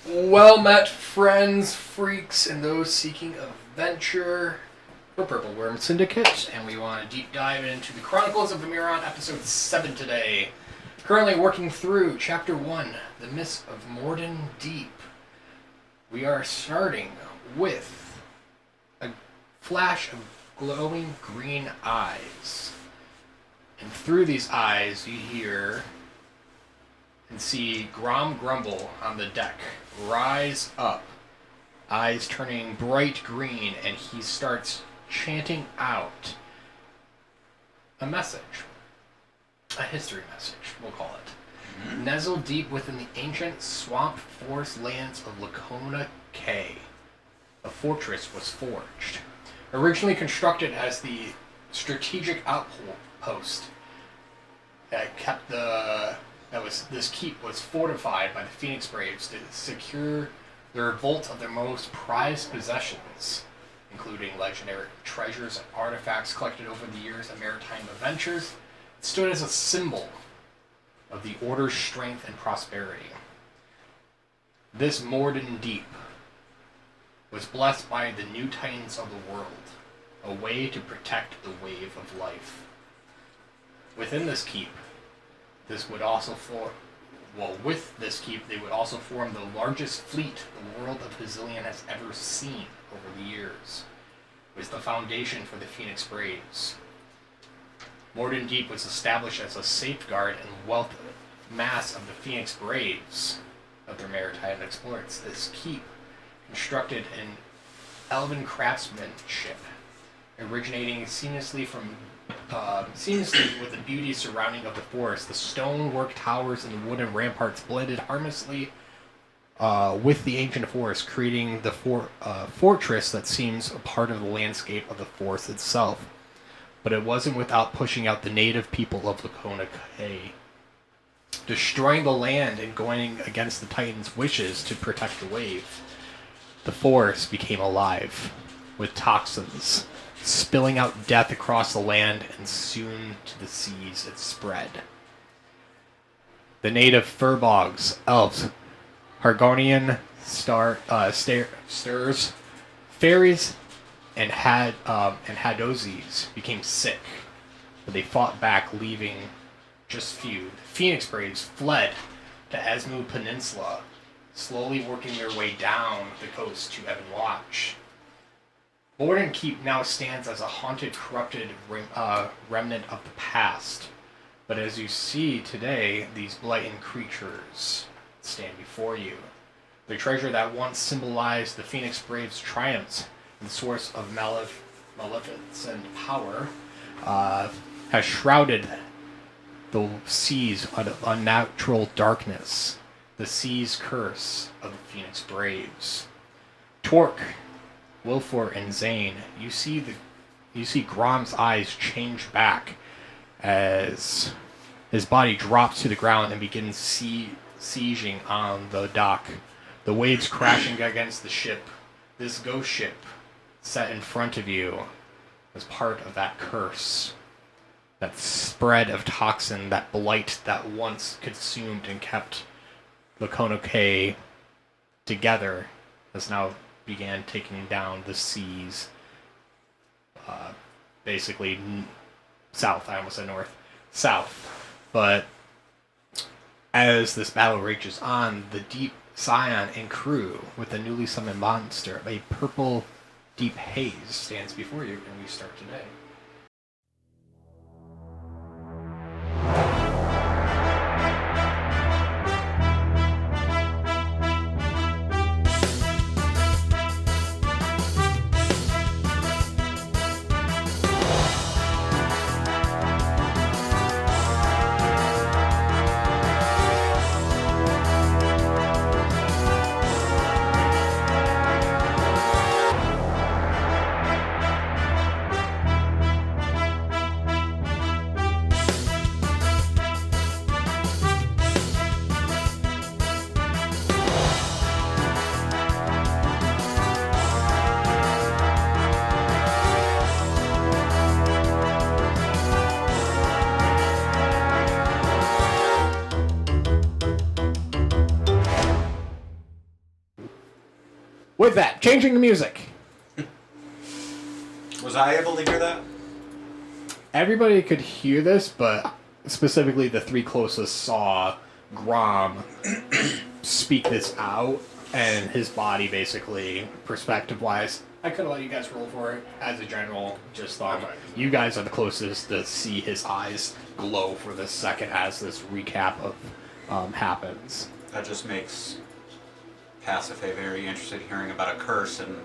Well met, friends, freaks, and those seeking adventure. We're Purple Worm Syndicate, and we want to deep dive into the Chronicles of Imeron, episode 7 today. Currently working through chapter 1, The Mist of Morden Deep. We are starting with a flash of glowing green eyes. And through these eyes, you hear and see Grom Grumble on the deck rise up, eyes turning bright green, and he starts chanting out a message. A history message, we'll call it. Nestled deep within the ancient swamp forest lands of Lacona Cay, a fortress was forged. Originally constructed as the strategic outpost that kept this keep was fortified by the Phoenix Braves to secure the revolt of their most prized possessions, including legendary treasures and artifacts collected over the years of maritime adventures. It stood as a symbol of the Order's strength and prosperity. This Morden Deep was blessed by the new titans of the world, a way to protect the wave of life. Within this keep, with this keep, they would also form the largest fleet the world of Hezilleon has ever seen over the years. It was the foundation for the Phoenix Braves. Morden Deep was established as a safeguard and wealth mass of the Phoenix Braves of their maritime exploits. This keep, constructed in elven craftsmanship, originating seamlessly with the beauty surrounding of the forest. The stonework towers and the wooden ramparts blended harmlessly with the ancient forest, creating the fortress that seems a part of the landscape of the forest itself. But it wasn't without pushing out the native people of Lacona Cay, destroying the land and going against the Titans' wishes to protect the wave. The forest became alive with toxins, spilling out death across the land, and soon to the seas it spread. The native furbogs, elves, Hargonian stirs, fairies, and Hadozis became sick, but they fought back, leaving just few. The Phoenix Braves fled to Asmu Peninsula, slowly working their way down the coast to Evan Watch. Morden Keep now stands as a haunted, corrupted remnant of the past. But as you see today, these blighted creatures stand before you. The treasure that once symbolized the Phoenix Braves' triumphs and source of maleficence and power has shrouded the seas of unnatural darkness, the sea's curse of the Phoenix Braves. Torque, Wilfor, and Zane, you see Grom's eyes change back as his body drops to the ground and begins sieging on the dock. The waves crashing against the ship. This ghost ship set in front of you was part of that curse, that spread of toxin, that blight that once consumed and kept Lacona Cay together has now began taking down the seas, basically south. I almost said north. South. But as this battle rages on, the Deep Scion and crew with the newly summoned monster, a purple deep haze, stands before you, and we start today. With that, changing the music. Was I able to hear that? Everybody could hear this, but specifically the three closest saw Grom speak this out, and his body basically, perspective-wise, I could have let you guys roll for it as a general. Just thought you guys are the closest to see his eyes glow for this second as this recap of happens. That just makes Pasiphae very interested in hearing about a curse and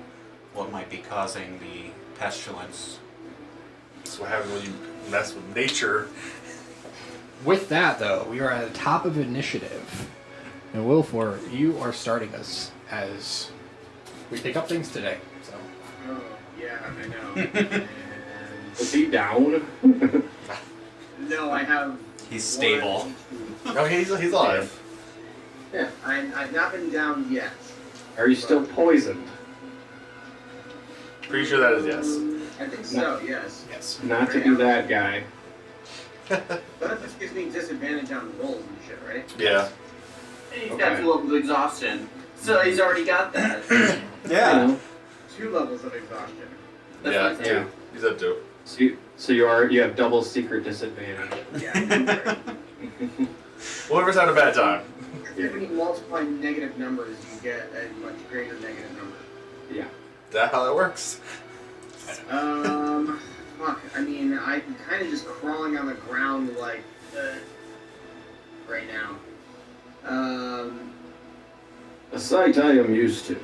what might be causing the pestilence. That's what happens when you mess with nature. With that, though, we are at the top of initiative. And Wilfor, you are starting us as we pick up things today. So. Oh, yeah, I know. Is he down? No, I have... He's stable. Oh, he's alive. Yeah, I've not been down yet. Are you still poisoned? Pretty sure that is yes. I think so, yes. Yes. Not to be that guy. But that just gives me disadvantage on rolls and shit, right? Yeah. He's Okay. got 2 levels of exhaustion. So he's already got that. Yeah. 2 levels of exhaustion. That's Yeah, what I'm saying. He's up to. So you have double secret disadvantage. Yeah. Well, never had a bad time. If you multiply negative numbers, you get a much greater negative number. Yeah. Is that how that works? Fuck. I mean, I'm kind of just crawling on the ground like right now. A sight I am used to.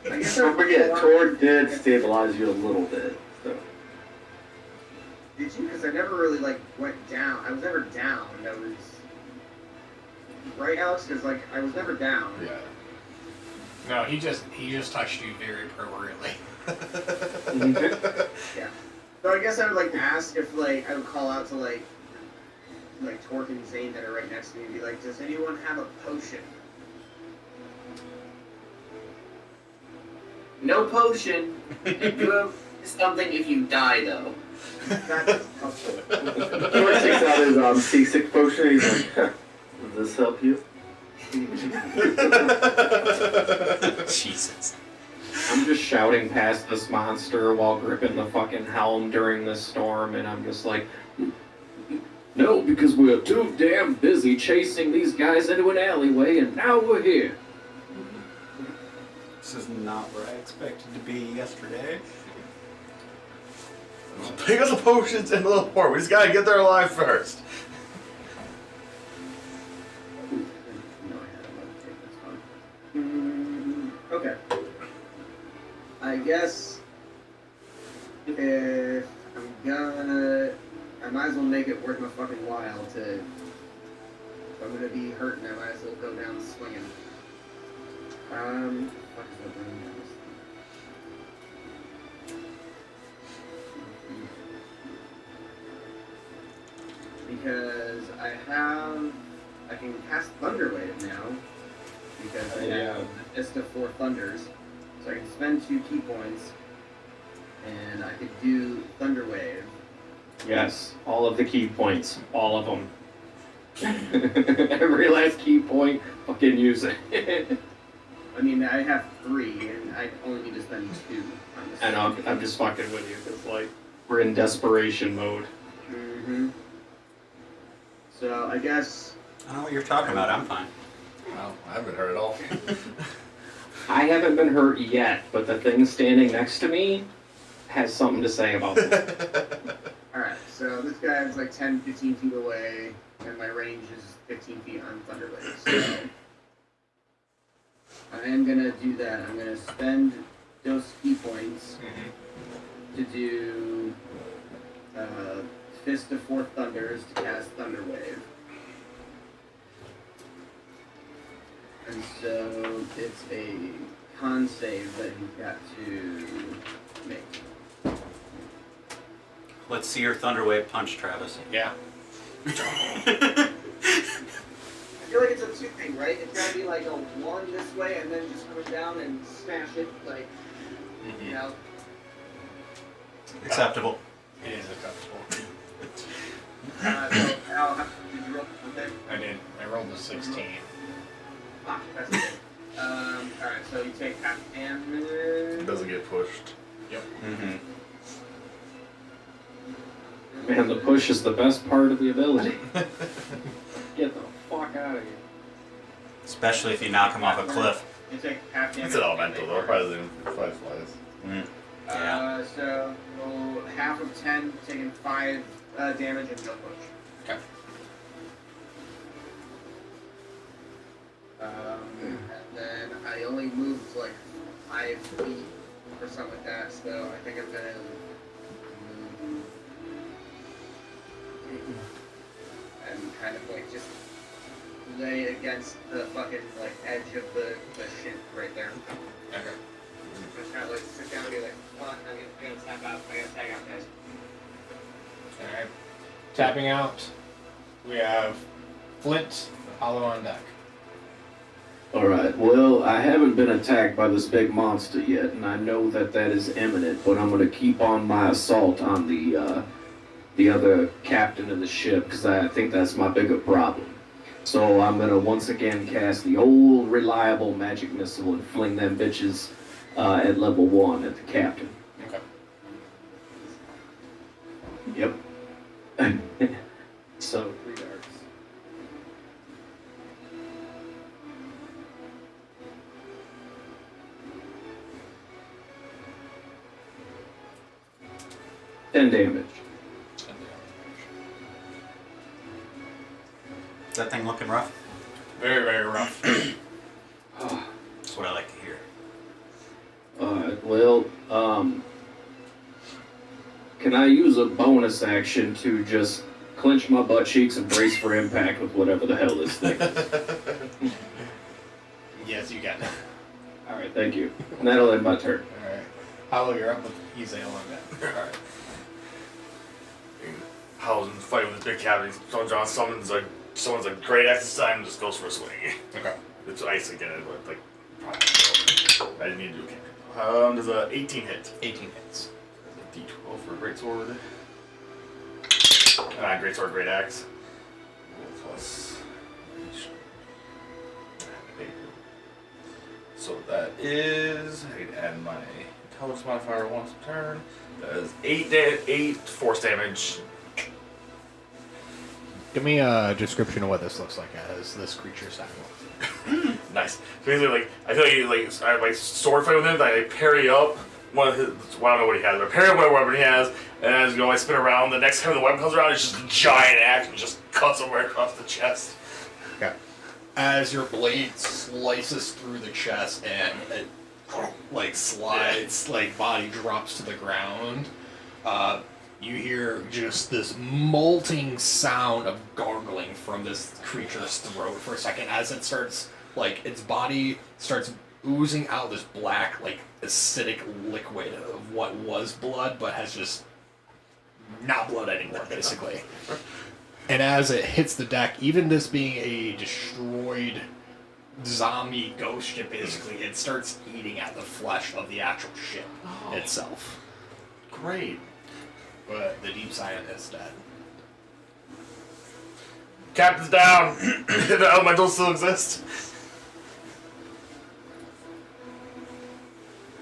I guess Don't forget, Tor did stabilize you a little bit. So. Did you? Because I never really went down. I was never down. I was right, Alex. Because I was never down. Yeah. No, he just touched you very appropriately. Yeah. So I guess I would ask if I would call out to Torque and Zane that are right next to me and be like, does anyone have a potion? No potion. You have something if you die, though. That's helpful. Tor takes out his seasick potion and he's like, does this help you? Jesus. I'm just shouting past this monster while gripping the fucking helm during this storm, and I'm just like, no, because we're too damn busy chasing these guys into an alleyway, and now we're here. This is not where I expected to be yesterday. Pick up the potions and the little port. We just gotta get there alive first. No, I had a take this one. Okay. I guess if I might as well make it worth my fucking while to. If I'm gonna be hurting, I might as well go down swinging. Fuck is that bringing down this thing? Because I can cast Thunderwave now. Because I have a Fist of 4 Thunders. So I can spend 2 key points, and I could do Thunderwave. Yes, all of the key points. All of them. Every last key point, fucking use it. I mean, I have 3, and I only need to spend 2 on this. And I'm just fucking with you, because, we're in desperation mode. Mm-hmm. So, I guess... I don't know what you're talking about. I'm fine. Wow, I haven't heard at all. I haven't been hurt yet, but the thing standing next to me has something to say about that. Alright, so this guy is 10, 15 feet away, and my range is 15 feet on Thunderwave, so... I am gonna do that. I'm gonna spend those key points to do Fist of 4 Thunders to cast Thunderwave. And so it's a con save that you've got to make. Let's see your Thunderwave punch, Travis. Yeah. I feel like it's a 2 thing, right? It's gotta be a 1 this way and then just coming down and smash it, you know. Acceptable. It is acceptable. So, Al, did you roll something? I did. I rolled a 16. Fuck, that's good. Alright, so you take half It damage. doesn't get pushed. Yep. Mm-hmm. Man, the push is the best part of the ability. Get the fuck out of here. Especially if you knock him off a cliff. You take half damage. It's an elemental though. Probably doesn't fly flies. Mm. Yeah. So half of 10, taking 5 damage and no push. Okay. And then I only moved like 5 feet or something like that, so I think I'm gonna move and kind of like just lay against the fucking like edge of the ship right there. Okay. Just kind of like sit down and be like, come on, I gotta tap out, I gotta tag out, guys. Alright. Tapping out. We have Flint, Hollow on deck. Alright, well, I haven't been attacked by this big monster yet, and I know that that is imminent, but I'm going to keep on my assault on the other captain of the ship, because I think that's my bigger problem. So I'm going to once again cast the old reliable magic missile and fling them bitches at level 1 at the captain. Okay. Yep. So, 3 darts. Ten damage. Is that thing looking rough? Very, very rough. That's what I like to hear. Alright, well, can I use a bonus action to just clench my butt cheeks and brace for impact with whatever the hell this thing is? Yes, you can. Alright, thank you. And that'll end my turn. Alright. Hollow, you're up with Hezilleon on deck. Alright. Paladin's fighting with this big captain. John summons someone's a great axe this time and just goes for a swing. Okay. It's ice again, but like probably I didn't need to do it. There's a 18 hit. 18 hits. There's a D12 for a great sword. Great sword, great axe. Plus. So that is. I need to add my intelligence modifier once a turn. That is 8 force damage. Give me a description of what this looks like as this creature's attack. Nice. So basically, like, I feel like I have like sword fight with him. I parry up one of his. Well, I don't know what he has, but I parry up whatever weapon he has, and as I spin around. The next time the weapon comes around, it's just a giant axe and just cuts him right across the chest. Okay. As your blade slices through the chest and it like slides, like body drops to the ground, you hear just this molting sound of gargling from this creature's throat for a second as it starts, like, its body starts oozing out this black, like, acidic liquid of what was blood, but has just not blood anymore, basically. And as it hits the deck, even this being a destroyed zombie ghost ship, basically, it starts eating at the flesh of the actual ship itself. Great. But the deep silent is dead. Captain's down. The elementals still exist.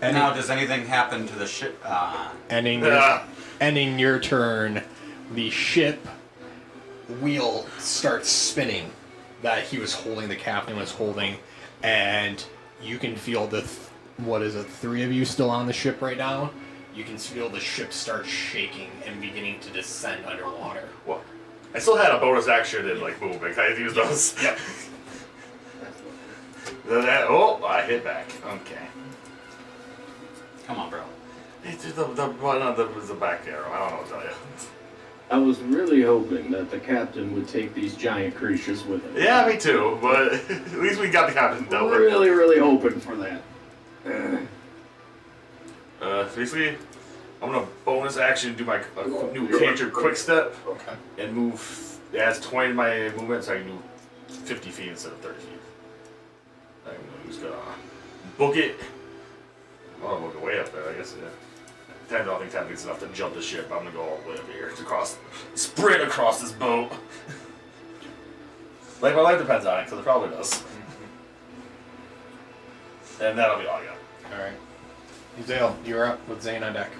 And now, does anything happen to the ship? Ending your turn, the ship wheel starts spinning that he was holding, the captain was holding, and you can feel the, 3 of you still on the ship right now? You can feel the ship start shaking and beginning to descend underwater. Well, I still had a bonus action in like movement. Can I use those? Yep. I hit back. Okay. Come on, bro. It's just the back arrow. I don't know what to tell you. I was really hoping that the captain would take these giant creatures with him. Yeah, me too. But at least we got the captain dealt with. Really, really hoping for that. Basically, I'm gonna bonus action do my new cantrip quick step Okay. and move. It has 20 in my movement, so I can do 50 feet instead of 30 feet. I'm just gonna book it. Oh, I'll book it way up there, I guess. Yeah. I don't think 10 feet is enough to jump the ship. I'm gonna go all the way up here to sprint across this boat. Like my life depends on it, because it probably does. And that'll be all I got. Alright. Hezilleon, you're up with Zane on deck.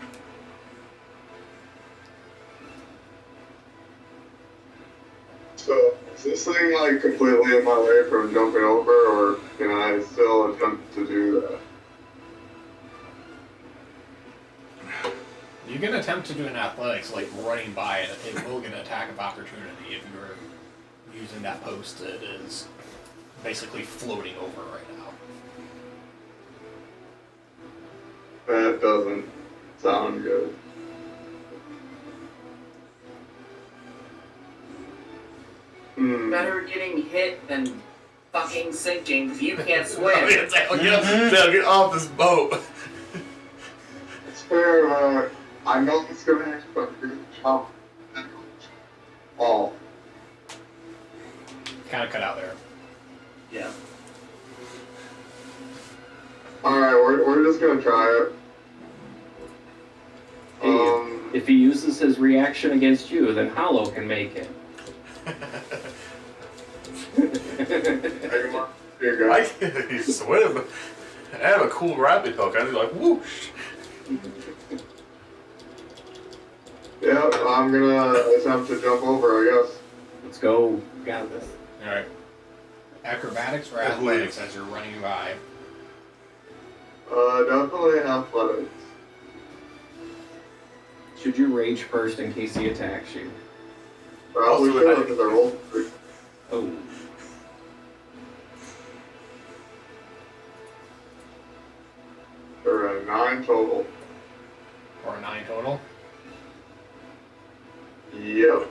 So, is this thing like completely in my way from jumping over, or can I still attempt to do that? You can attempt to do an athletics, like running by it. It will get an attack of opportunity if you're using that post that is basically floating over right now. That doesn't sound good. Better getting hit than fucking sinking because you can't I swim. mean, get off this boat. It's fair, I know it's gonna happen, but I'm gonna jump. Oh, Kind of cut out there. Yeah. alright, we're just gonna try it. Hey, if he uses his reaction against you, then Hollow can make it. Here, I guys. can't swim. I have a cool gravity hook. I just like whoosh. Yep, I'm gonna attempt to jump over, I guess. Let's go. Got this. Alright. Acrobatics or athletics as you're running by? Definitely athletics. Should you rage first in case he attacks you? Probably Also, should, I- because I rolled 3. Oh. There are 9 total. Or a 9 total? Yep.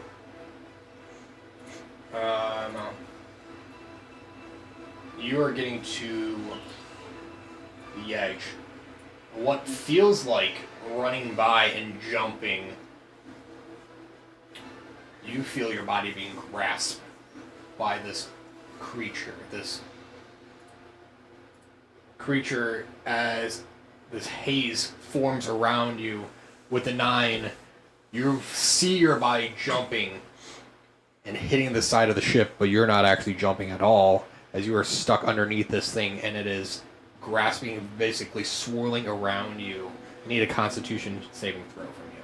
You are getting to the edge. What feels like running by and jumping, you feel your body being grasped by this creature. This creature, as this haze forms around you with the 9, you see your body jumping and hitting the side of the ship, but you're not actually jumping at all, as you are stuck underneath this thing, and it is grasping, basically swirling around you. I need a Constitution saving throw from you.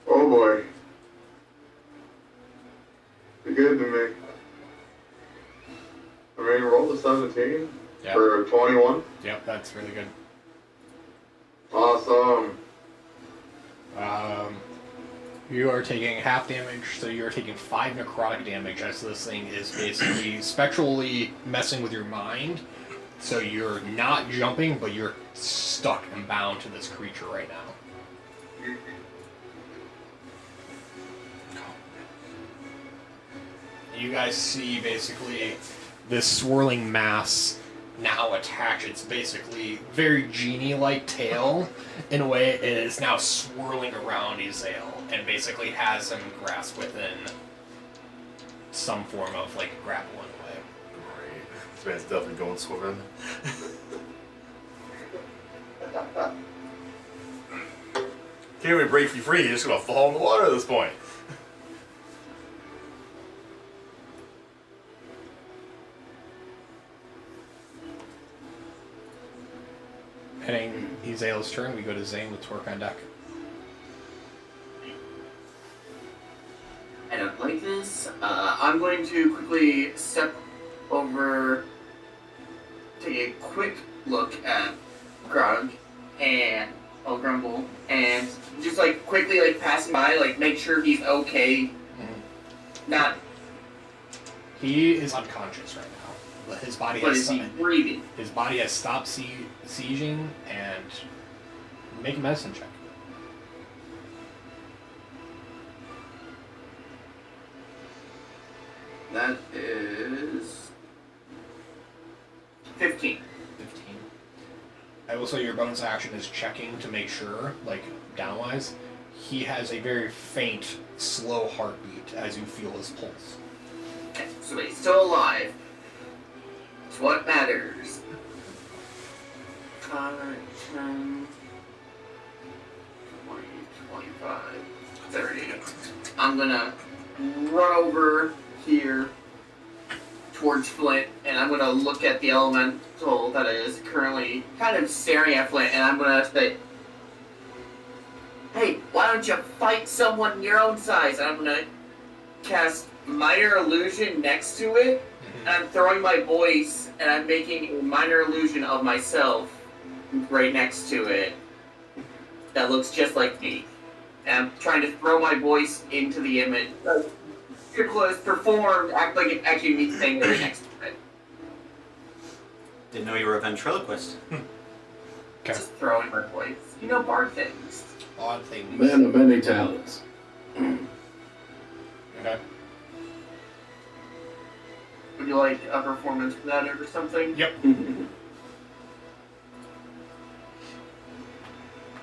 Oh boy. Be good to me. I mean, roll the 17 Yep. for 21. Yep, that's really good. Awesome. You are taking half damage, so you are taking 5 necrotic damage, as this thing is basically spectrally messing with your mind. So you're not jumping, but you're stuck and bound to this creature right now. You guys see basically this swirling mass now attach its basically very genie-like tail. In a way, it is now swirling around Hezilleon and basically has him grasped within some form of like grapple in a way. Great. This man's definitely going swimming. Can't even break free. You're just gonna fall in the water at this point. Heading Hezilleon's turn, we go to Zane with Torque on deck. I don't like this. I'm going to quickly step over, take a quick look at Grug and Grumble, and just like quickly like passing by, like make sure he's okay. Not, He is unconscious right now. But his body but has is he breathing? his body has stopped sieging, and make a medicine check. That is 15. 15. I will say your bonus action is checking to make sure, like downwise. He has a very faint, slow heartbeat as you feel his pulse. Okay, so he's still alive. It's what matters. 5, 10, 20, 25, 30. I'm gonna run over here towards Flint, and I'm gonna look at the elemental that is currently kind of staring at Flint, and I'm gonna say, "Hey, why don't you fight someone your own size?" And I'm gonna cast Minor Illusion next to it, and I'm throwing my voice, and I'm making a minor illusion of myself right next to it that looks just like me. And I'm trying to throw my voice into the image. People is performed, act like it's actually me saying right next to it. Didn't know you were a ventriloquist. Okay. Just throwing my voice. You know, bard things. Odd things. Man of many talents. Okay. Would you like a performance for that or something? Yep.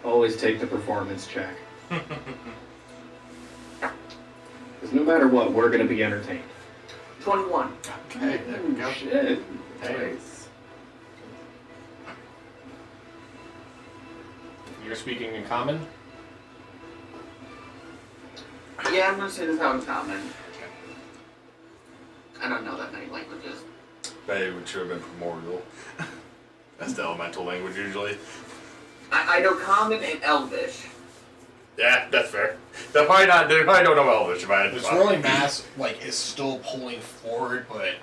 Always take the performance check. Because no matter what, we're going to be entertained. 21. Okay, there we go. Shit. Nice. You're speaking in common? Yeah, I'm gonna say this out in common. I don't know that many languages. It should have been primordial. That's the elemental language usually. I know common and elvish. Yeah, that's fair. They probably don't know Elvish if I had to. The swirling mass is still pulling forward, but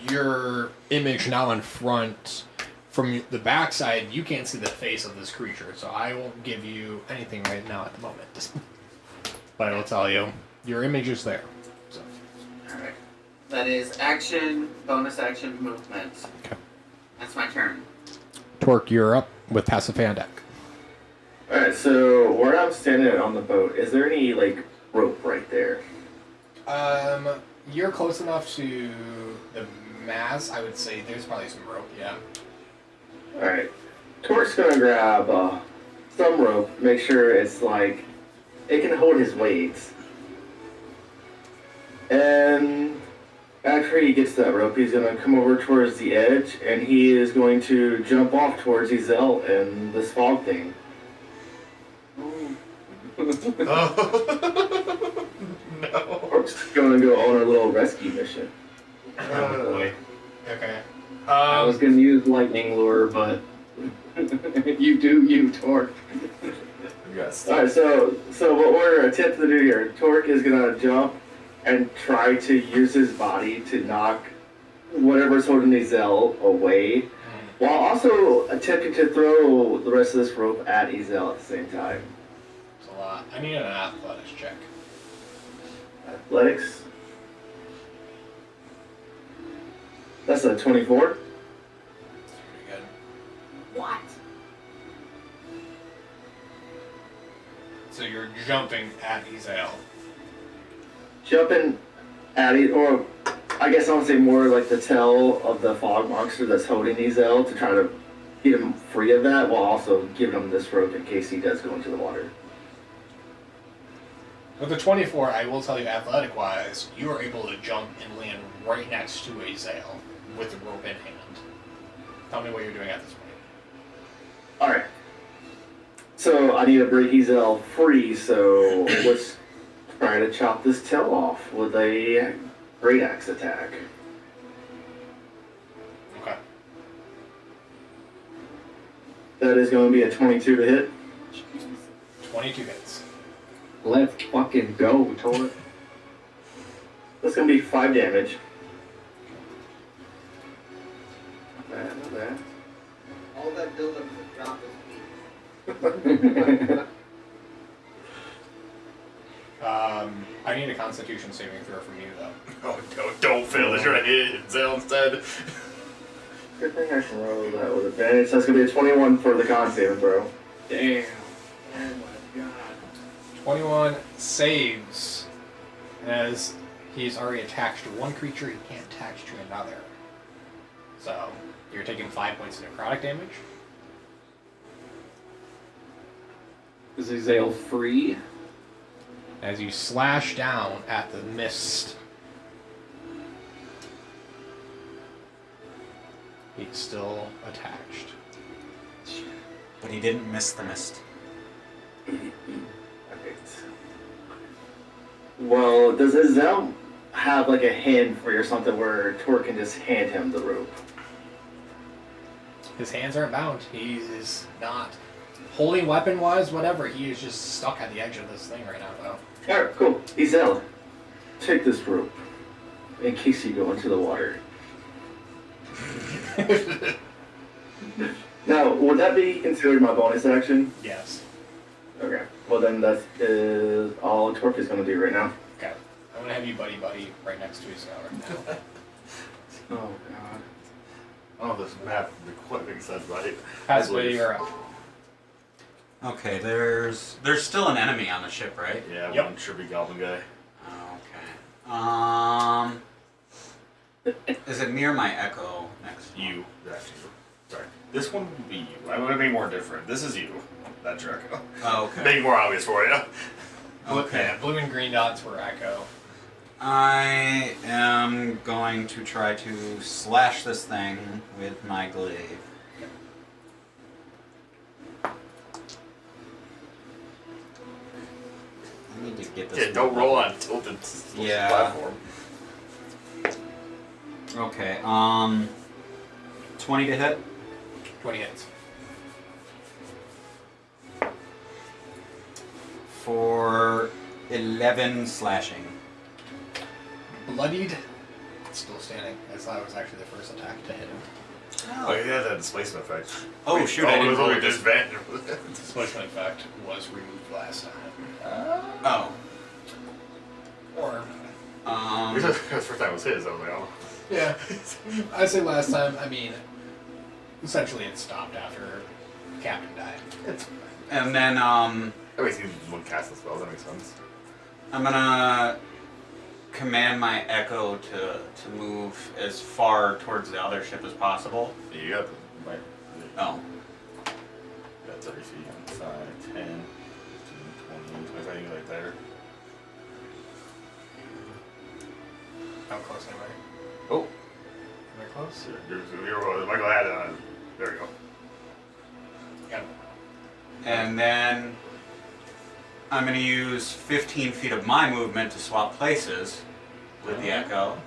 your image now in front, from the backside, you can't see the face of this creature, so I won't give you anything right now at the moment. But I will tell you, your image is there. So. Alright. That is action, bonus action, movement. Okay. That's my turn. Torque, you're up with passive hand deck. Alright, so where I'm standing on the boat, is there any, rope right there? You're close enough to the mast, I would say there's probably some rope, yeah. Alright. Torque's gonna grab some rope, make sure it's it can hold his weight. And after he gets that rope, he's gonna come over towards the edge, and he is going to jump off towards Hezilleon and this fog thing. Oh. No. Torque's gonna go on a little rescue mission. Oh boy. Okay. I was gonna use lightning lure, but you do you, Torque. Yes. Alright, so what we're attempting to do here, Torque is gonna jump and try to use his body to knock whatever's holding Hezilleon away, while also attempting to throw the rest of this rope at Hezilleon at the same time. It's a lot. I need an athletics check. Athletics. That's a 24. That's pretty good. What? So you're jumping at Hezilleon. Jumping at it, or I guess I would say more like the tail of the fog monster that's holding Hezilleon to try to get him free of that, while also giving him this rope in case he does go into the water. With the 24, I will tell you, athletic-wise, you are able to jump and land right next to Hezilleon with the rope in hand. Tell me what you're doing at this point. Alright. So I need to break Hezilleon free, so let's try to chop this tail off with a great axe attack. Okay. That is going to be a 22 to hit. 22 hits. Let's fucking go, Torque. That's going to be 5 damage. Not bad, not bad. All that build up to the drop is I need a Constitution saving throw from you, though. Oh, don't fail this. You're gonna hit Zell instead. Good thing I can roll that with advantage. That's going to be a 21 for the con saving throw. Damn. Oh my god. 21 saves. As he's already attached to one creature, he can't attach to another. So, you're taking 5 points of necrotic damage. Is Hezilleon free? As you slash down at the mist, he's still attached. But he didn't miss the mist. Well, does Hezilleon have like a hand free or something where Tor can just hand him the rope. His hands aren't bound. He is not holding weapon-wise, whatever. He is just stuck at the edge of this thing right now, though. Alright, cool. Hezilleon, take this rope in case you go into the water. Now, would that be considered my bonus action? Yes. Okay. Well, then that is all Torque is going to do right now. Okay. I'm going to have you buddy right next to his right now. Oh, God. I don't know if this map quite makes sense, right? Pass buddy, you're up. Okay, there's still an enemy on the ship, right? Yeah, Yep. one trippy goblin guy. Okay. Is it near my echo next? You. That's you. Sorry. This one would be you. I would be more different. This is you. That's your echo. Oh, okay. Make it more obvious for you. Okay. Yeah, blue and green dots were echo. I am going to try to slash this thing with my glaive. I need to get this. Yeah, don't roll on tilted Yeah. platform. Okay, 20 to hit. 20 hits. For 11 slashing. Bloodied. Still standing. I thought it was actually the first attack to hit him. Oh, yeah, that displacement effect. Oh, Wait, shoot, oh, I it didn't was roll only this. disadvantage. Displacement effect was removed last time. Oh. Or, The first time was his, I was like, oh. yeah. I say last time, I mean, essentially it stopped after Captain died. And then, That makes you one cast the spells, that makes sense. I'm gonna command my echo to move as far towards the other ship as possible. Yeah, you got my. Oh. You got 30 feet on the side, 10, 15, 20, 25, you like there. How close am I? Oh. Am I close? You're Michael had it on. There we go. Yeah. And then I'm gonna use 15 feet of my movement to swap places with the echo.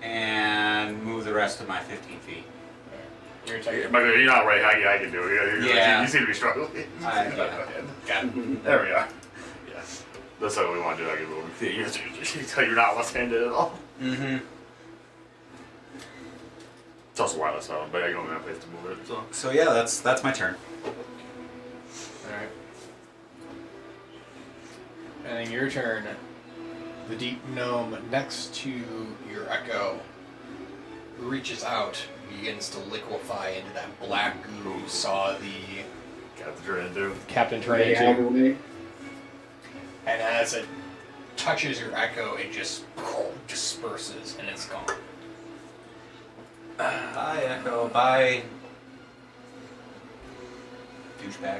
And move the rest of my 15 feet. You're taking. Michael, you're not right how you can do it. Yeah. You seem to be struggling. Yeah. Got it. There we are. Yes. That's how we want to do that. You're not left-handed at all. Mm-hmm. It's also wireless, so but I don't have a place to move it. So yeah, that's my turn. Alright. And in your turn, the deep gnome next to your echo reaches out, begins to liquefy into that black goo you saw the Got the turn into. captain turn into. And as it touches your echo, it just disperses and it's gone. Bye, echo. Bye. Douchebag.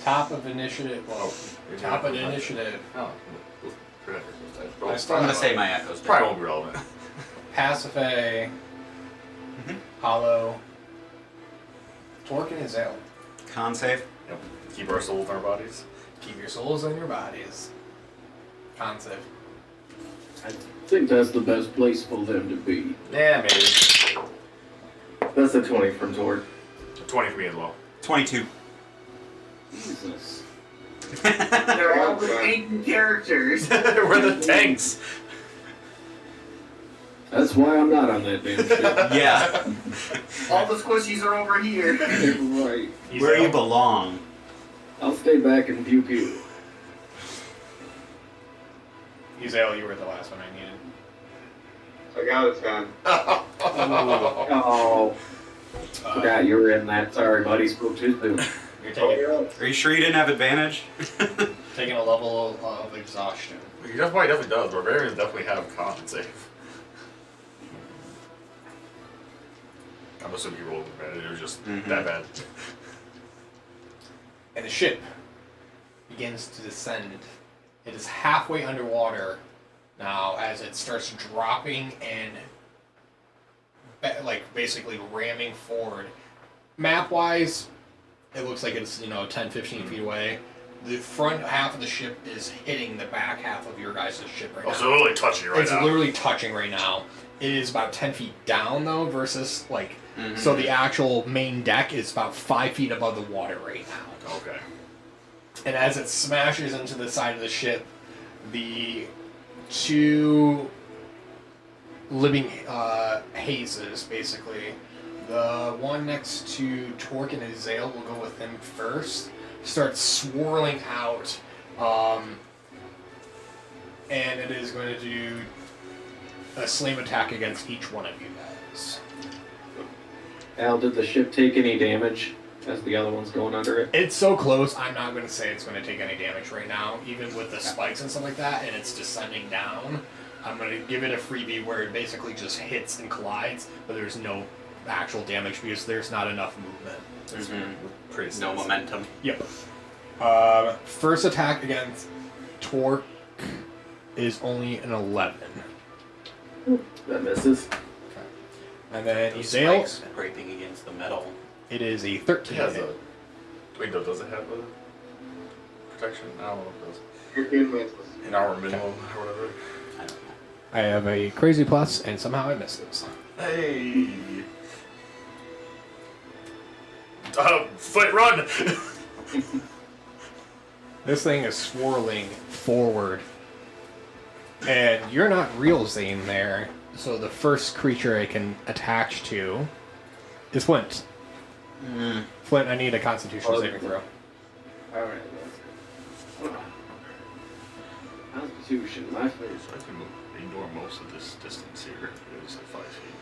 Top of initiative. Well, top of the initiative. Oh. I still I'm gonna have say my echo's dead. Probably won't be relevant. Pasiphae, Hollow, Torque and Hezilleon. Con save. Yep. Keep our souls in our bodies. Keep your souls in your bodies. Con save. I think that's the best place for them to be. Yeah, maybe. That's a 20 from Torque. 20 for me as well. 22. Jesus. They're all the ancient characters. We're the tanks. That's why I'm not on that damn ship. Yeah. All the squishies are over here. Right. Where you belong. I'll stay back and pew pew. Hezilleon, you were the last one I needed. I got a 10. Oh, forgot you were in that. Sorry, buddy. Spoke too soon. You're Oh, taking, yeah. Are you sure you didn't have advantage? taking a level of exhaustion. He definitely does. Barbarians definitely have con save. I'm assuming he rolled advantage. It was just that bad. And the ship begins to descend. It is halfway underwater now as it starts dropping and basically ramming forward. Map-wise, it looks like it's 10, 15 feet away, The front half of the ship is hitting the back half of your guys' ship right now. Oh, so literally touching it right It's now. literally touching right now. It is about 10 feet down, though, versus, like... So the actual main deck is about 5 feet above the water right now. Okay. And as it smashes into the side of the ship, the two living hazes, basically. The one next to Torque and Hezilleon will go with him first. Starts swirling out, and it is going to do a slam attack against each one of you guys. Al, did the ship take any damage as the other one's going under it? It's so close, I'm not going to say it's going to take any damage right now, even with the spikes and stuff like that, and it's descending down. I'm going to give it a freebie where it basically just hits and collides, but there's no actual damage because there's not enough movement. Pretty No momentum. Yep. First attack against Torque is only an 11. That misses. And then Those Hezilleon, spikes scraping against the metal. it is a 13. It has hit. a... Wait, does it have a protection? I don't know if it does. European misses. An hour minimum or whatever. I don't know. I have a crazy plus, and somehow I missed this. Hey! Foot run! This thing is swirling forward. And you're not real Zane there, so the first creature I can attach to is Flint. Flint, I need a Constitution saving throw. Alright, Constitution, my favorite. So I can ignore most of this distance here. It was like 5 feet.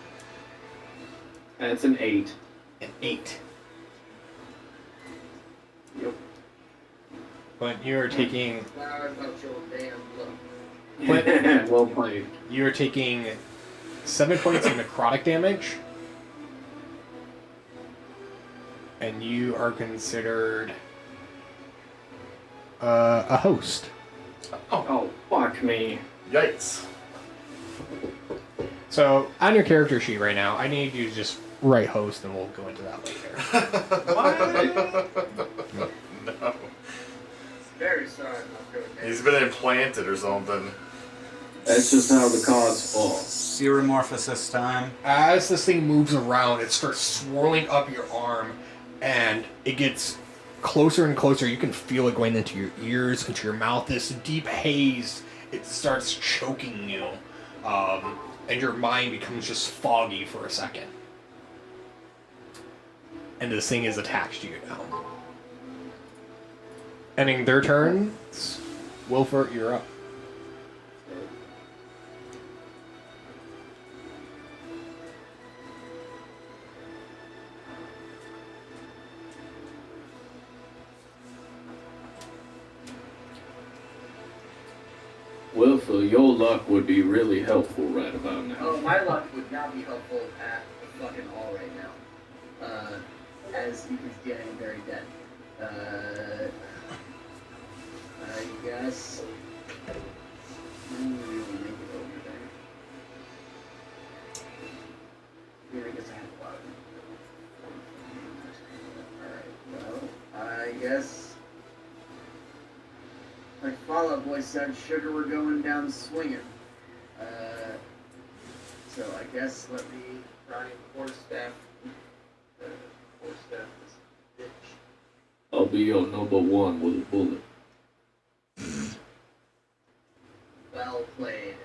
That's an 8. An 8. Yep. Flint, you are taking... Now about your damn look. Flint, Well played. you are taking 7 points of necrotic damage. And you are considered a host. Oh, fuck me. Yikes. So, on your character sheet right now, I need you to just write host and we'll go into that later. No. Very sorry, not good. He's been implanted or something. That's just how the cards fall. Seromorphosis time. As this thing moves around, it starts swirling up your arm and it gets closer and closer. You can feel it going into your ears, into your mouth. This deep haze, it starts choking you. And your mind becomes just foggy for a second. And this thing is attached to you now. Ending their turns. Wilford, you're up. Wilford, your luck would be really helpful right about now. Oh, my luck would not be helpful at fucking all right now. As he is getting very dead. I guess. Really make it over there. Here, I guess I have a lot of. Alright, well, I guess. Like Fall Out Boy said, sugar, we're going down swinging. So I guess let me try and quarterstaff. Quarterstaff this bitch. I'll be your number one with a bullet. Well played.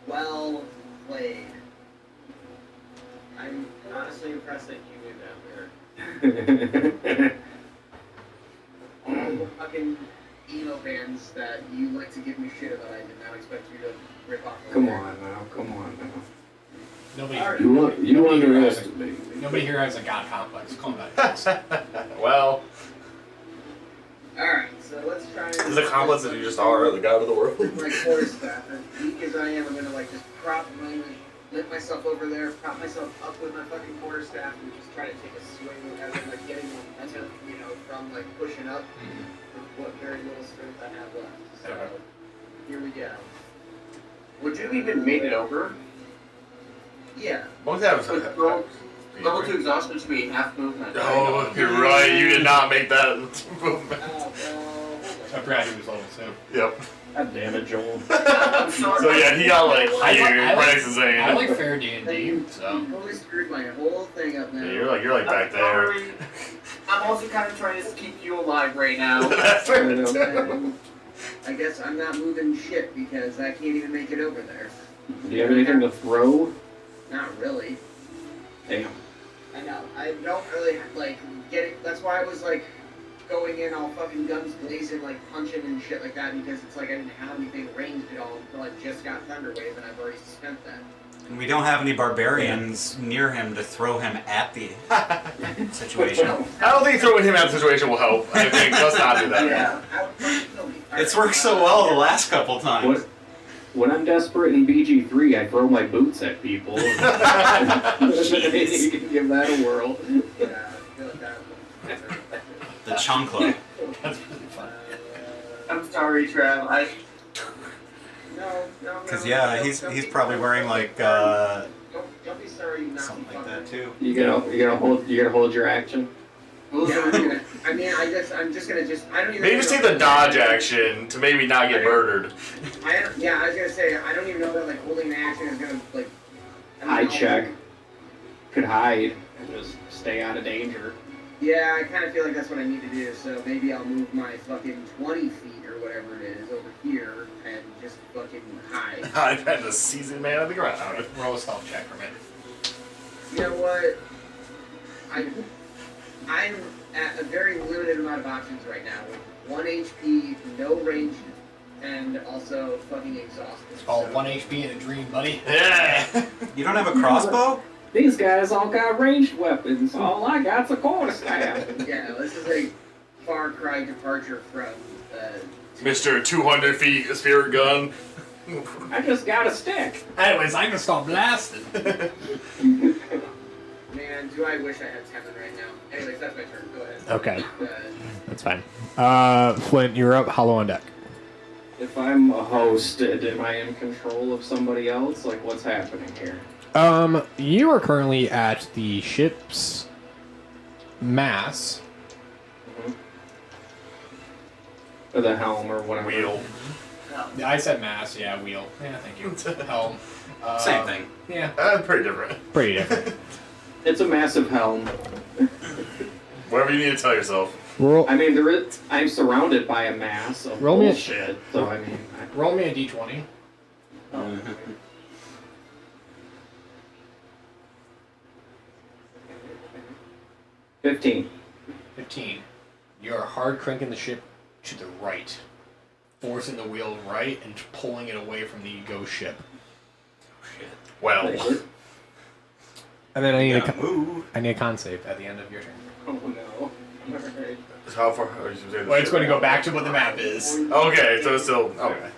Well played. I'm honestly impressed that you knew that there. All the fucking emo bands that you like to give me shit about, I did not expect you to rip off. Come on now, come on now. Nobody, You underestimate me. nobody here has a god complex. Calm down. Well, Alright, so let's try and... is it complex that you just are the god of the world? My quarterstaff, as weak as I am, I'm gonna like just lift myself over there, prop myself up with my fucking quarterstaff, and just try to take a swing as I'm like getting momentum, you know, from like pushing up with what very little strength I have left. So Okay. here we go. Would you even made it over? Yeah. Most have Level 2 exhaustion should be half movement. Oh, you're right. You did not make that movement. Oh, I forgot he was level 2. Yep. God damn it, Joel. I'm sorry. So yeah, he got like I here, like- right next to Zane. I like fair D&D, so. You totally screwed my whole thing up now. Yeah, you're like back I'm there. sorry. I'm also kind of trying to keep you alive right now. That's fair I know. too. I guess I'm not moving shit because I can't even make it over there. Do you have anything to throw? Not really. Damn. I know. I don't really like get it. That's why I was like going in all fucking guns blazing, like punching and shit like that, because it's like I didn't have anything ranged at all until I just got Thunder Wave and I've already spent that. And we don't have any barbarians near him to throw him at the situation. I don't think throwing him out of the situation will help. I think let's not do that. Yeah. I would fucking kill me. It's worked so well the last couple times. When I'm desperate in BG3, I throw my boots at people. You can give that a whirl. Yeah, I feel like that would The chancla. That's really fun. I'm sorry, Trav. No. Because no, yeah, don't- he's don't be probably sorry. wearing like Don't be sorry, you Nazi something like fucker. that too. You gonna hold your action? Yeah, I'm just gonna I don't even. Maybe know just take that- the dodge action to maybe not get murdered. I was gonna say I don't even know that like holding the action is gonna like. I mean, Hide I'll- check. Could hide and just stay out of danger. Yeah, I kind of feel like that's what I need to do. So maybe I'll move my fucking 20 feet or whatever it is over here and just fucking hide. I've had the seasoned man on the ground. Roll a stealth check from it. You know what? I'm at a very limited amount of options right now with 1 HP, no range, and also fucking exhausted. It's called So- 1 HP and a dream, buddy. Yeah. You don't have a crossbow? These guys all got ranged weapons. All I got's a quarterstaff. Yeah, this is a far cry departure from. Mr. 200 feet spirit gun. I just got a stick. Anyways, I'm gonna start blasting. Man, do I wish I had Tevin right now. Anyways, that's my turn. Go ahead. Okay. Uh, That's fine. Flint, you're up. Hollow on deck. If I'm a host, am I in control of somebody else? Like, what's happening here? You are currently at the ship's mast. Or the helm or whatever. Wheel. I said mass, yeah, wheel. Yeah, thank you. Helm. Same thing. Yeah. Pretty different. Pretty different. It's a massive helm. Whatever you need to tell yourself. Roll. I mean, I'm surrounded by a mass of Roll me a- bullshit. So I mean, Roll me a d20. oh. 15. 15. You're hard cranking the ship to the right, forcing the wheel right and pulling it away from the ghost ship. Well. And then I need Yeah, move. I need a con save At the end of your turn. Oh no. Alright. How far? Oh, you should say the Well, it's ship. going to go back to what the map is. Okay, so it's still. Okay.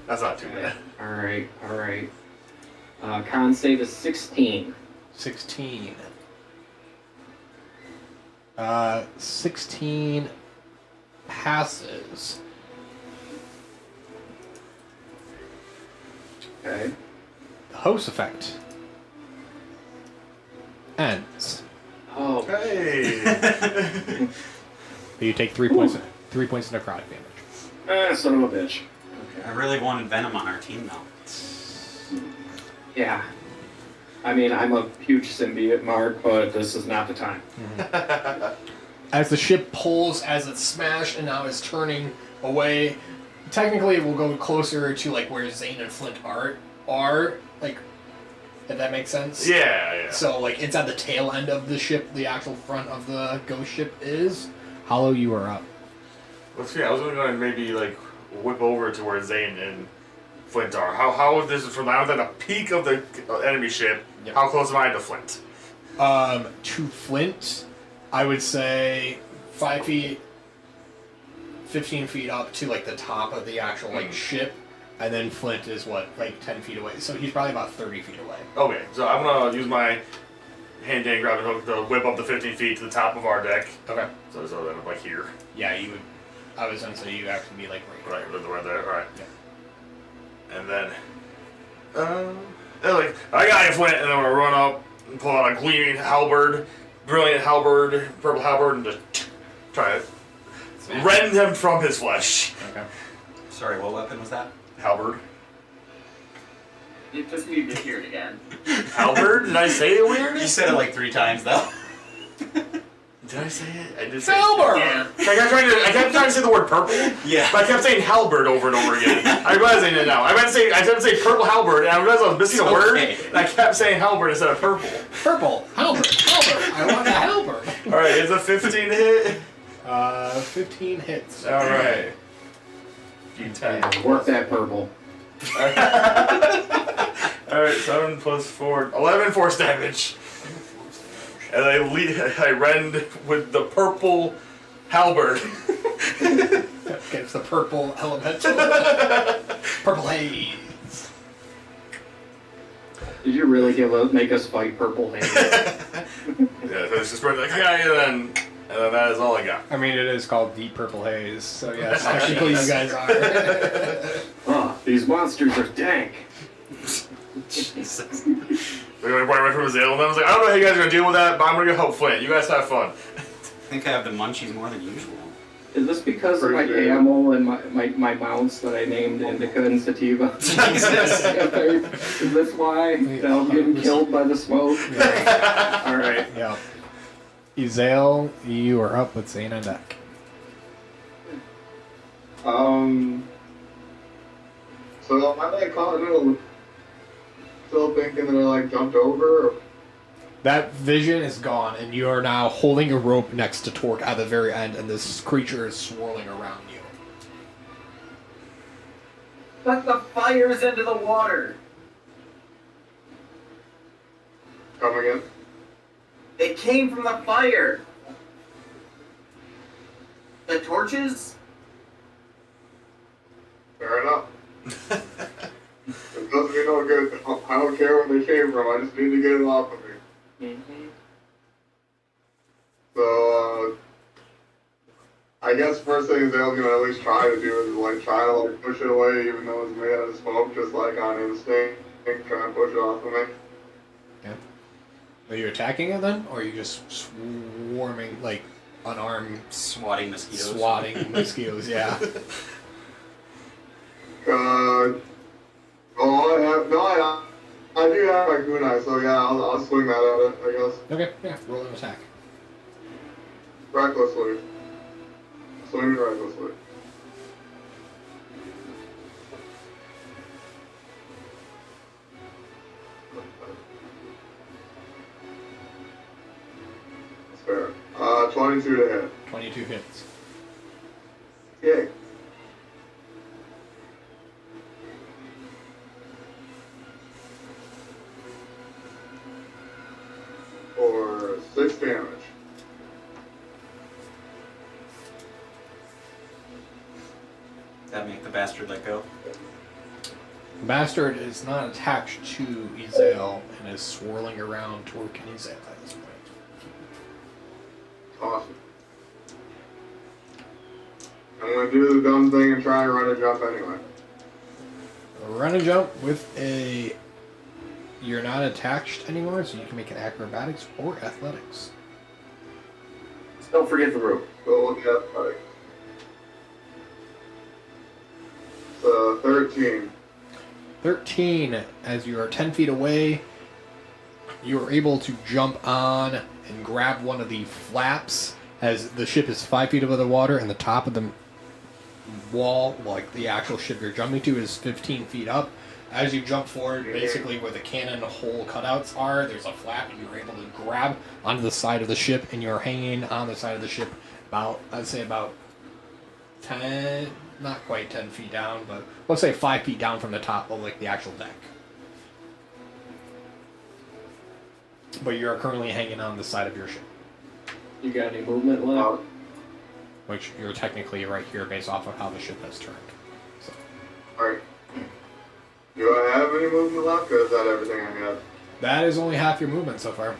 That's not too bad. Alright. Con save is 16. 16. 16 passes. Okay. The host effect ends. Oh, Hey. You take 3 points. 3 points of necrotic damage. son of a bitch. I really wanted Venom on our team though. Yeah. I mean, I'm a huge symbiote, Mark, but this is not the time. As the ship pulls, as it's smashed, and now is turning away. Technically, it will go closer to like where Zane and Flint are like, if that makes sense. Yeah. So like it's at the tail end of the ship. The actual front of the ghost ship is. Hollow, you are up. Let's see. I was going to maybe like whip over to where Zane and Flint are. How is this from now at the peak of the enemy ship? Yep. How close am I to Flint? To Flint, I would say 5 feet, 15 feet up to like the top of the actual like ship, and then Flint is what, like 10 feet away. So he's probably about 30 feet away. Okay, so I'm gonna use my hand gang grabbing hook to whip up the 15 feet to the top of our deck. Okay. So then I'm like here. Yeah, you would. I was gonna say you actually be like right. Right there. All right. Yeah. And then, they're like, I got you, Flint, and I'm gonna run up and pull out a gleaming halberd, brilliant halberd, purple halberd, and just try to rend him from his flesh. Okay. Sorry, what weapon was that? Halberd. You just need to hear it again. Halberd? Did I say it weird? You said it like 3 times though. Did I say it? I did say Halberd! Yeah. I kept trying to say the word purple, Yeah. but I kept saying halberd over and over again. I'm realizing it now. I tried to say purple halberd, and I realized I was missing a word, and I kept saying halberd instead of purple. Purple. Halberd. Halberd. I want a halberd. Alright, is a 15 hit? 15 hits. Alright. D10. Work that purple. Alright, 7 plus 4. 11 force damage. And I rend with the purple halberd. Okay, it's the purple elemental. Purple haze. Did you really make us fight purple haze? Yeah, so it's just like, okay, and then that is all I got. I mean, it is called Deep Purple Haze, so yes, Technically, you guys are. These monsters are dank. Jesus. We're going to away from Hezilleon, and I was like, I don't know how you guys are going to deal with that, but I'm going to go help Flint. You guys have fun. I think I have the munchies more than usual. Is this because of my camel and my mounts that I named Indica and Sativa? Is this why I'm getting killed by the smoke? Yeah. Alright. Yeah. Hezilleon, you are up with Zane on deck. So am I like Continental still thinking that I like jumped over? Or? That vision is gone, and you are now holding a rope next to Torque at the very end, and this creature is swirling around you. Put the fires into the water. Come again? It came from the fire. The torches? Fair enough. It does me no good. I don't care where they came from. I just need to get it off of me. So, I guess first thing Zale's gonna at least try to do is like try to like push it away, even though it's made out of smoke, just like on instinct, try and push it off of me. Yeah. Are you attacking it then, or are you just swarming, like unarmed, Swatting mosquitoes. swatting mosquitoes? Yeah. I do have my kunai, so yeah, I'll swing that at it, I guess. Okay. Yeah. Roll an attack. Recklessly. Swing recklessly. That's fair. 22 to hit. 22 hits. Yay. For 6 damage. That make the bastard let go. The bastard is not attached to Hezilleon and is swirling around Torque and Hezilleon at this point. Awesome. I'm gonna do the dumb thing and try and run a jump anyway. Run and jump with a. You're not attached anymore, so you can make an acrobatics or athletics. Don't forget the rope. Go with the athletics. 13. 13, as you are 10 feet away, you are able to jump on and grab one of the flaps as the ship is 5 feet above the water and the top of the wall, like the actual ship you're jumping to, is 15 feet up. As you jump forward, basically where the cannon hole cutouts are, there's a flap and you're able to grab onto the side of the ship, and you're hanging on the side of the ship about, I'd say about 10, not quite 10 feet down, but let's say 5 feet down from the top of like the actual deck. But you're currently hanging on the side of your ship, You got any movement left? which you're technically right here based off of how the ship has turned. So. Alright. Do I have any movement left, or is that everything I have? That is only half your movement so far.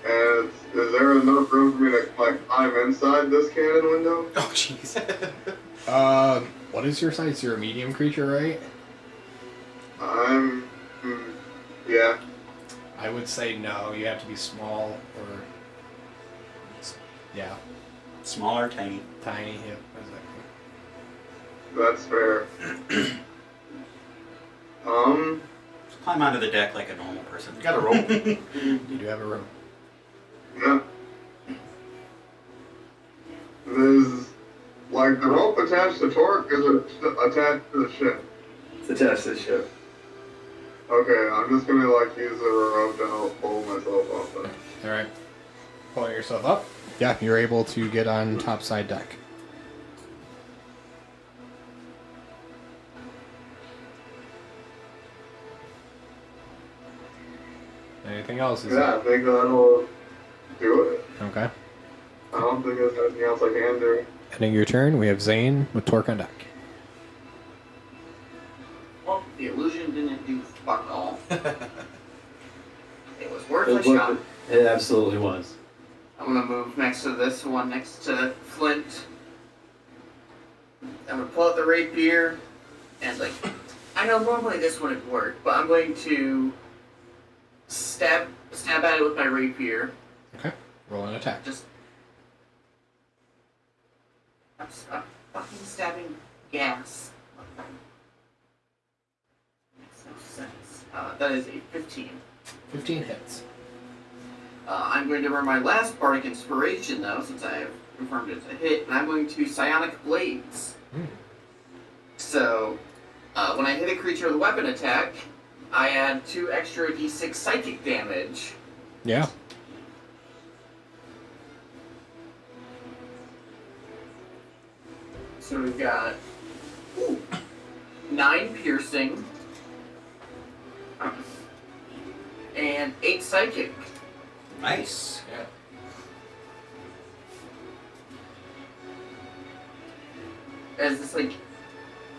And is there enough room for me to like climb inside this cannon window? Oh, jeez. What is your size? You're a medium creature, right? Yeah. I would say no. You have to be small or... Yeah. Smaller, tiny. Tiny, yep, exactly. That's fair. Just climb onto the deck like a normal person. You got a rope. You do have a room. Yeah. Is like the rope attached to Torque, is it attached to the ship? It's attached to the ship. Okay, I'm just gonna like use the rope to help pull myself off then. Alright. Pulling yourself up. Yeah, you're able to get on topside deck. Anything else? Yeah, I think that'll do it. Okay. I don't think there's anything else I can do. Ending your turn, we have Zane with Torque on deck. Well, the illusion didn't do fuck all. It was worth It a was shot. worth it. It absolutely was. I'm gonna move next to this one, next to Flint. I'm gonna pull out the rapier, and like, I know normally this wouldn't work, but I'm going to stab at it with my rapier. Okay. Roll an attack. Just, I'm fucking stabbing gas. Makes no sense. That is a 15. 15 hits. I'm going to burn my last Bardic Inspiration, though, since I have confirmed it's a hit, and I'm going to Psionic Blades. So, when I hit a creature with a weapon attack, I add 2 extra d6 psychic damage. Yeah. So we've got 9 piercing and 8 psychic. Nice. Yeah. As this like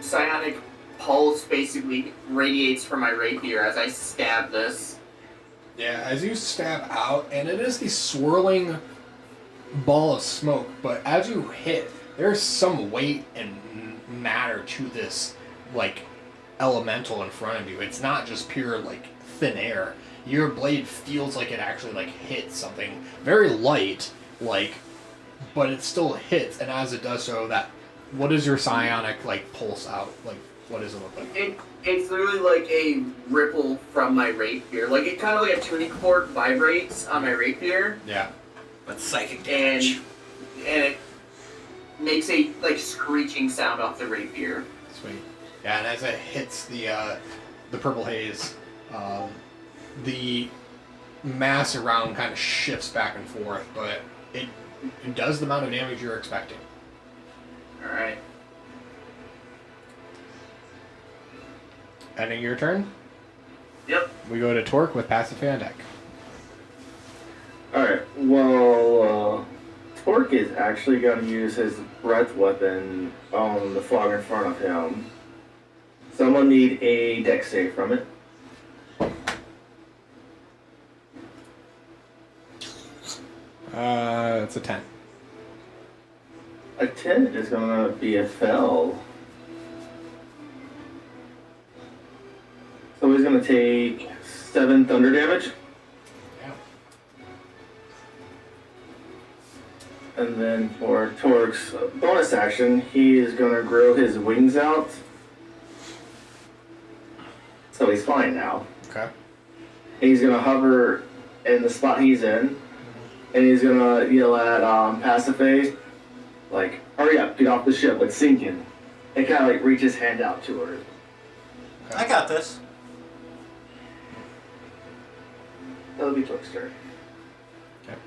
psionic pulse basically radiates from my rapier as I stab this. Yeah, as you stab out, and it is the swirling ball of smoke, but as you hit, there's some weight and matter to this, like, elemental in front of you. It's not just pure, like, thin air. Your blade feels like it actually, like, hits something very light, like, but it still hits, and as it does so, that, what does your psionic, like, pulse out? Like, what does it look like? It's literally like a ripple from my rapier. Like, it kind of like a tuning fork vibrates on my rapier. Yeah. But psychic And damage. it makes a, like, screeching sound off the rapier. Sweet. Yeah, and as it hits the purple haze, the mass around kind of shifts back and forth, but it does the amount of damage you're expecting. Alright. Ending your turn, Yep. we go to Torque with passive on deck. Alright, well, Torque is actually going to use his breath weapon on the frog in front of him. Someone need a dex save from it. It's a 10. A 10 is going to be a fail. So he's going to take 7 thunder damage. Yeah. And then for Torque's bonus action, he is going to grow his wings out. So he's fine now. Okay. He's going to hover in the spot he's in. And he's going to yell at Pasiphae, like, hurry up, get off the ship, it's sinking. And kind of like reach his hand out to her. I got this. That'll be Torque's turn. Okay.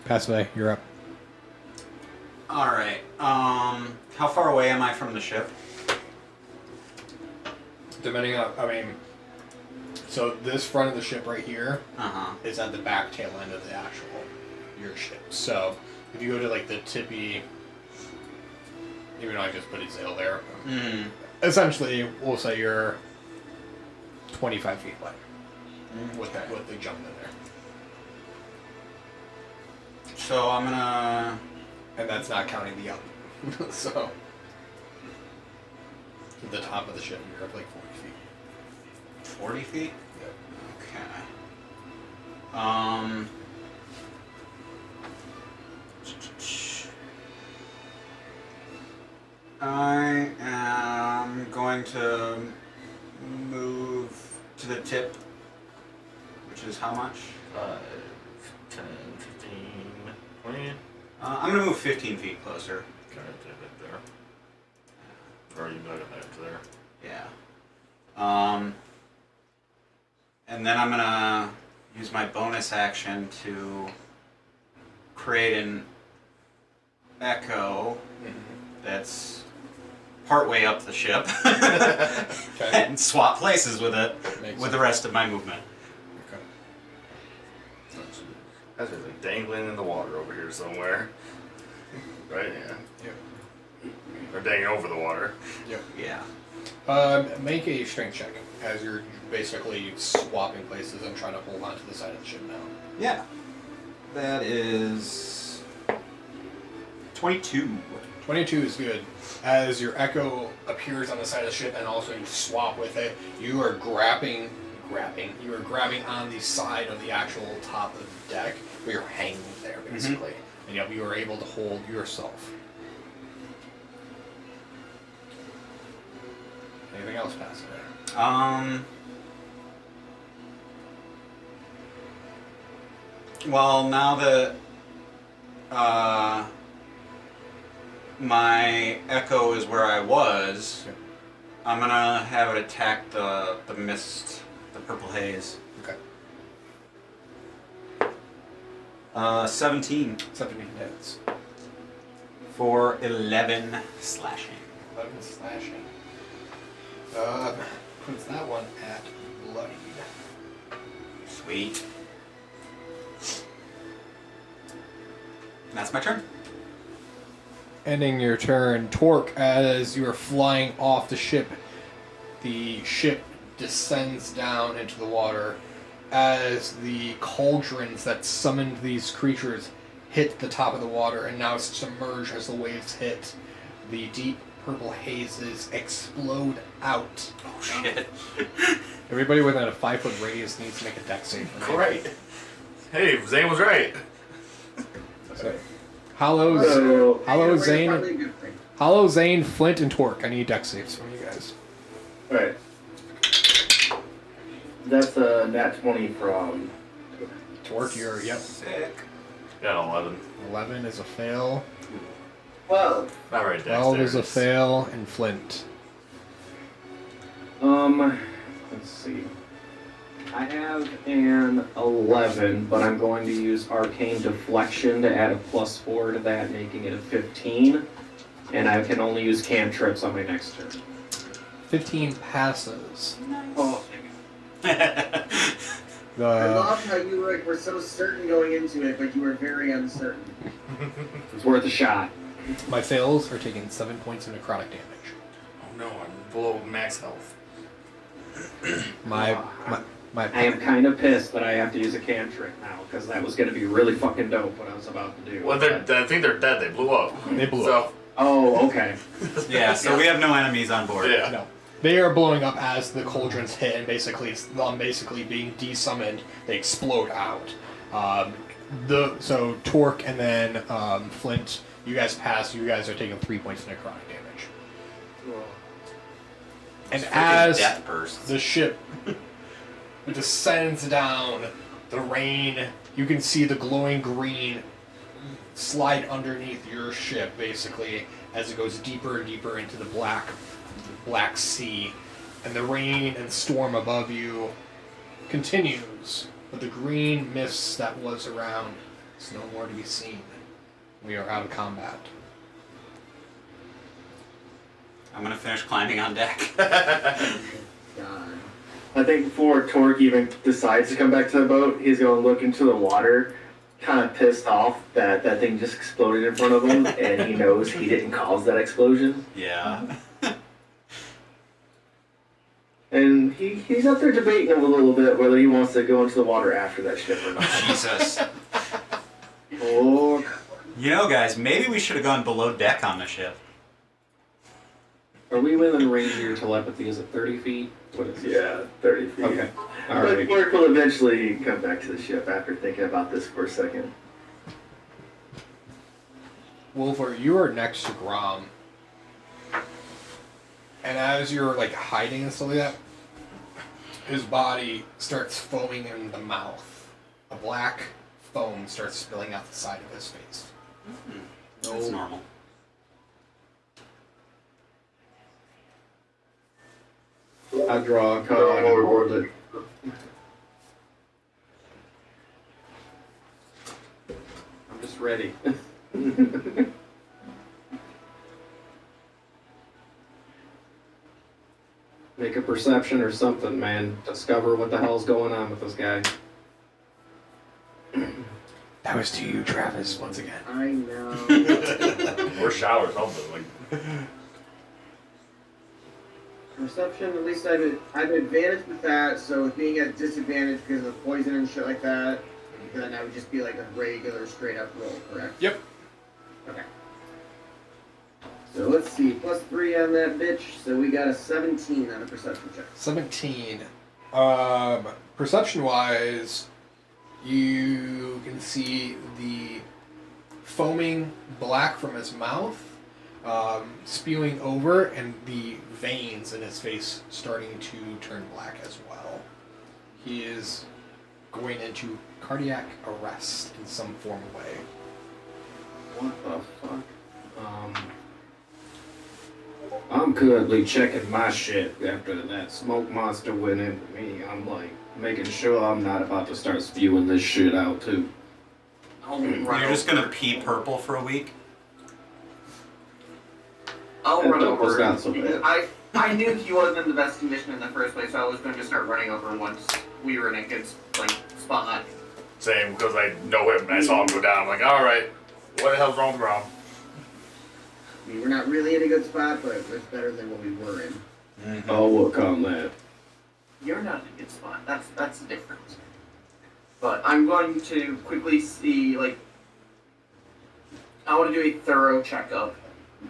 Passive, you're up. Alright. How far away am I from the ship? Depending on, I mean, so this front of the ship right here Uh-huh. is at the back tail end of the actual, your ship. So if you go to like the tippy, even though I just put a sail there, Mm. essentially we'll say you're 25 feet away with that, with the jump in there. So I'm gonna... And that's not counting the up. So to the top of the ship, you're up like 40 feet. 40 feet? Yep. Okay. I am going to move to the tip, which is how much? 5, 10, 15, 20. I'm going to move 15 feet closer. Okay, right there. Or you got it back to there. Yeah. And then I'm going to use my bonus action to create an echo that's partway up the ship and swap places with it with the rest of my movement. That's just like dangling in the water over here somewhere. Right? Yeah. Yep. Or dangling over the water. Yep. Yeah. Make a strength check as you're basically swapping places and trying to hold on to the side of the ship now. Yeah. That is 22. 22 is good. As your echo appears on the side of the ship and also you swap with it, you are grabbing on the side of the actual top of the deck, where you're hanging there basically. And you are able to hold yourself. Anything else past there? Well, now that my echo is where I was, I'm gonna have it attack the mist, the purple haze. Okay. 17 17 hits. for 11 slashing. 11 slashing. Puts that one at bloodied. Sweet. And that's my turn. Ending your turn, Torque, as you are flying off the ship descends down into the water as the cauldrons that summoned these creatures hit the top of the water and now submerge as the waves hit. The deep purple hazes explode out. Oh shit. Everybody within a 5-foot radius needs to make a dex save. Great. Hey, Zane was right. So, Hollow, Zane, Flint, and Torque. I need dex saves from you guys. Alright. That's a nat 20 from... Torque, yep. Sick. Got 11. 11 is a fail. 12. Not right, 12 is a dexterous. fail, and Flint. Let's see. I have an 11, but I'm going to use Arcane Deflection to add a +4 to that, making it a 15. And I can only use cantrips on my next turn. 15 passes. Oh, I The love how you were so certain going into it, but you were very uncertain. it's worth a shot. my fails are taking 7 points of necrotic damage. Oh no, I'm below max health. My I am kind of pissed that I have to use a cantrip now, because that was going to be really fucking dope what I was about to do. Well, I think they're dead. They blew up. They blew so, up. Oh, okay. Yeah, so we have no enemies on board. Yeah. No. They are blowing up as the cauldrons hit, and basically being desummoned, they explode out. So Torque and then Flint, you guys pass. You guys are taking 3 points of necrotic damage. And Freaking as death bursts. the ship descends down, the rain, you can see the glowing green slide underneath your ship, basically, as it goes deeper and deeper into the black sea. And the rain and storm above you continues, but the green mist that was around is no more to be seen. We are out of combat. I'm gonna finish climbing on deck. God. I think before Torque even decides to come back to the boat, he's going to look into the water, kind of pissed off that that thing just exploded in front of him, and he knows he didn't cause that explosion. Yeah. And he's up there debating a little bit whether he wants to go into the water after that ship or not. Jesus. Oh, You know, guys, maybe we should have gone below deck on the ship. are we within range of your telepathy? Is it 30 feet? What is it? Yeah, 30 feet. Okay. All But right. Torque will eventually come back to the ship after thinking about this for a second. Wolver, you are next to Grom. And as you're like hiding and stuff like that, his body starts foaming in the mouth. A black foam starts spilling out the side of his face. That's normal. I draw a card and hold it. I'm just ready. Make a perception or something, man. Discover what the hell's going on with this guy. That was to you, Travis, once again. I know. Or shower or something. Like, Perception, at least I have advantage with that, so with being at disadvantage because of poison and shit like that, then I would just be like a regular straight up roll, correct? Yep. Okay. So let's see, +3 on that bitch, so we got a 17 on a perception check. 17. Perception-wise, you can see the foaming black from his mouth, spewing over, and the veins in his face starting to turn black as well. He is going into cardiac arrest in some form or way. What the fuck? I'm currently checking my shit after that smoke monster went into me. I'm like making sure I'm not about to start spewing this shit out too. You're just gonna pee purple for a week? I'll That run was over. not so bad. I knew he wasn't in the best condition in the first place, so I was going to start running over once we were in a good spot. same, because I know him and I saw him go down. I'm like, alright, what the hell's wrong with Rob? I mean, we're not really in a good spot, but it's better than what we were in. Mm-hmm. I'll work on that. You're not in a good spot. That's different. But I'm going to quickly see, I want to do a thorough checkup,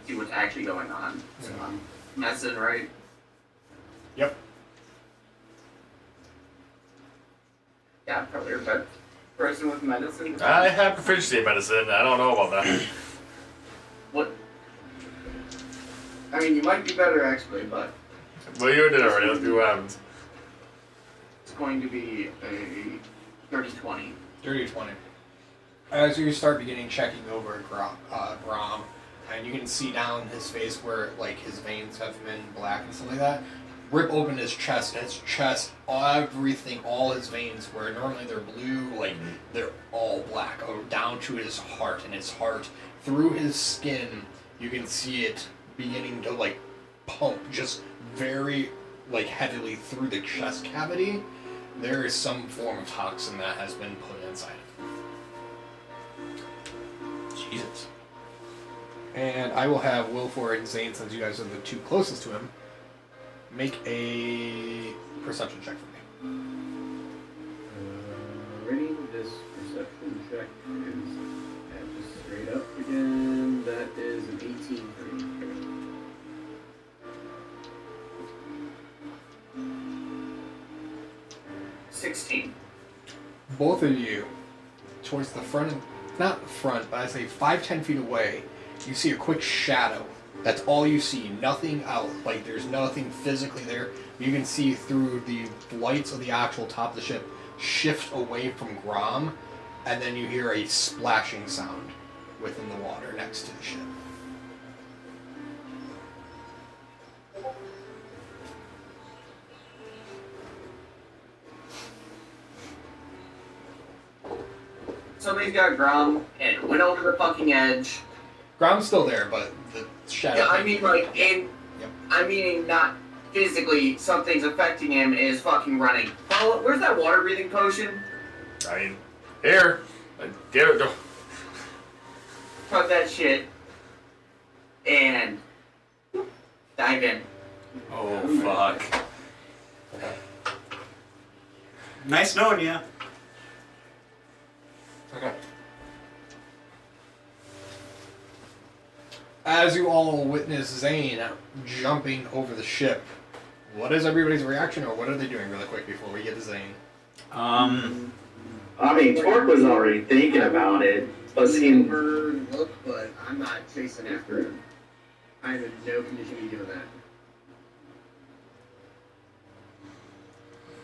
see what's actually going on. So, medicine, right? Yep. Yeah, probably a better person with medicine. I have proficiency in medicine. I don't know about that. What? I mean, you might be better actually, but Well, you did it already. Let's see what happens. it's going to be a 30-20. Dirty 20. As you start beginning checking over Grom, and you can see down his face where his veins have been black and stuff like that. Rip open his chest, and his chest, everything, all his veins, where normally they're blue, they're all black, down to his heart, and his heart, through his skin, you can see it beginning to pump just very heavily through the chest cavity. There is some form of toxin that has been put inside it. Jesus. And I will have Wilford and Zane, since you guys are the two closest to him, make a perception check for me. Ready? This perception check is just straight up again. That is an 18 for me. Both of you, towards the front, not front, but I say 5-10 feet away, you see a quick shadow. That's all you see. Nothing out. There's nothing physically there. You can see through the lights of the actual top of the ship shift away from Grom, and then you hear a splashing sound within the water next to the ship. Somebody's got Grom and went over the fucking edge. Grom's still there, but the shadow... Yeah, I mean, I'm meaning not physically, something's affecting him and is fucking running. Oh, where's that water breathing potion? I mean, here. Get it. Fuck that shit. And dive in. Oh, fuck. Nice knowing you. Okay. As you all witness Zane jumping over the ship, what is everybody's reaction, or what are they doing really quick before we get to Zane? I mean, Torque was already thinking about it, but seeing... Look, but I'm not chasing after him. I'm in no condition to be doing that.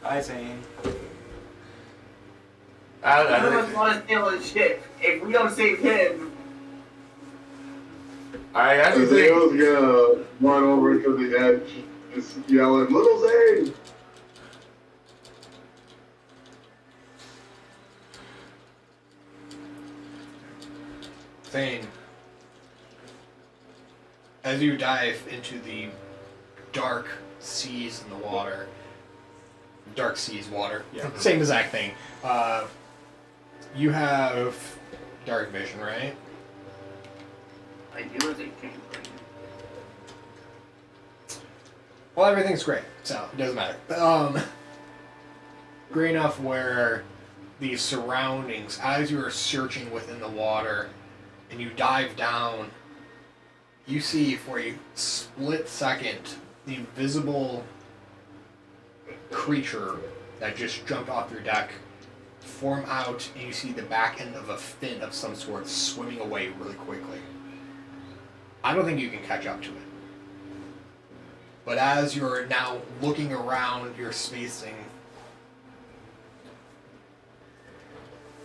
Bye, Zane. None of us want to sail the ship. If we don't save him, I actually think Hezilleon's gonna run over to the edge, just yelling, "Little Zane!" Thane, as you dive into the dark seas in the water, dark seas water, yeah, same exact thing. You have dark vision, right? I do as a king. Well, everything's great, so it doesn't matter. Great enough where the surroundings, as you are searching within the water, and you dive down, you see for a split second the invisible creature that just jumped off your deck form out, and you see the back end of a fin of some sort swimming away really quickly. I don't think you can catch up to it. But as you're now looking around your spacing,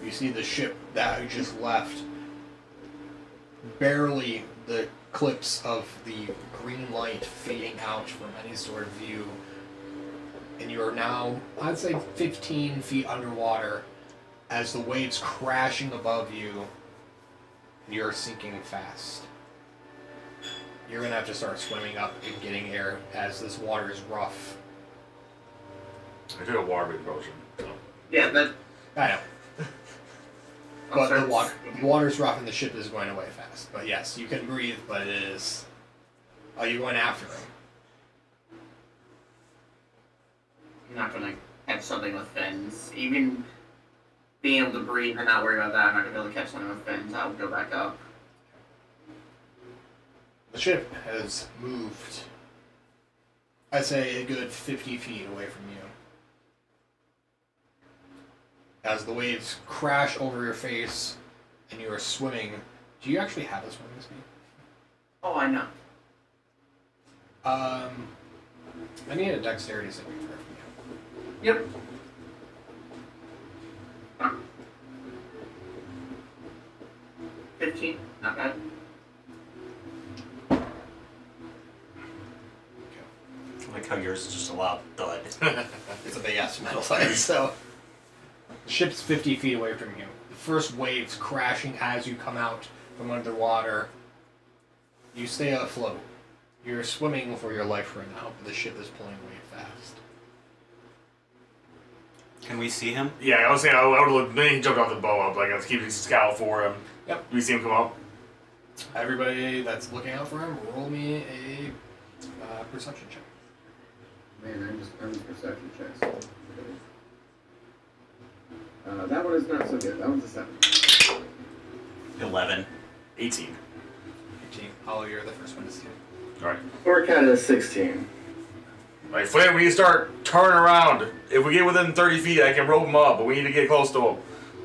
you see the ship that you just left, barely the clips of the green light fading out from any sort of view. And you are now, I'd say, 15 feet underwater as the waves crashing above you, and you're sinking fast. You're going to have to start swimming up and getting air as this water is rough. I took a water-based potion. So. Yeah, but I know. But the water's rough and the ship is going away fast. But yes, you can breathe, but it is... Are you going after him? I'm not gonna catch something with fins. Even being able to breathe and not worry about that, I'm not gonna be able to catch something with fins. I'll go back up. The ship has moved, I'd say, a good 50 feet away from you. As the waves crash over your face and you are swimming, do you actually have a swimming speed? Oh, I know. I need a dexterity saving throw from you. Yep. Huh. 15, not bad. I like how yours is just a loud thud. It's a big ass metal size, so. The ship's 50 feet away from you. The first waves crashing as you come out from underwater. You stay afloat. You're swimming for your life right now, but the ship is pulling away fast. Can we see him? Yeah, I was saying I would look. Then he jumped off the boat. Like I was keeping scout for him. Yep. Do we see him come up? Everybody that's looking out for him, roll me a perception check. Man, I'm just perception checks. That one is not so good. That one's a 7. 11. 18. 18. Oh, you're the first one to see it. Alright. We're kind of 16. Like, Flint, we need to start turning around. If we get within 30 feet, I can rope him up, but we need to get close to him.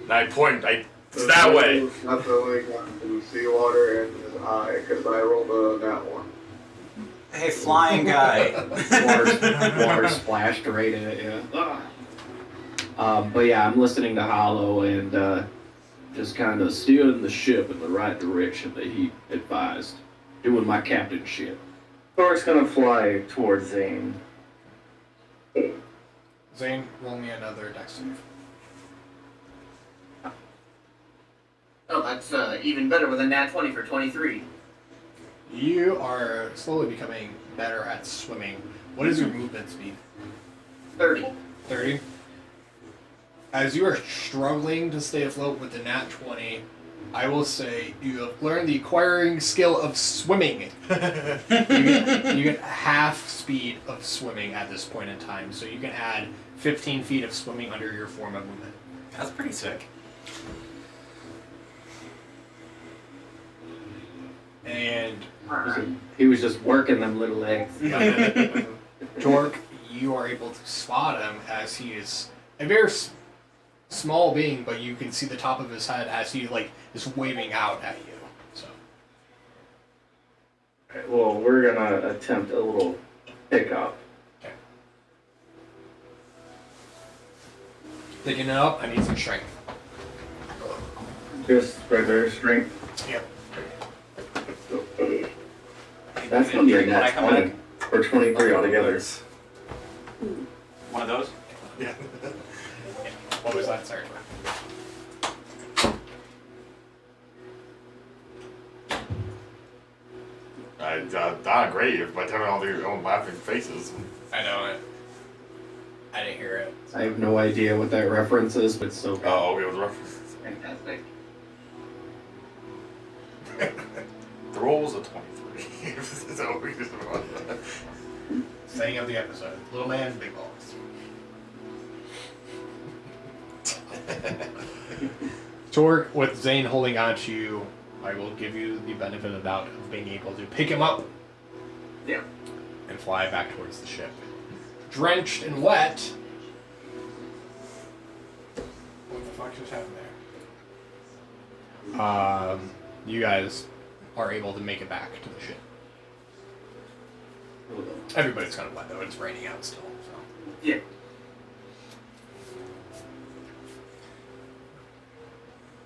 And I point, it's that way. Not the link to seawater and his eye, because I rolled that one. Hey, flying guy. Water splashed right in it, yeah. But yeah, I'm listening to Hollow and just kind of steering the ship in the right direction that he advised. Doing my captainship. Thor's gonna fly towards Zane. Zane, roll me another dex save. Oh, that's even better with a nat 20 for 23. You are slowly becoming better at swimming. What is your movement speed? 30. 30? As you are struggling to stay afloat with the nat 20, I will say you have learned the acquiring skill of swimming. you get half speed of swimming at this point in time, so you can add 15 feet of swimming under your form of movement. That's pretty sick. And He was just working them little legs. Jork, you are able to spot him as he is a very small being, but you can see the top of his head as he is waving out at you. So Well, we're gonna attempt a little pickup. okay. Picking it up, I need some strength. Just regular strength. Yep. That's gonna be a When I net come 20 back. or 23 altogether. One of those? Yeah. What was that? Sorry. Not great by telling all their own laughing faces. I know it. I didn't hear it. I have no idea what that reference is, but it's so good. Oh, okay, it was rough. Fantastic. The roll was a 23. So we just about that. Saying of the episode: Little man, big balls. Torque, with Zane holding on to you, I will give you the benefit of the doubt of being able to pick him up. Yeah. And fly back towards the ship. Drenched and wet. What the fuck just happened there? You guys are able to make it back to the ship. Everybody's kind of wet though. It's raining out still. So. Yeah.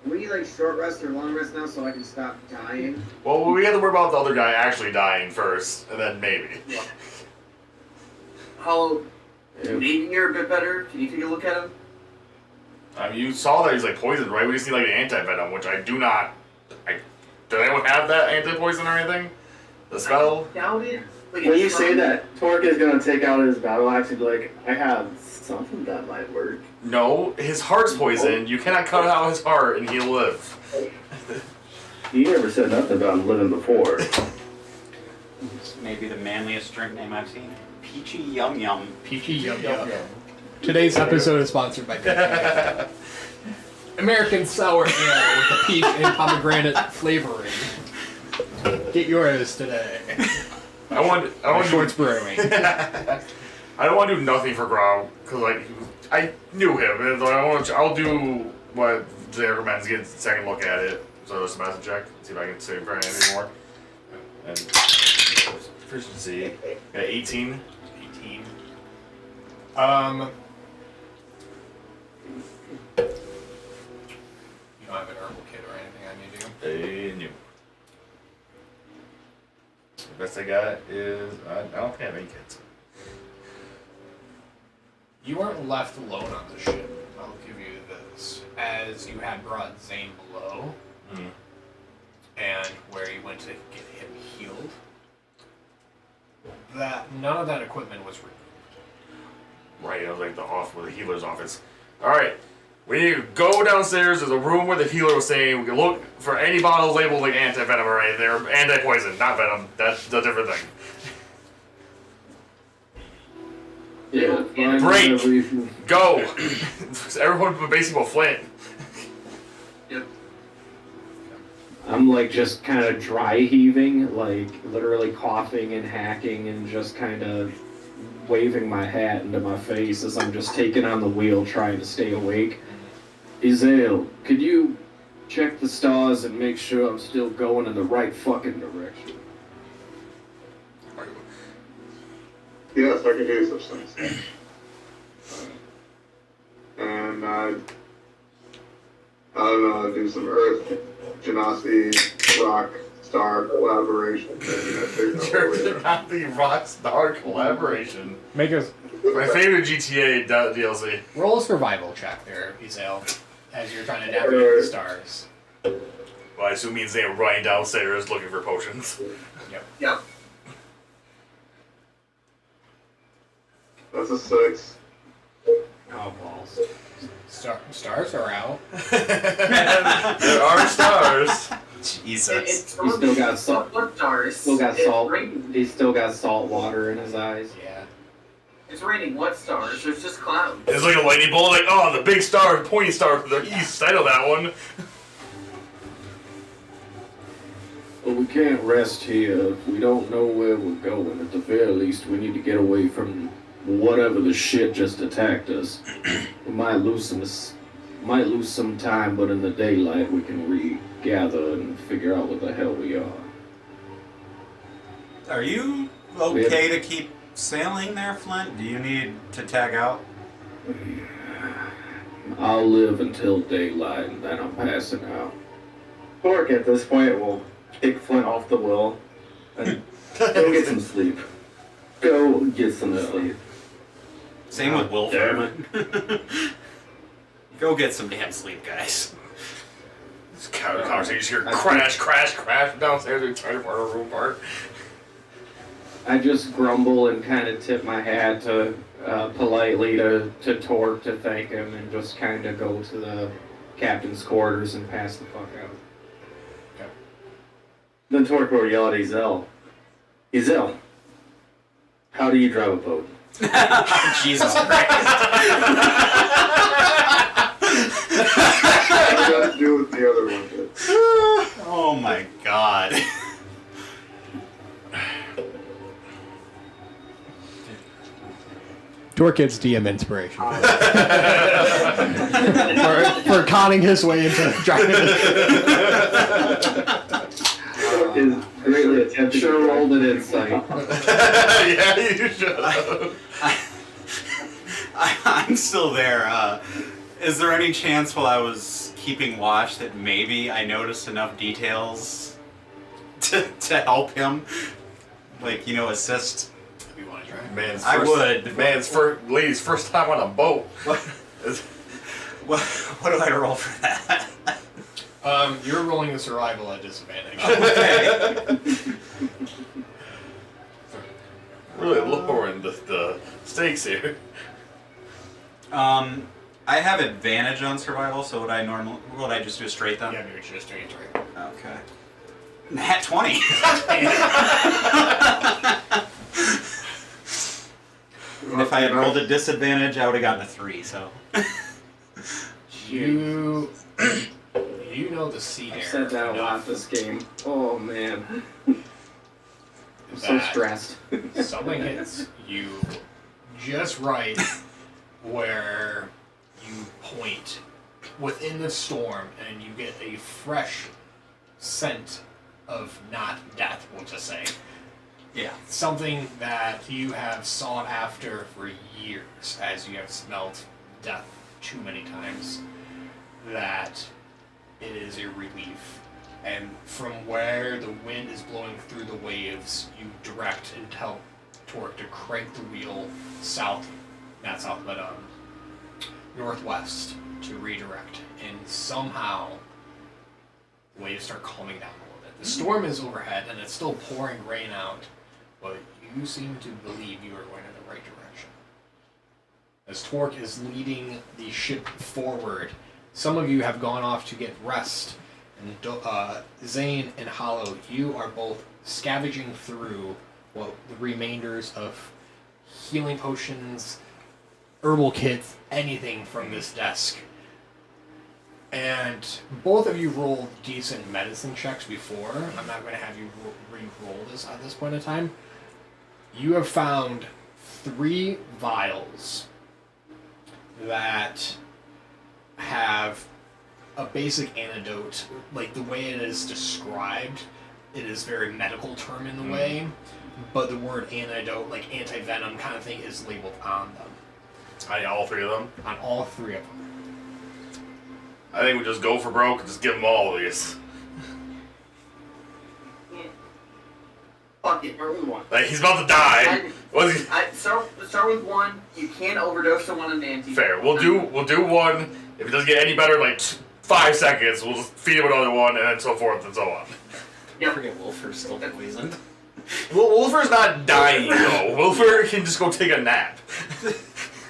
We need like short rest or long rest now so I can stop dying. Well, we have to worry about the other guy actually dying first, and then maybe. Yeah. Hollow, maybe you're a bit better. Can you take a look at him? I mean, you saw that he's like poisoned, right? We just need like an anti-venom, which I do not. Do anyone have that anti-poison or anything? The spell? I doubt it. Like, When you it's say fine. that, Torque is gonna take out his battle axe and be like, I have something that might work. No, his heart's poisoned. You cannot cut out his heart and he'll live. You never said nothing about him living before. It's maybe the manliest drink name I've seen. Peachy Yum Yum. Peachy Yum Yum. Today's episode is sponsored by Peachy Yum Yum. American Sour Ale with a peach and pomegranate flavoring. Get yours today. I want Shorts Brewing. I don't want to do nothing for Grau because like I knew him. And like, I'll do what Jay recommends. Get a second look at it. So just a message check. See if I can save for anything more. And efficiency. Yeah, 18. 18. You don't have an herbal kit or anything I need to do? New. The best I got is I don't think I have any kits. You weren't left alone on the ship. I'll give you this. As you had brought Zane below, and where you went to get him healed, that none of that equipment was removed. Right, I was like the healer's office. Alright. We need to go downstairs. There's a room where the healer was saying we can look for any bottles labeled like anti-venom or anything. They're anti-poison, not venom. That's a different thing. Yeah, fine, Break. whatever you- Go! Everyone but basically Flint. Yep. I'm like just kind of dry heaving, like literally coughing and hacking and just kind of waving my hat into my face as I'm just taking on the wheel trying to stay awake. Hezilleon, could you check the stars and make sure I'm still going in the right fucking direction? Yes, I can do such things. And I don't know, do some Earth, Genasi, Rock, Star collaboration thing. Not the Rockstar collaboration. Make us My favorite GTA DLC. roll a survival check there, Hezilleon, as you're trying to navigate the stars. Well, I assume means they were running downstairs looking for potions. Yep. That's a 6. Oh, balls. Stars are out. There are stars. Jesus. He's still got salt. What stars? Still got It's salt. raining. He's still got salt water in his eyes. Yeah. It's raining. What stars? There's just clouds. It's like a lightning bolt, like, oh, the big star, pointy star to the east. I know that one. Well, we can't rest here. We don't know where we're going. At the very least, we need to get away from whatever the shit just attacked us. We might lose some time, but in the daylight we can regather and figure out what the hell we are. Are you okay to keep sailing there, Flint? Do you need to tag out? I'll live until daylight and then I'm passing out. Torque at this point will kick Flint off the wheel and go get some sleep. Go get some sleep. Same with Wilfer. Go get some damn sleep, guys. This kind of conversation here. Crash downstairs and trying to part a room apart. I just grumble and kind of tip my hat to politely to Torque to thank him and just kind of go to the captain's quarters and pass the fuck out. Then Torque will yell at Hezilleon. Hezilleon, how do you drive a boat? Jesus Christ. I got to do with the other one. Oh my god. Torque gets DM inspiration for conning his way into driving. Torque is greatly attempting. Sure rolled an insight. Yeah, you should have. I'm still there. Is there any chance while I was keeping watch that maybe I noticed enough details to help him? Like, assist? If you want to try. I would. Lady's first time on a boat. What do I roll for that? You're rolling a survival at disadvantage. Okay. Really lowering the stakes here. I have advantage on survival, so would I just do a straight then? Yeah, maybe just doing it right. Okay. Nat 20. If I had rolled a disadvantage, I would have gotten a 3, so. You know the sea air. I've said that a lot this game. Oh man. I'm so stressed. Something hits you just right where you point within the storm and you get a fresh scent of not death, we'll just say. Yeah. Something that you have sought after for years as you have smelled death too many times, that it is a relief. And from where the wind is blowing through the waves, you direct and tell Torque to crank the wheel northwest to redirect. And somehow, the waves start calming down a little bit. The storm is overhead and it's still pouring rain out, but you seem to believe you are going in the right direction. As Torque is leading the ship forward, some of you have gone off to get rest. And Zane and Hollow, you are both scavenging through the remainders of healing potions, herbal kits, anything from this desk. And both of you rolled decent medicine checks before. I'm not going to have you re-roll this at this point in time. You have found 3 vials that have a basic antidote. Like the way it is described, it is very medical term in the way, but the word antidote, like anti-venom kind of thing, is labeled on them. On all 3 of them? On all 3 of them. I think we just go for broke and just give them all of these. Fuck it, start with 1. Like, he's about to die. Was he? Start with 1. You can overdose someone on anti. Fair. We'll do 1. If it doesn't get any better, like 5 seconds, we'll just feed him another 1, and then so forth and so on. Yep. I forget Wilfer's still poisoned. Wilfer's not dying though. Wilfer can just go take a nap.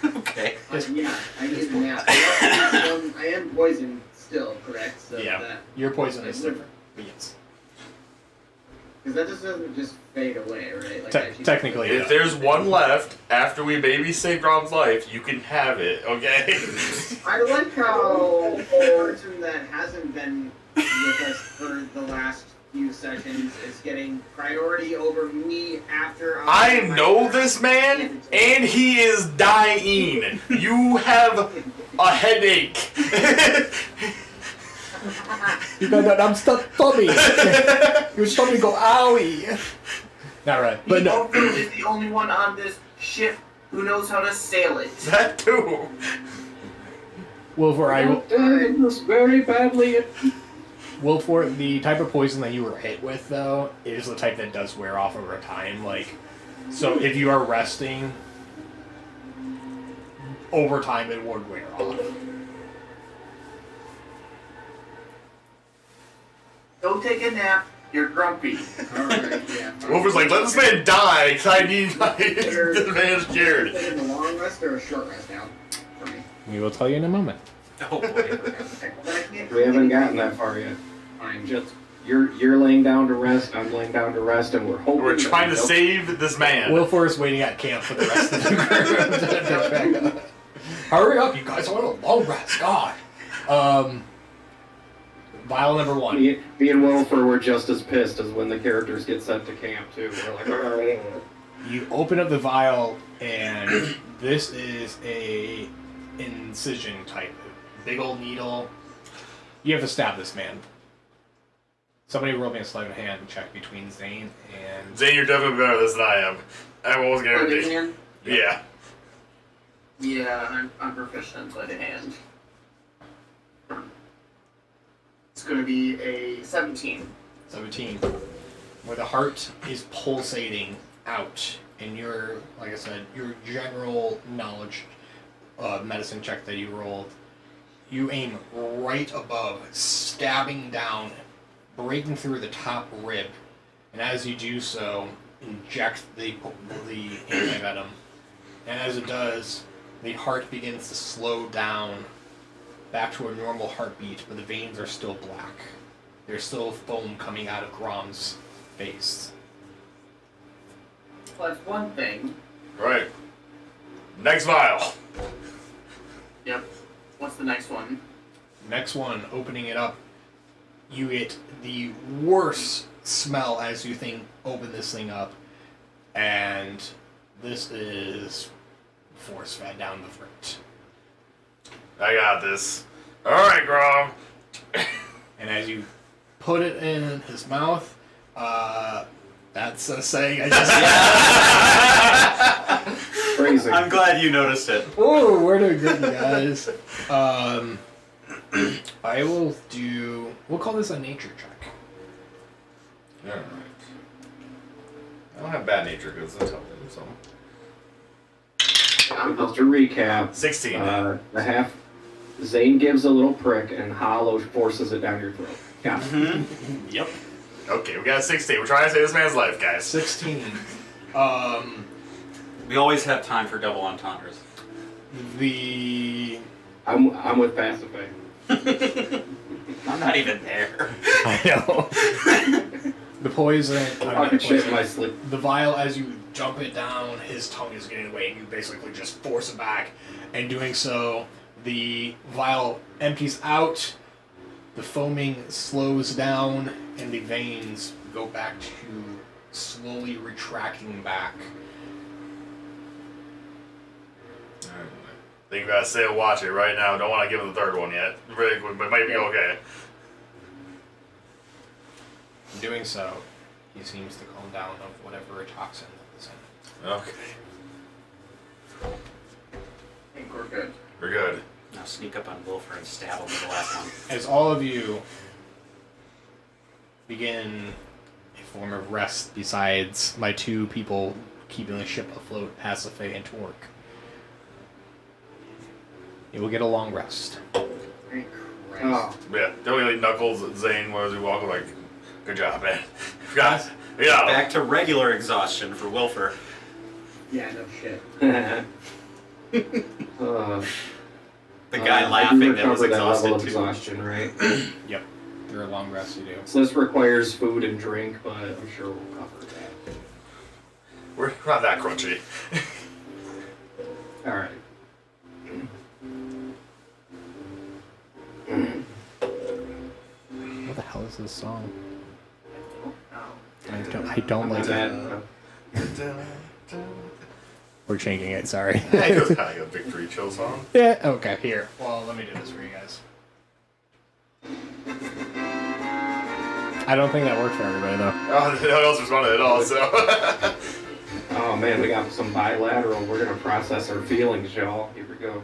Okay. Yeah, I need a nap. I am poisoned still, correct? So Yeah, your poison is different. But yes. Because that just doesn't just fade away, right? Like Technically, If there's 1 left after we maybe save Rob's life, you can have it. Okay. I like how a person that hasn't been with us for the last few sessions is getting priority over me after I know this man, and he is dying. You have a headache. You got that I'm stuck tummy. Your stomach go owie. Not right. But no. Wilfer is the only one on this ship who knows how to sail it. That too. Wilfor, I will. This very badly. Wilfor, the type of poison that you were hit with, though, is the type that does wear off over time. Like, so if you are resting, over time it would wear off. Go take a nap. You're grumpy. Alright, yeah. Wolver's like, let this man die, because I need my disadvantage cured. Is it a long rest or a short rest now? For me. We will tell you in a moment. Oh boy. Okay, well, then I can't We haven't gotten that far yet. Fine. Just you're laying down to rest. I'm laying down to rest, and we're hoping. We're trying to that- save this man. Wilfor is waiting at camp for the rest of the group to pick back up. Hurry up, you guys! I want a long rest. God. Vial number 1. Me and Wilfer were just as pissed as when the characters get sent to camp too. We're like, "Alright." You open up the vial, and this is a incision type, big old needle. You have to stab this man. Somebody roll me a sleight of hand check between Zane and. Zane, you're definitely better at this than I am. I'm almost Sleight of guaranteed. hand? Yeah. Yeah, I'm proficient in sleight of hand. It's going to be a 17. 17, where the heart is pulsating out, and your, like I said, your general knowledge medicine check that you rolled, you aim right above, stabbing down, breaking through the top rib, and as you do so, inject the antivenom. And as it does, the heart begins to slow down back to a normal heartbeat, but the veins are still black. There's still foam coming out of Grom's face. Well, that's one thing. Right. Next vial. Yep. What's the next one? Next one, opening it up, you get the worst smell as you open this thing up, and this is force fed down the throat. I got this. Alright, Grom. And as you put it in his mouth, that's a saying I just. Crazy. I'm glad you noticed it. Oh, we're doing good, you guys. I will do. We'll call this a nature check. Alright. I don't have bad nature because I tell them so. Just to recap, 16. the half. Zane gives a little prick, and Hollow forces it down your throat. Yeah. Yep. Okay, we got 16. We're trying to save this man's life, guys. 16. We always have time for double entendres. The. I'm with Pacify. I'm not even there. I know. The poison. Fucking shit in my sleep. The vial, as you jump it down, his tongue is getting away, and you basically just force it back. And doing so, the vial empties out, the foaming slows down, and the veins go back to slowly retracting back. I think we gotta stay and watch it right now. Don't want to give him the third one yet. Really quick, but it might be okay. In doing so, he seems to calm down of whatever toxin that is in. Okay. I think we're good. We're good. Now sneak up on Wilfer and stab him with the last one. As all of you begin a form of rest besides my two people keeping the ship afloat, Pasiphae and Torque, you will get a long rest. Great Christ. Oh, Yeah, definitely Knuckles and Zane as we walk like, good job, man. Guys, yeah. Back to regular exhaustion for Wilfer. Yeah, no shit. The guy I do laughing that was recover that level exhausted of too. exhaustion, right? Yep. Through a long rest you do. So this requires food and drink, but I'm sure we'll cover that. We're not that crunchy. All right. What the hell is this song? Oh. I don't like that. it. We're changing it, sorry. Yeah, it was kind of like a victory chill song. Yeah, okay, here. Well, let me do this for you guys. I don't think that worked for everybody, though. Oh, no one else responded at all, so. Oh man, we got some bilateral. We're gonna process our feelings, y'all. Here we go.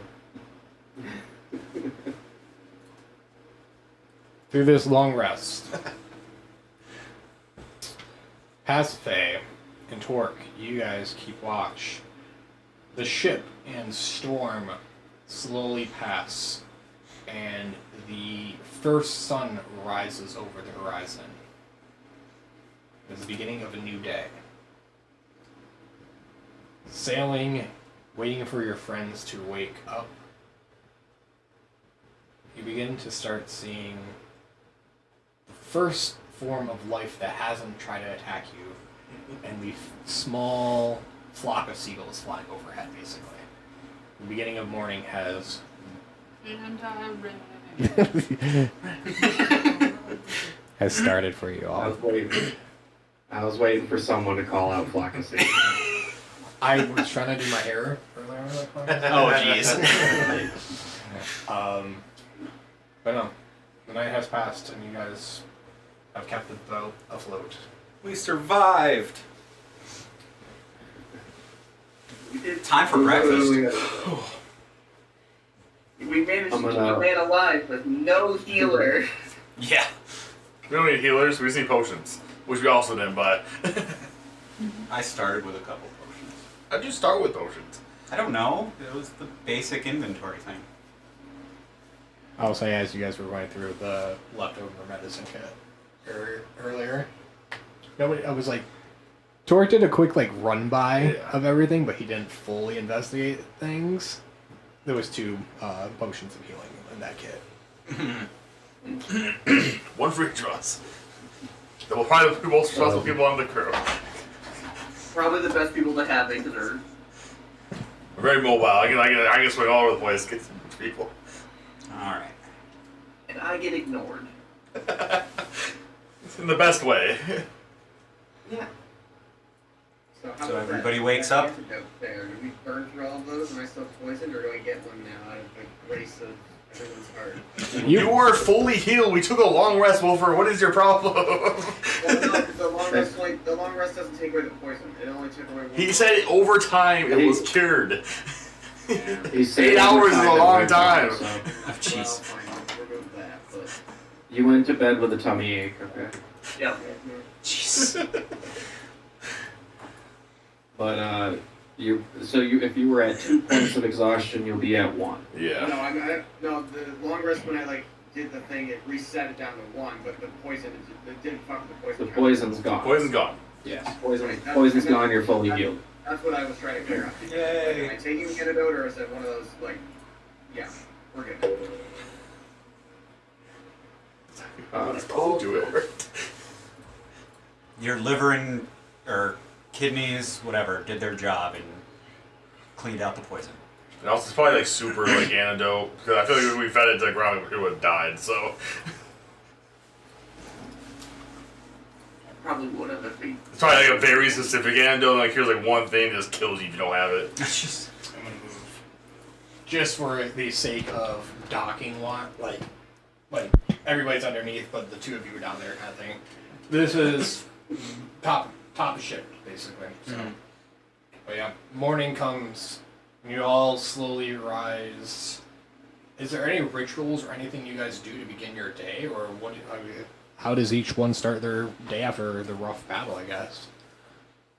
through this long rest, Pasiphae and Torque, you guys keep watch. The ship and Storm slowly pass, and the first sun rises over the horizon. It's the beginning of a new day. Sailing, waiting for your friends to wake up, you begin to start seeing the first form of life that hasn't tried to attack you, and the small flock of seagulls flying overhead, basically. The beginning of morning has... has started for you all. I was waiting for someone to call out flock of seagulls. I was trying to do my hair earlier. Oh, jeez. But no, the night has passed, and you guys have kept the boat afloat. We survived. We did. Time for breakfast. We managed I'm to keep gonna- a man alive with no healer. Yeah. We don't need healers, we just need potions. Which we also didn't buy. I started with a couple potions. How'd you start with potions? I don't know. It was the basic inventory thing. I'll say, as you guys were going through the leftover medicine kit earlier, nobody. I was like, Torque did a quick run by of everything, but he didn't fully investigate things. There was 2 potions of healing in that kit. One for each of us. They will probably be the most responsible people on the crew. Probably the best people to have it because they're We're very mobile. I can swing all over the place, get some people. Alright. and I get ignored. In the best way. Yeah. So, So about everybody that? wakes That up? antidote there. Do we burn through all of those? Am I still poisoned, or do I get one now out of the grace of everyone's heart? You were fully healed. We took a long rest, Wolfer. What is your problem? Well, no, because the long rest doesn't take away the poison. It only took away one. He said over time it was cured. He said 8 hours is a overtime long every time. so. Well, Jeez. fine, I'll remove that. But You went to bed with a tummy ache, okay? Yeah. Jeez. But if you were at 2 points of exhaustion, you'll be at 1. Yeah. No, the long rest when I did the thing, it reset it down to 1, but the poison it didn't fuck with the poison. The poison's gone. Poison's gone. Yes. Poison's gone. You're fully healed. That's what I was trying to figure out. Yay. Am I taking an antidote, or is it one of those yeah, we're good. I told you it worked. Your liver and or kidneys, whatever, did their job and cleaned out the poison. And also, it's probably super antidote because I feel like if we fed it to the ground, it would have died. So Probably would have if we. it's probably a very specific antidote. Here's one thing that just kills you if you don't have it. I'm gonna move, just for the sake of docking lot, like everybody's underneath, but the 2 of you are down there, kind of thing. This is top of ship, basically. So, but yeah, morning comes, and you all slowly rise. Is there any rituals or anything you guys do to begin your day, or what? How does each one start their day after the rough battle? I guess.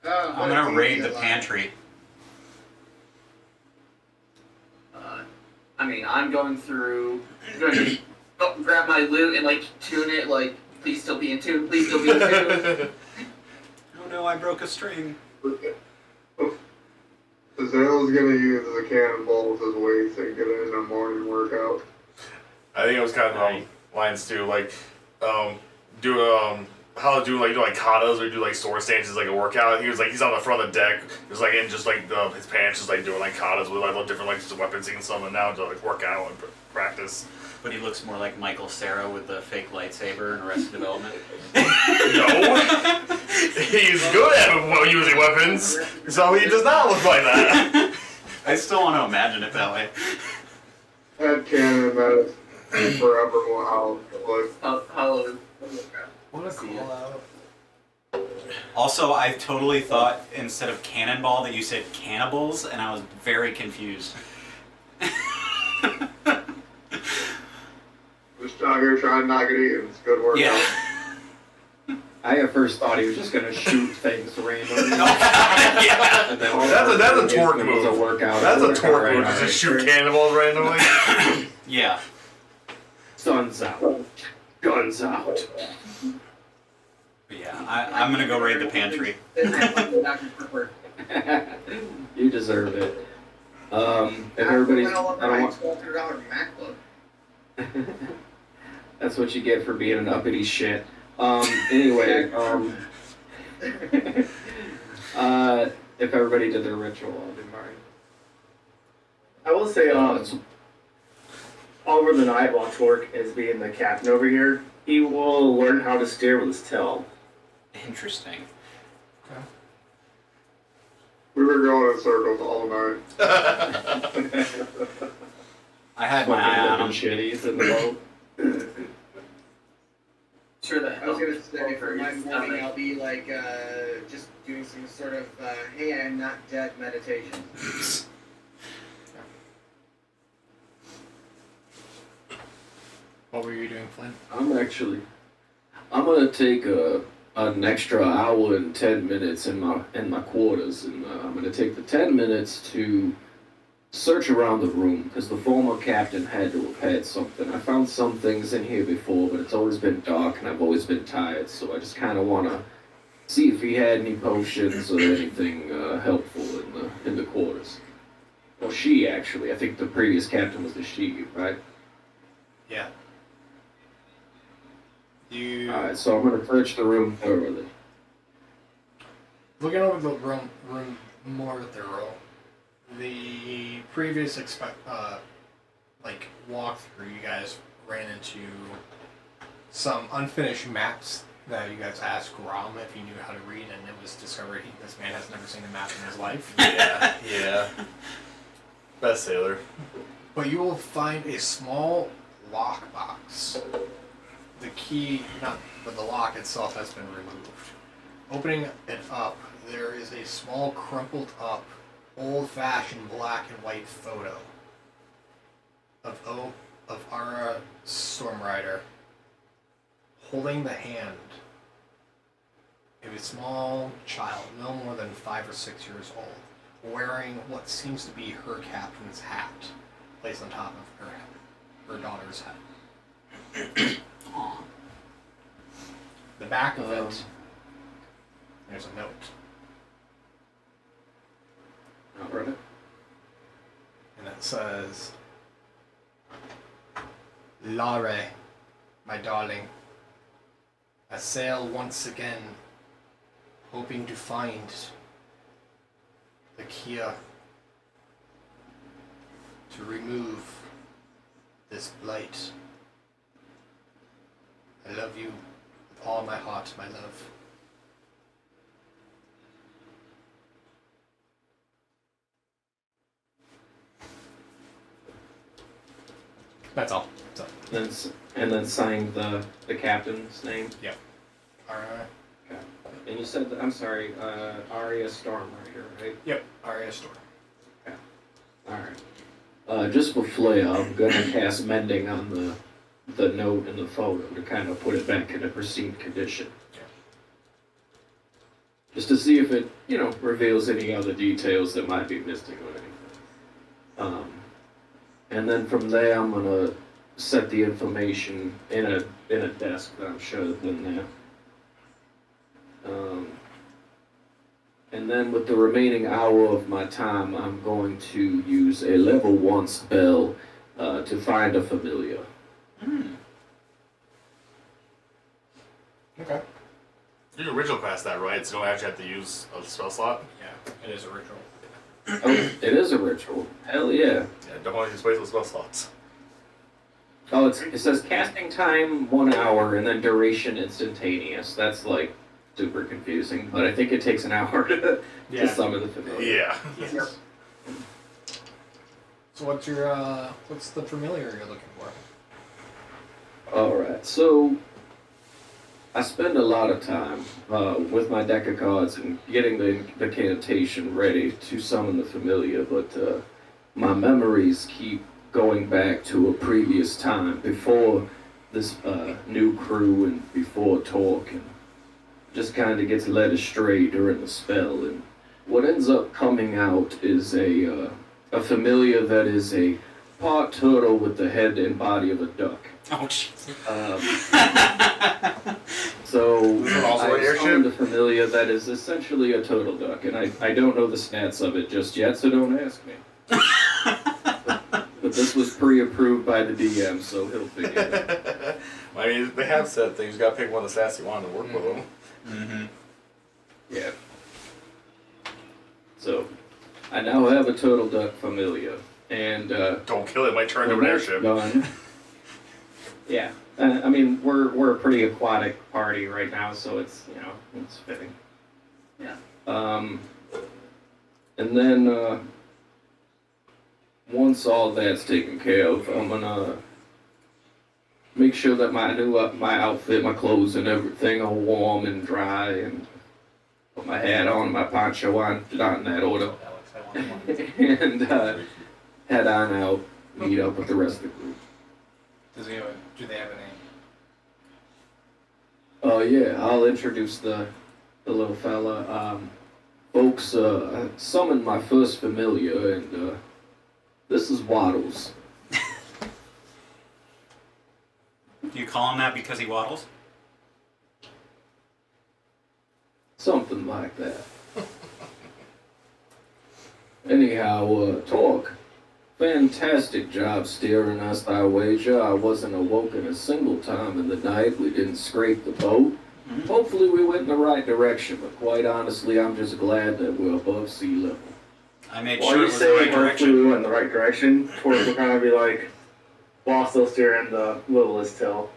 I'm gonna raid the pantry. I mean, I'm going to grab my loot and tune it. Please still be in tune. Please still be in tune. Oh no, I broke a string. Hezilleon's gonna use the cannonballs as weights and get in a morning workout. I think it was kind of lines too, how to do katas or do sword stances a workout. He was he's on the front of the deck, just in his pants, just doing katas with little different weapons and stuff, and now to work out and practice. But he looks more like Michael Cera with the fake lightsaber in Arrested Development. No, he's good at using weapons, so he does not look like that. I still want to imagine it that way. Head cannon, that is forever how Hello. What a call out. Also, I totally thought instead of cannonball that you said cannibals, and I was very confused. Just out here trying to not get eaten. It's good work. Yeah. I at first thought he was just gonna shoot things randomly. Yeah. And then That's a torque it was move. a workout. That's a Workout, torque right, move. right. Just shoot cannonballs randomly. Yeah. Sun's out. Guns out. But yeah, I'm gonna go raid the pantry. Dr. Pepper. You deserve it. If everybody's, I don't want, $1,200 MacBook. that's what you get for being an uppity shit. Anyway, if everybody did their ritual, I'll do mine. I will say, over the night while Torque is being the captain over here, he will learn how to steer with his tail. Interesting. We were going in circles all night. I had my eye on Fucking him. shitties in the boat. Sure that I was gonna helps. say for my morning, I'll be like just doing some sort of "Hey, I'm not dead" meditation. What were you doing, Flynn? I'm gonna take an extra hour and 10 minutes in my quarters, and I'm gonna take the 10 minutes to search around the room because the former captain had to have had something. I found some things in here before, but it's always been dark and I've always been tired, so I just kind of want to see if he had any potions or anything helpful in the quarters. Well, she actually. I think the previous captain was the she, right? Yeah. You Alright, so I'm gonna search the room thoroughly. looking over the room more thorough. The previous walkthrough, you guys ran into some unfinished maps that you guys asked Grom if he knew how to read, and it was discovered this man has never seen a map in his life. Yeah. Best sailor. But you will find a small lockbox. The key, but the lock itself has been removed. Opening it up, there is a small crumpled up, old-fashioned black and white photo of Ara Stormrider holding the hand of a small child, no more than 5 or 6 years old, wearing what seems to be her captain's hat, placed on top of her daughter's head. The back of it, there's a note. Alright. And it says, Lare, my darling, I sail once again, hoping to find the key to remove this blight. I love you with all my heart, my love. That's all. So, And then signed the captain's name. Alright. And you said that, I'm sorry, Arya Stormrider, right? Yep, Arya Storm. Alright. Just for flair, I'm gonna cast Mending on the note in the photo to kind of put it back in a pristine condition. Yeah. Just to see if it, reveals any other details that might be missing or anything. And then from there, I'm gonna set the information in a desk that I'm sure is in there. And then with the remaining hour of my time, I'm going to use a level 1 spell to find a familiar. Okay. You can ritual class that, right? So you don't actually have to use a spell slot. Yeah, it is a ritual. Oh, it is a ritual. Hell yeah. Yeah, don't want to use wasteless spell slots. Oh, it says casting time 1 hour and then duration instantaneous. That's like super confusing, but I think it takes an hour to summon the familiar. Yeah. Yes. So what's the familiar you're looking for? Alright, so I spend a lot of time with my deck of cards and getting the incantation ready to summon the familiar, but my memories keep going back to a previous time before this new crew and before talk, and just kind of gets led astray during the spell. And what ends up coming out is a familiar that is a part turtle with the head and body of a duck. Oh, jeez. So Is it also an I airship? found a familiar that is essentially a turtle duck, and I don't know the stats of it just yet, so don't ask me. But this was pre-approved by the DM, so he'll figure it out. I mean, they have said things. You gotta pick one of the sassy ones to work with them. Mm-hmm. Yeah. So, I now have a turtle duck familiar, and Don't kill it, might turn into when an that's airship. done, yeah. I mean, we're a pretty aquatic party right now, so it's it's fitting. Yeah. And then once all that's taken care of, I'm gonna make sure that my outfit, my clothes, and everything are warm and dry, and put my hat on, my poncho on, not in that order, and head on out, meet up with the rest of the group. Do they have a name? Oh yeah, I'll introduce the little fella. Folks, I summoned my first familiar, and this is Waddles. Do you call him that because he waddles? Something like that. Anyhow, talk. Fantastic job steering us, I wager. I wasn't awoken a single time in the night. We didn't scrape the boat. Mhm. Hopefully we went in the right direction, but quite honestly, I'm just glad that we're above sea level. I made While sure you it was the say right hopefully direction. we went in the right direction, Torque will kind of be like, while still steering the littlest tail.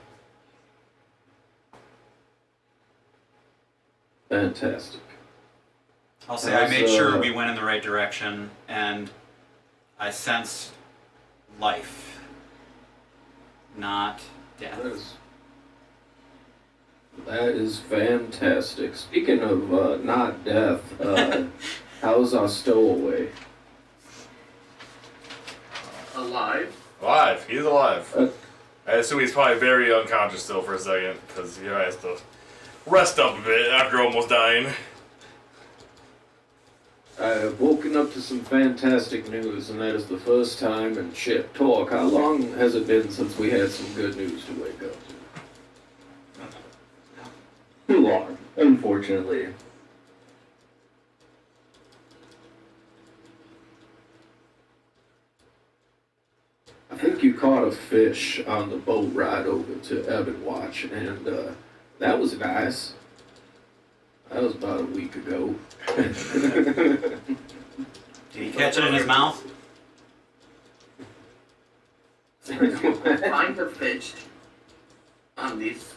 Fantastic. I'll say I made That's, sure we went in the right direction, and I sensed life, not death. That is fantastic. Speaking of not death, how's our stowaway? Alive. Alive. He's alive. Uh, I assume he's probably very unconscious still for a second, because he has to rest up a bit after almost dying. I've woken up to some fantastic news, and that is the first time in shit talk. How long has it been since we had some good news to wake up to? Too long, unfortunately. I think you caught a fish on the boat ride over to Ebonwatch, and that was nice. That was about a week ago. Did he catch it in his mouth? Find the fish on these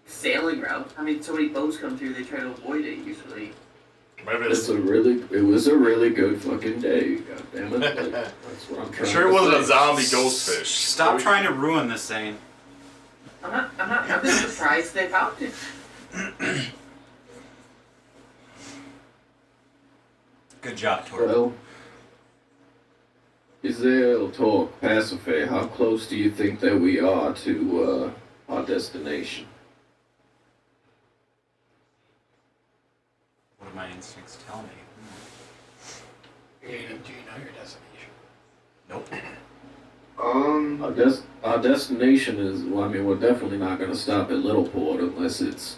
sailing routes. I mean, so many boats come through, they try to avoid it usually. Maybe It it's... was a really good fucking day, goddammit. Like, that's what I'm trying Sure to it wasn't say. a zombie ghost fish. Stop trying to ruin this thing. I'm just surprised they found it. Good job, Tor. Well, Hezilleon, talk, Pasiphae, how close do you think that we are to our destination? What do my instincts tell me? Do you know your destination? Nope. Our destination is, well, I mean, we're definitely not going to stop at Littleport unless it's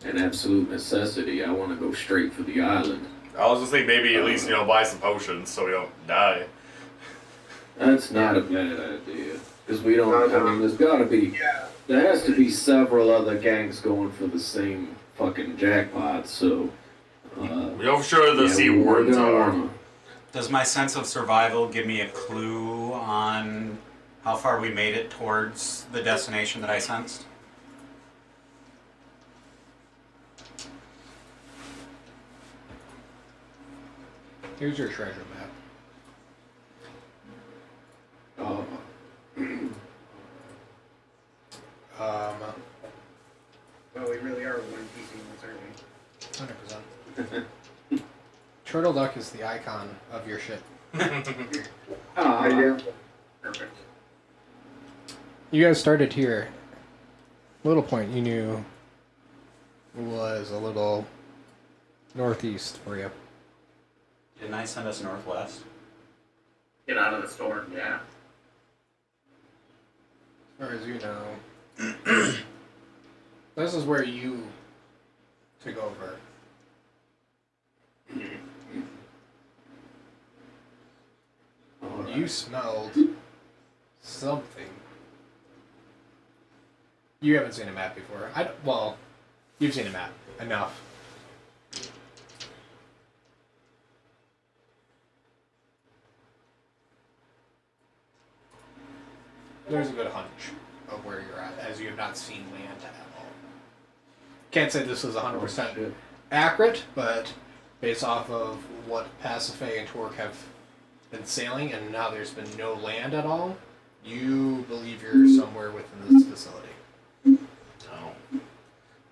an absolute necessity. I want to go straight for the island. I was just thinking maybe at least, buy some potions so we don't die. That's not a bad idea. Because we don't, I mean, there's got to be, there has to be several other gangs going for the same fucking jackpot, so. We know for sure the sea we're wardens gonna are. wanna- Does my sense of survival give me a clue on how far we made it towards the destination that I sensed? Here's your treasure map. Well, we really are one piece aren't we? 100%. Turtle Duck is the icon of your ship. Yeah. Perfect. You guys started here. Little Point, you knew, was a little northeast for you. Didn't I send us northwest? Get out of the storm, yeah. As far as you know, this is where you took over. You smelled something. You haven't seen a map before. Well, you've seen a map. Enough. There's a good hunch of where you're at, as you have not seen land at all. Can't say this is 100% accurate, but based off of what Pasiphae and Torque have been sailing, and now there's been no land at all, you believe you're somewhere within this facility. Oh.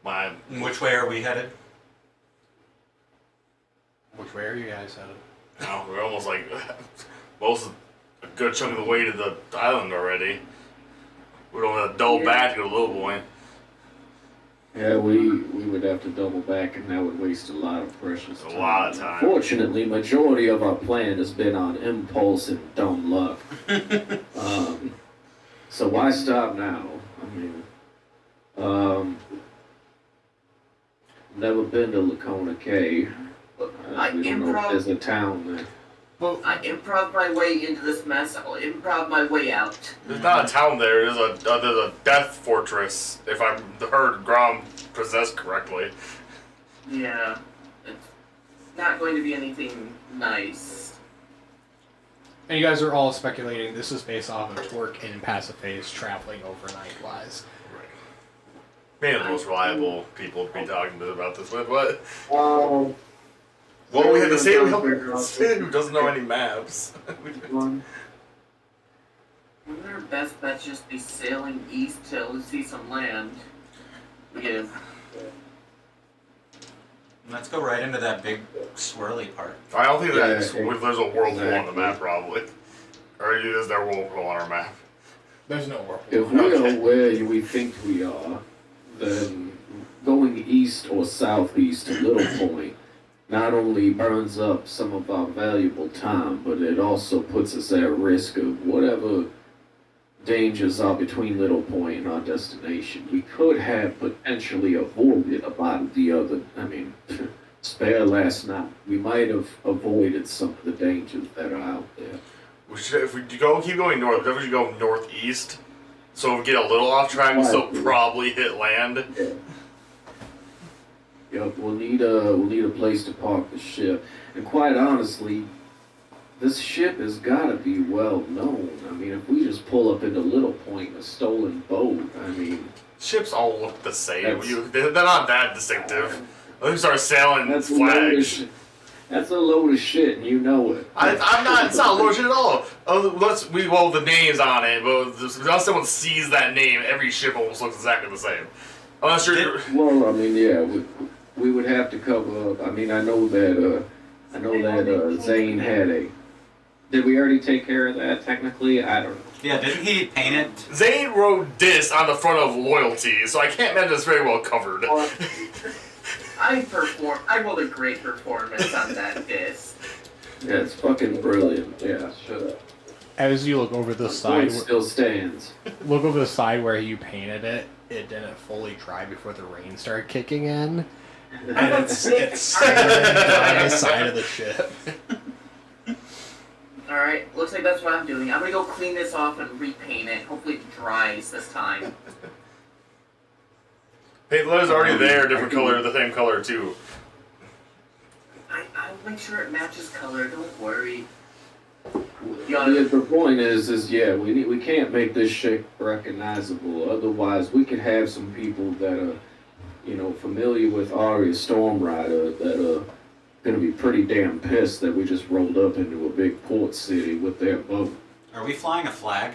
My. Which way are we headed? Which way are you guys headed? No, we're almost like a good chunk of the way to the island already. We don't have to double back to go to Little Point. Yeah, we would have to double back, and that would waste a lot of precious time. A lot of time. Fortunately, majority of our plan has been on impulse and dumb luck. So why stop now? I mean, never been to Lacona Cay. I We don't know if there's a town there. I improv my way into this mess. I'll improv my way out. There's not a town there. There's a death fortress. If I heard Grom possessed correctly. Yeah, it's not going to be anything nice. And you guys are all speculating this is based off of Torque and Pasiphae's traveling overnight-wise. Maybe the most reliable people to be talking to about this with, but Um, well, we had to say Sid who doesn't know any maps. Wouldn't our best bet just be sailing east to see some land? We get Let's go right into that big swirly part. I don't think that Yeah, there's a whirlpool on the exactly. map, probably. Or is there a whirlpool on our map? There's no whirlpool. If we are where we think we are, then going east or southeast to Little Point not only burns up some of our valuable time, but it also puts us at risk of whatever dangers are between Little Point and our destination. We could have potentially avoided a lot of the other, spare last night. We might have avoided some of the dangers that are out there. We should, if we keep going north, we should go northeast. So if we get a little off track, we still probably hit land. Yeah. Yep, we'll need a place to park the ship. And quite honestly, this ship has gotta be well known. I mean, if we just pull up into Little Point in a stolen boat, Ships all look the same. That's- They're not that distinctive. Let me start sailing that's a load of flags. shit. That's a load of shit, and you know it. I'm not. It's not low shit at all. We roll the names on it, but unless someone sees that name, every ship almost looks exactly the same. Unless you're. Well, yeah, we would have to cover up. I know that Zane had a. Did we already take care of that? Technically, I don't know. Yeah, didn't he paint it? Zane wrote this on the front of loyalty, so I can't imagine it's very well covered. I rolled a great performance on that disc. Yeah, it's fucking brilliant. Yeah, shut up. As you look over the Point side, still stands. look over the side where you painted it. It didn't fully dry before the rain started kicking in, and it's on the side of the ship. Alright, looks like that's what I'm doing. I'm gonna go clean this off and repaint it. Hopefully it dries this time. Hey, the letter's already there, different color, the same color too. I'll make sure it matches color, don't worry. The point is we can't make this ship recognizable. Otherwise, we could have some people that are, familiar with Arya Stormrider that are gonna be pretty damn pissed that we just rolled up into a big port city with their boat. Are we flying a flag?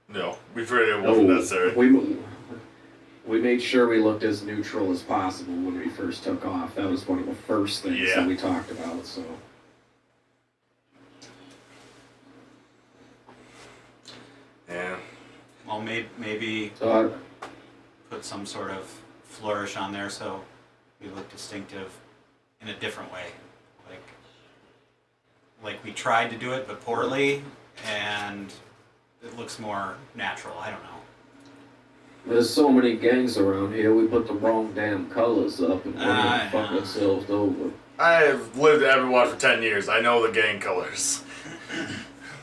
No, we figured it wasn't necessary. We made sure we looked as neutral as possible when we first took off. That was one of the first things that we talked about, so. Yeah. Well, maybe So put some sort of flourish on there so we look distinctive in a different way. Like we tried to do it but poorly, and it looks more natural. I don't know. there's so many gangs around here. We put the wrong damn colors up and we're gonna fuck ourselves over. I've lived at Everwatch for 10 years. I know the gang colors.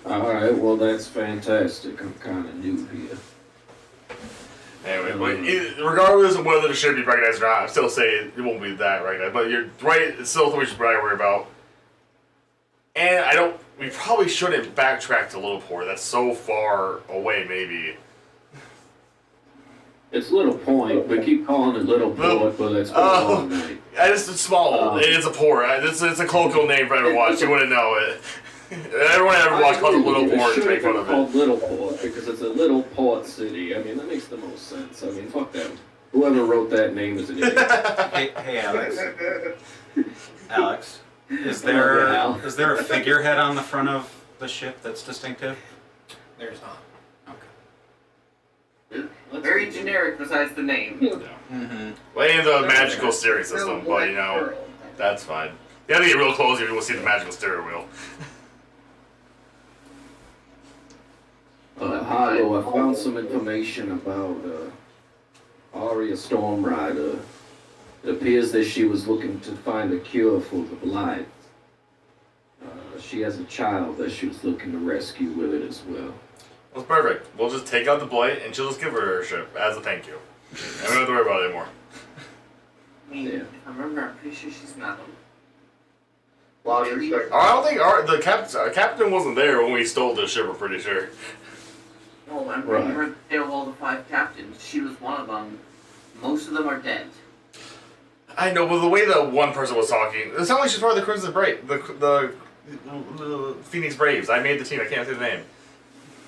All right, well that's fantastic. I'm kind of new here. Anyway, but regardless of whether the ship be recognized or not, I still say it won't be that recognized. But you're right, it's still something we should probably worry about. And we probably shouldn't backtrack to Little Port. That's so far away, maybe. It's Little Point. We keep calling it Little Port, but it's all night. It's small. It's a port. It's a colloquial name for Everwatch. You wouldn't know it. Everyone at Everwatch calls it Little Port to make fun of it. It's called Little Port because it's a little port city. I mean, that makes the most sense. I mean, fuck them. Whoever wrote that name is an idiot. Hey, Alex. Alex, is there a figurehead on the front of the ship that's distinctive? There's not. Very generic besides the name. Mm-hmm. Well, and the magical steering system, but you know, that's fine. You have to get real close if you want to see the magical steering wheel. Harlow, I found some information about Arya Stormrider. It appears that she was looking to find a cure for the blight. She has a child that she was looking to rescue with it as well. That's perfect. We'll just take out the blight and she'll just give her ship as a thank you. And we don't have to worry about it anymore. I mean, if I remember, I'm pretty sure she's not. Logic check. I don't think the captain wasn't there when we stole the ship, I'm pretty sure. No, I remember there were all the 5 captains. She was one of them. Most of them are dead. I know, but the way the one person was talking, it sounded like she's part of the Crimson Brave, the Phoenix Braves. I made the team, I can't say the name.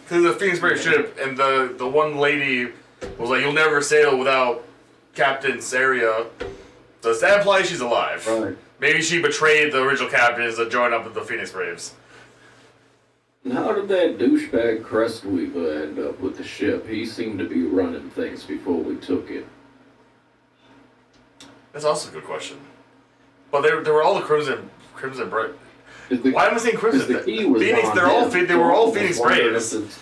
Because the Phoenix Brave ship, and the one lady was like, "You'll never sail without Captain Saria." Does that imply she's alive? Right. Maybe she betrayed the original captains to join up with the Phoenix Braves. And how did that douchebag Crestweaver end up with the ship? He seemed to be running things before we took it. That's also a good question. But they were all the Crimson Brave. Why am I saying Crimson? Phoenix. They were all Phoenix Braves.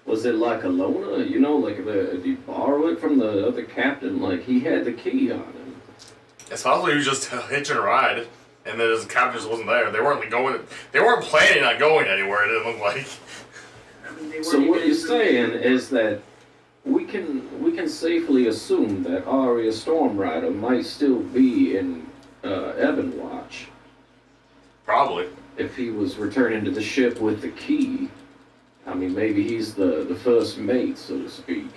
Was it like a loner? You know, like did he borrow it from the other captain? Like he had the key on him. It's possible he was just hitching a ride, and then his captain just wasn't there. They weren't going. They weren't planning on going anywhere. It didn't look like. I mean, So what you're saying is that we can safely assume that Arya Stormrider might still be in Evanwatch Probably. if he was returning to the ship with the key. I mean, maybe he's the first mate, so to speak.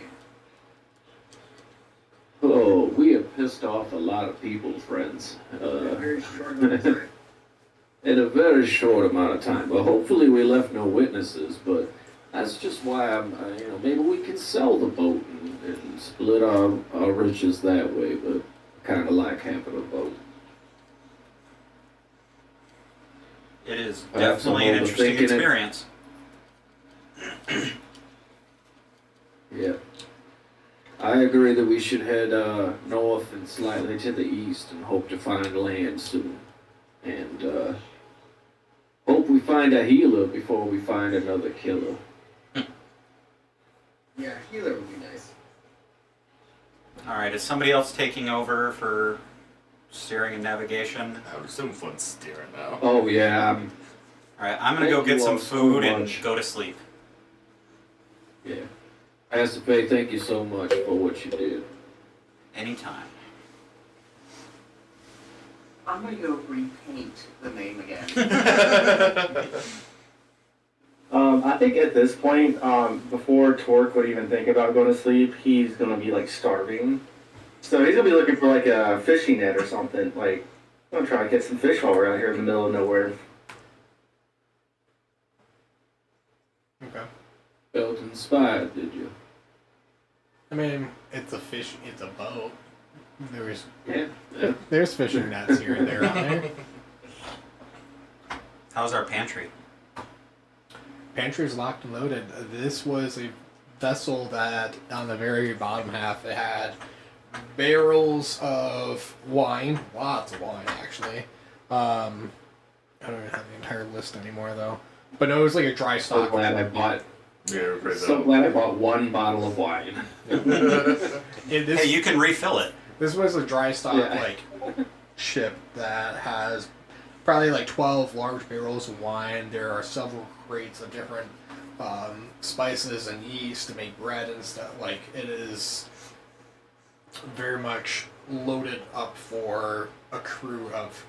Oh, we have pissed off a lot of people, friends. Very short amount of time. In a very short amount of time. But hopefully we left no witnesses, but that's just why I'm, maybe we can sell the boat and split our riches that way, but kind of like having a boat. It is Perhaps definitely an I'm interesting overthinking it. experience. Yeah. I agree that we should head north and slightly to the east and hope to find land soon. And hope we find a healer before we find another killer. Yeah, healer would be nice. Alright, is somebody else taking over for steering and navigation? I would assume Flint's steering now. Oh yeah, Alright, I'm gonna go Thank you get some all so food and much. go to sleep. yeah. Pastor Faye, thank you so much for what you did. Anytime. I'm gonna go repaint the name again. I think at this point, before Torque would even think about going to sleep, he's gonna be like starving. So he's gonna be looking for like a fishing net or something. Like, I'm gonna try to get some fish while we're out here in the middle of nowhere. Okay. Felt inspired, did you? I mean, it's a boat. Yeah. There's fishing nets here and there on there. How's our pantry? pantry is locked and loaded. This was a vessel that on the very bottom half it had barrels of wine, lots of wine actually. I don't even have the entire list anymore though. But no, it was like a dry So stock. glad I bought. Yeah, we're crazy. So glad I bought one bottle of wine. Hey, you can refill it. This was a dry stock like ship that has probably like 12 large barrels of wine. There are several crates of different spices and yeast to make bread and stuff. Like it is very much loaded up for a crew of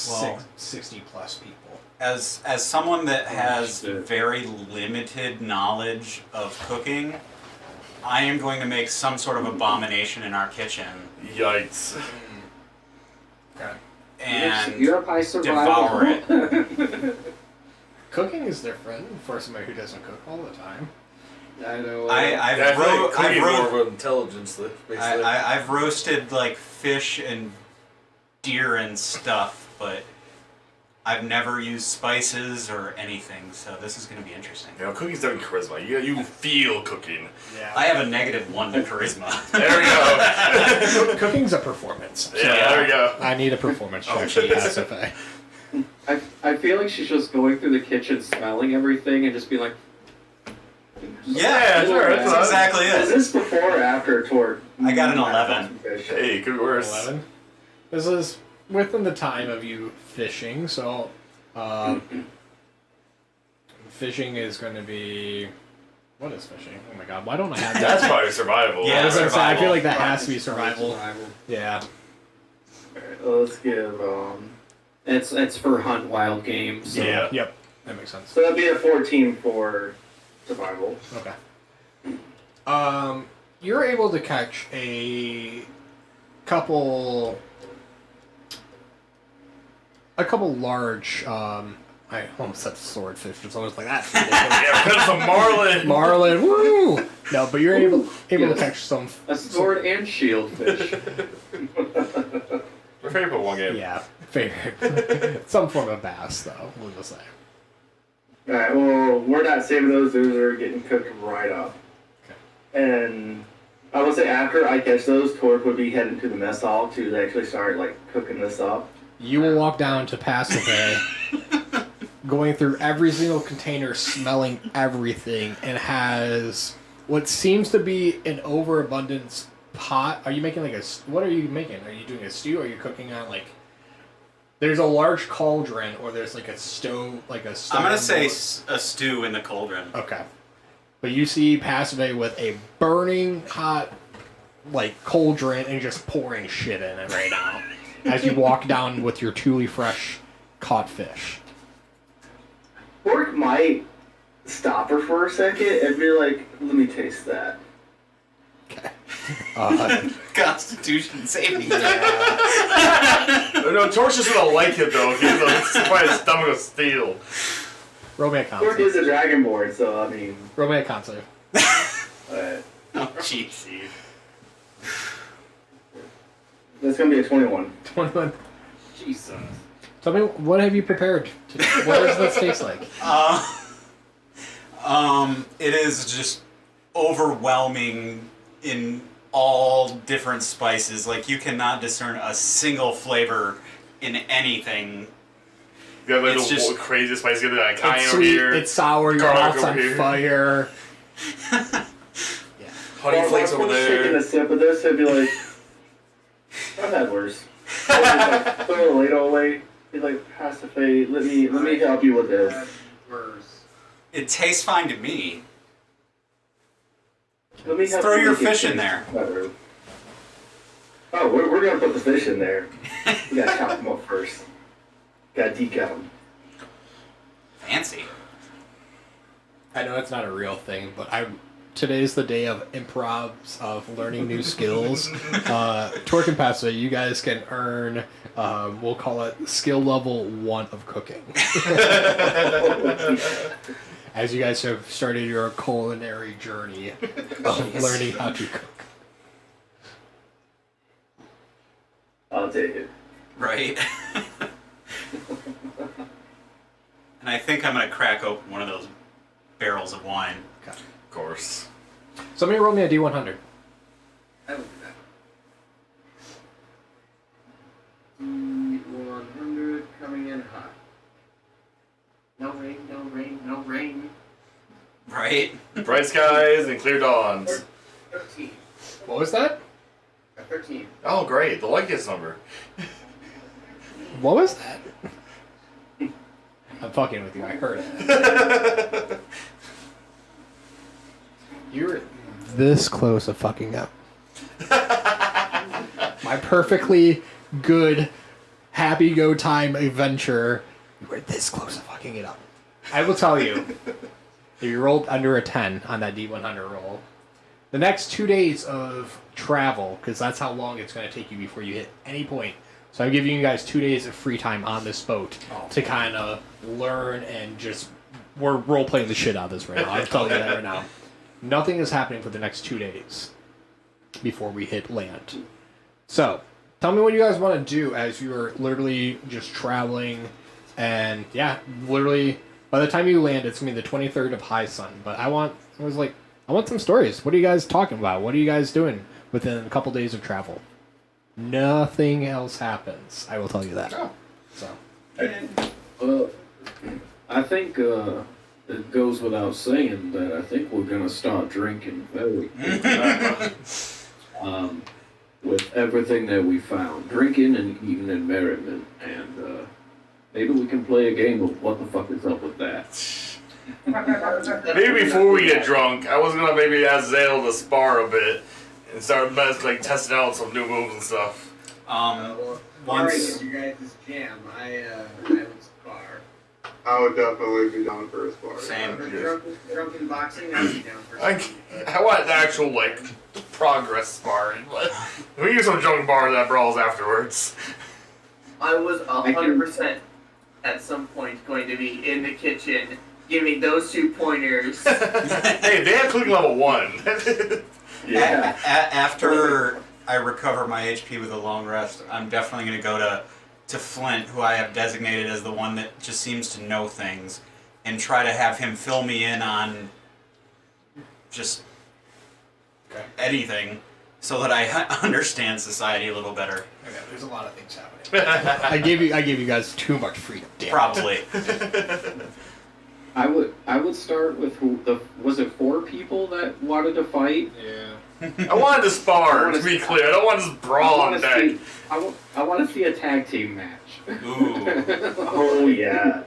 Well, 60 plus people. As someone that has very limited knowledge of cooking, I am going to make some sort of abomination in our kitchen Yikes. Okay. and You're up high survival. devour it. Cooking is different for somebody who doesn't cook all the time. I know. I feel like cooking more of an intelligence, basically. I've roasted like fish and deer and stuff, but I've never used spices or anything, so this is going to be interesting. You know, cooking's definitely charisma. You feel cooking. Yeah. I have a -1 to charisma. There we go. Cooking's a performance. So Yeah, there we go. I need a performance check to pass if I. I feel like she's just going through the kitchen, smelling everything, and just being like. Yeah, sure, that's that's exactly Is it. this before or after Torque? I got an 11. Hey, could be worse. 11. This is within the time of you fishing, so fishing is going to be. What is fishing? Oh my god, why don't I have that? That's probably survival. Yeah, I was gonna say, I feel survival. like that has to be survival. Yeah. Alright, well, let's give, It's for hunt wild games. So. Yeah. Yep. That makes sense. so that'd be a 14 for survival. Okay. You're able to catch a couple large. I almost said swordfish. It's almost like that. Yeah, because of Marlin. Marlin, woo! No, but you're able to catch some. A sword and shield fish. My favorite one game. Yeah, favorite. Some form of bass, though. We'll just say. Alright, well, we're not saving those. Those are getting cooked right up. And I would say after I catch those, Torque would be heading to the mess hall to actually start, like, cooking this up. You will walk down to Pacific, going through every single container, smelling everything, and has what seems to be an overabundance pot. Are you making like a? What are you making? Are you doing a stew? Or are you cooking on like? There's a large cauldron, or there's like a stove, like a stove. I'm gonna say board. a stew in the cauldron. Okay, but you see Pacific with a burning hot, like cauldron, and just pouring shit in it right now. As you walk down with your truly fresh caught fish. Torque might stop her for a second and be like, let me taste that. Okay. Constitution saving. No, Torch just gonna like it though. He's probably his stomach of steel. Roll me a con Torque save. is a dragonborn, so I mean, Roll me a con save. Oh, jeez. that's gonna be a 21. 21. Jesus. Tell me, what have you prepared today? What does this taste like? It is just overwhelming in all different spices. Like you cannot discern a single flavor in anything. You got like It's the just- crazy spice. You got like cayenne It's over sweet, here. it's sour, your garlic mouth's over on here. fire. honey flakes over Taking there. a sip of this, I'd be like, I've had worse. I'd just, like, throw the ladle away. Be like, Pacific, let me help you with this. Worse. It tastes fine to me. Let me help Throw you your make it fish in taste there. better. Oh, we're gonna put the fish in there. We gotta chop them up first. Gotta decaf them. Fancy. I know it's not a real thing, but today's the day of improvs, of learning new skills. Torque and Pacific, you guys can earn, we'll call it skill level 1 of cooking. As you guys have started your culinary journey of learning how to cook. I'll take it. Right? And I think I'm gonna crack open one of those barrels of wine. Of course. Somebody roll me a D100. I will do that. D100 coming in hot. No rain, no rain, no rain. Right? Bright skies and clear dawns. 13. What was that? A 13. Oh, great. The luckiest number. What was that? I'm fucking with you. I heard it. You were this close of fucking up. My perfectly good, happy go time adventure. You were this close of fucking it up. I will tell you, if you rolled under a 10 on that D100 roll, the next 2 days of travel, because that's how long it's going to take you before you hit any point. So I'm giving you guys 2 days of free time on this boat to kind of learn and just... We're role-playing the shit out of this right now. I'm telling you that right now. Nothing is happening for the next 2 days before we hit land. So, tell me what you guys want to do as you're literally just traveling. And, yeah, literally, by the time you land, it's going to be the 23rd of high sun. But I want some stories. What are you guys talking about? What are you guys doing within a couple days of travel? Nothing else happens. I will tell you that. Oh. So. Well, I think it goes without saying that I think we're gonna start drinking very quickly. With everything that we found, drinking and eating and merriment, and maybe we can play a game of what the fuck is up with that. Maybe before we get drunk, I was gonna maybe ask Zale to spar a bit and start testing out some new moves and stuff. Well, Once- is your guys' jam. I would spar. I would definitely be down for a spar. Same. Drunken boxing, I would be down for I want actual progress sparring, but we use some drunk bar that brawls afterwards. I was 100% at some point going to be in the kitchen giving those 2 pointers. Hey, they have clicking level 1. Yeah. After I recover my HP with a long rest, I'm definitely going to go to Flint, who I have designated as the one that just seems to know things, and try to have him fill me in on just anything so that I understand society a little better. Okay, there's a lot of things happening. I gave you guys too much freedom. Damn it. Probably. I would start with was it 4 people that wanted to fight? Yeah. I wanted to spar, to be clear. I don't want to just brawl on deck. I want to see a tag team match. Ooh. Oh yeah.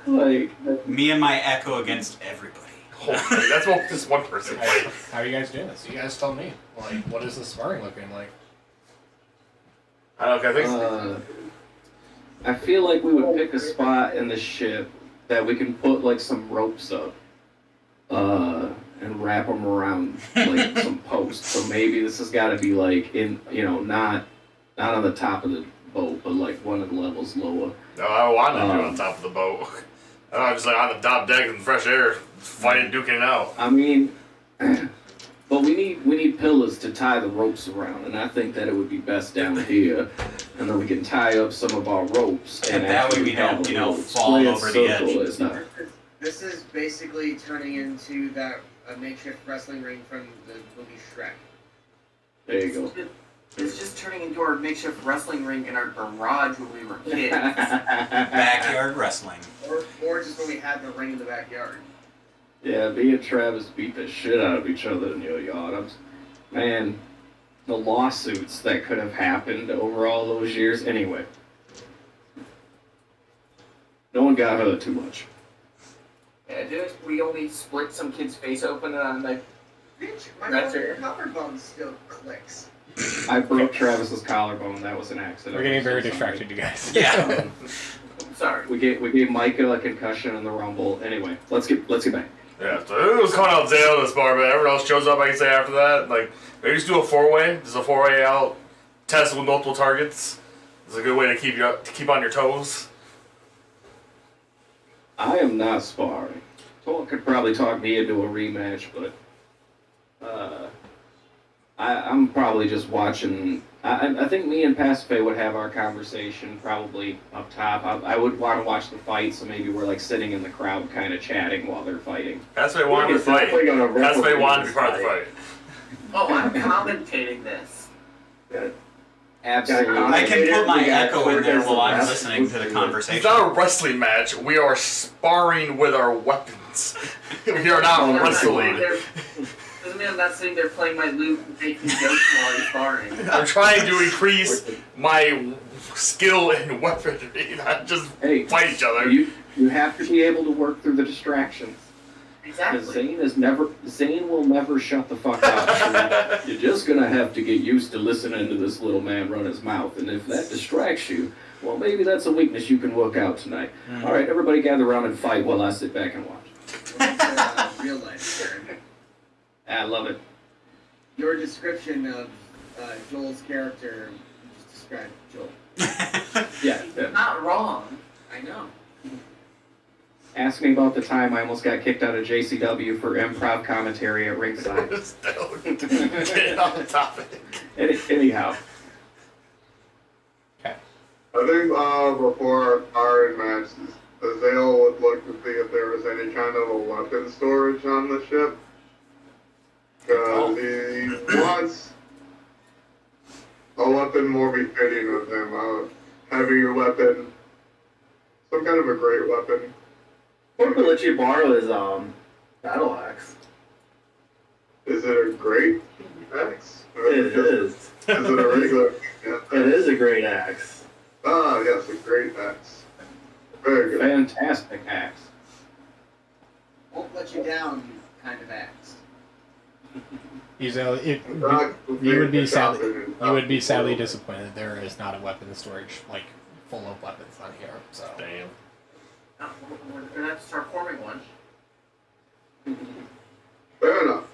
Like, Me and my Echo against everybody. Holy, that's what just one person played. How are you guys doing this? You guys tell me. Like, what is the sparring looking like? I don't know, I think I feel like we would pick a spot in the ship that we can put like some ropes up, and wrap them around like some posts. So maybe this has got to be like in, not on the top of the boat, but like one of the levels lower. No, I wanted to do it on top of the boat. I was just on the top deck in fresh air, fighting, duking it out. I mean, but we need pillars to tie the ropes around, and I think that it would be best down here, and then we can tie up some of our ropes, And that way we don't, fall over the edge. This is basically turning into that makeshift wrestling ring from the movie Shrek. There you go. It's just turning into our makeshift wrestling ring in our garage when we were kids. Backyard wrestling. Or just when we had the ring in the backyard. Yeah, me and Travis beat the shit out of each other in the yard. Man, the lawsuits that could have happened over all those years. Anyway, no one got hurt too much. Yeah, didn't we only split some kid's face open and My That's collarbone still clicks. I broke Travis's collarbone. That was an accident. We're getting very I'm so sorry. distracted, you guys. Yeah. sorry. We gave Micah a concussion in the rumble. Anyway, let's get back. Yeah, so it was calling out Zale in this bar, but everyone else shows up, I can say after that. Like, maybe just do a 4-way. Just a 4-way out, test with multiple targets. It's a good way to keep on your toes. I am not sparring. Someone could probably talk me into a rematch, but I'm probably just watching. I think me and Pasiphae would have our conversation probably up top. I would want to watch the fight, so maybe we're like sitting in the crowd kind of chatting while they're fighting. That's why I wanted to fight. That's why I wanted to be part of the fight. Oh, I'm commentating this. Yeah. Absolutely. I can put my echo in there while I'm listening to the conversation. It's not a wrestling match. We are sparring with our weapons. We are not wrestling. Doesn't mean I'm not sitting there playing my lute and making jokes while I'm sparring. I'm trying to increase my skill in weaponry, not just fight each other. You have to be able to work through the distractions. Exactly. Because Zane will never shut the fuck up. You're just gonna have to get used to listening to this little man run his mouth, and if that distracts you, well, maybe that's a weakness you can work out tonight. Mm-hmm. All right, everybody gather around and fight while I sit back and watch. Real life, Karen. I love it. Your description of Joel's character, you just described Joel. Yeah. You're not wrong. I know. Ask me about the time I almost got kicked out of JCW for improv commentary at ringside. Get on the topic. Anyhow. I think before our match, Azale would look to see if there was any kind of a weapon storage on the ship. Because he wants a weapon more befitting of him. A heavier weapon. Some kind of a great weapon. Or we'll let you borrow his battle axe. Is it a great axe? It is. Is it a regular? Yeah, it is a great axe. Ah, yes, a great axe. Very good. Fantastic axe. Won't let you down, you kind of axe. You would be sadly disappointed. There is not a weapons storage full of weapons on here. So. Damn. We're gonna have to start forming one. Fair enough.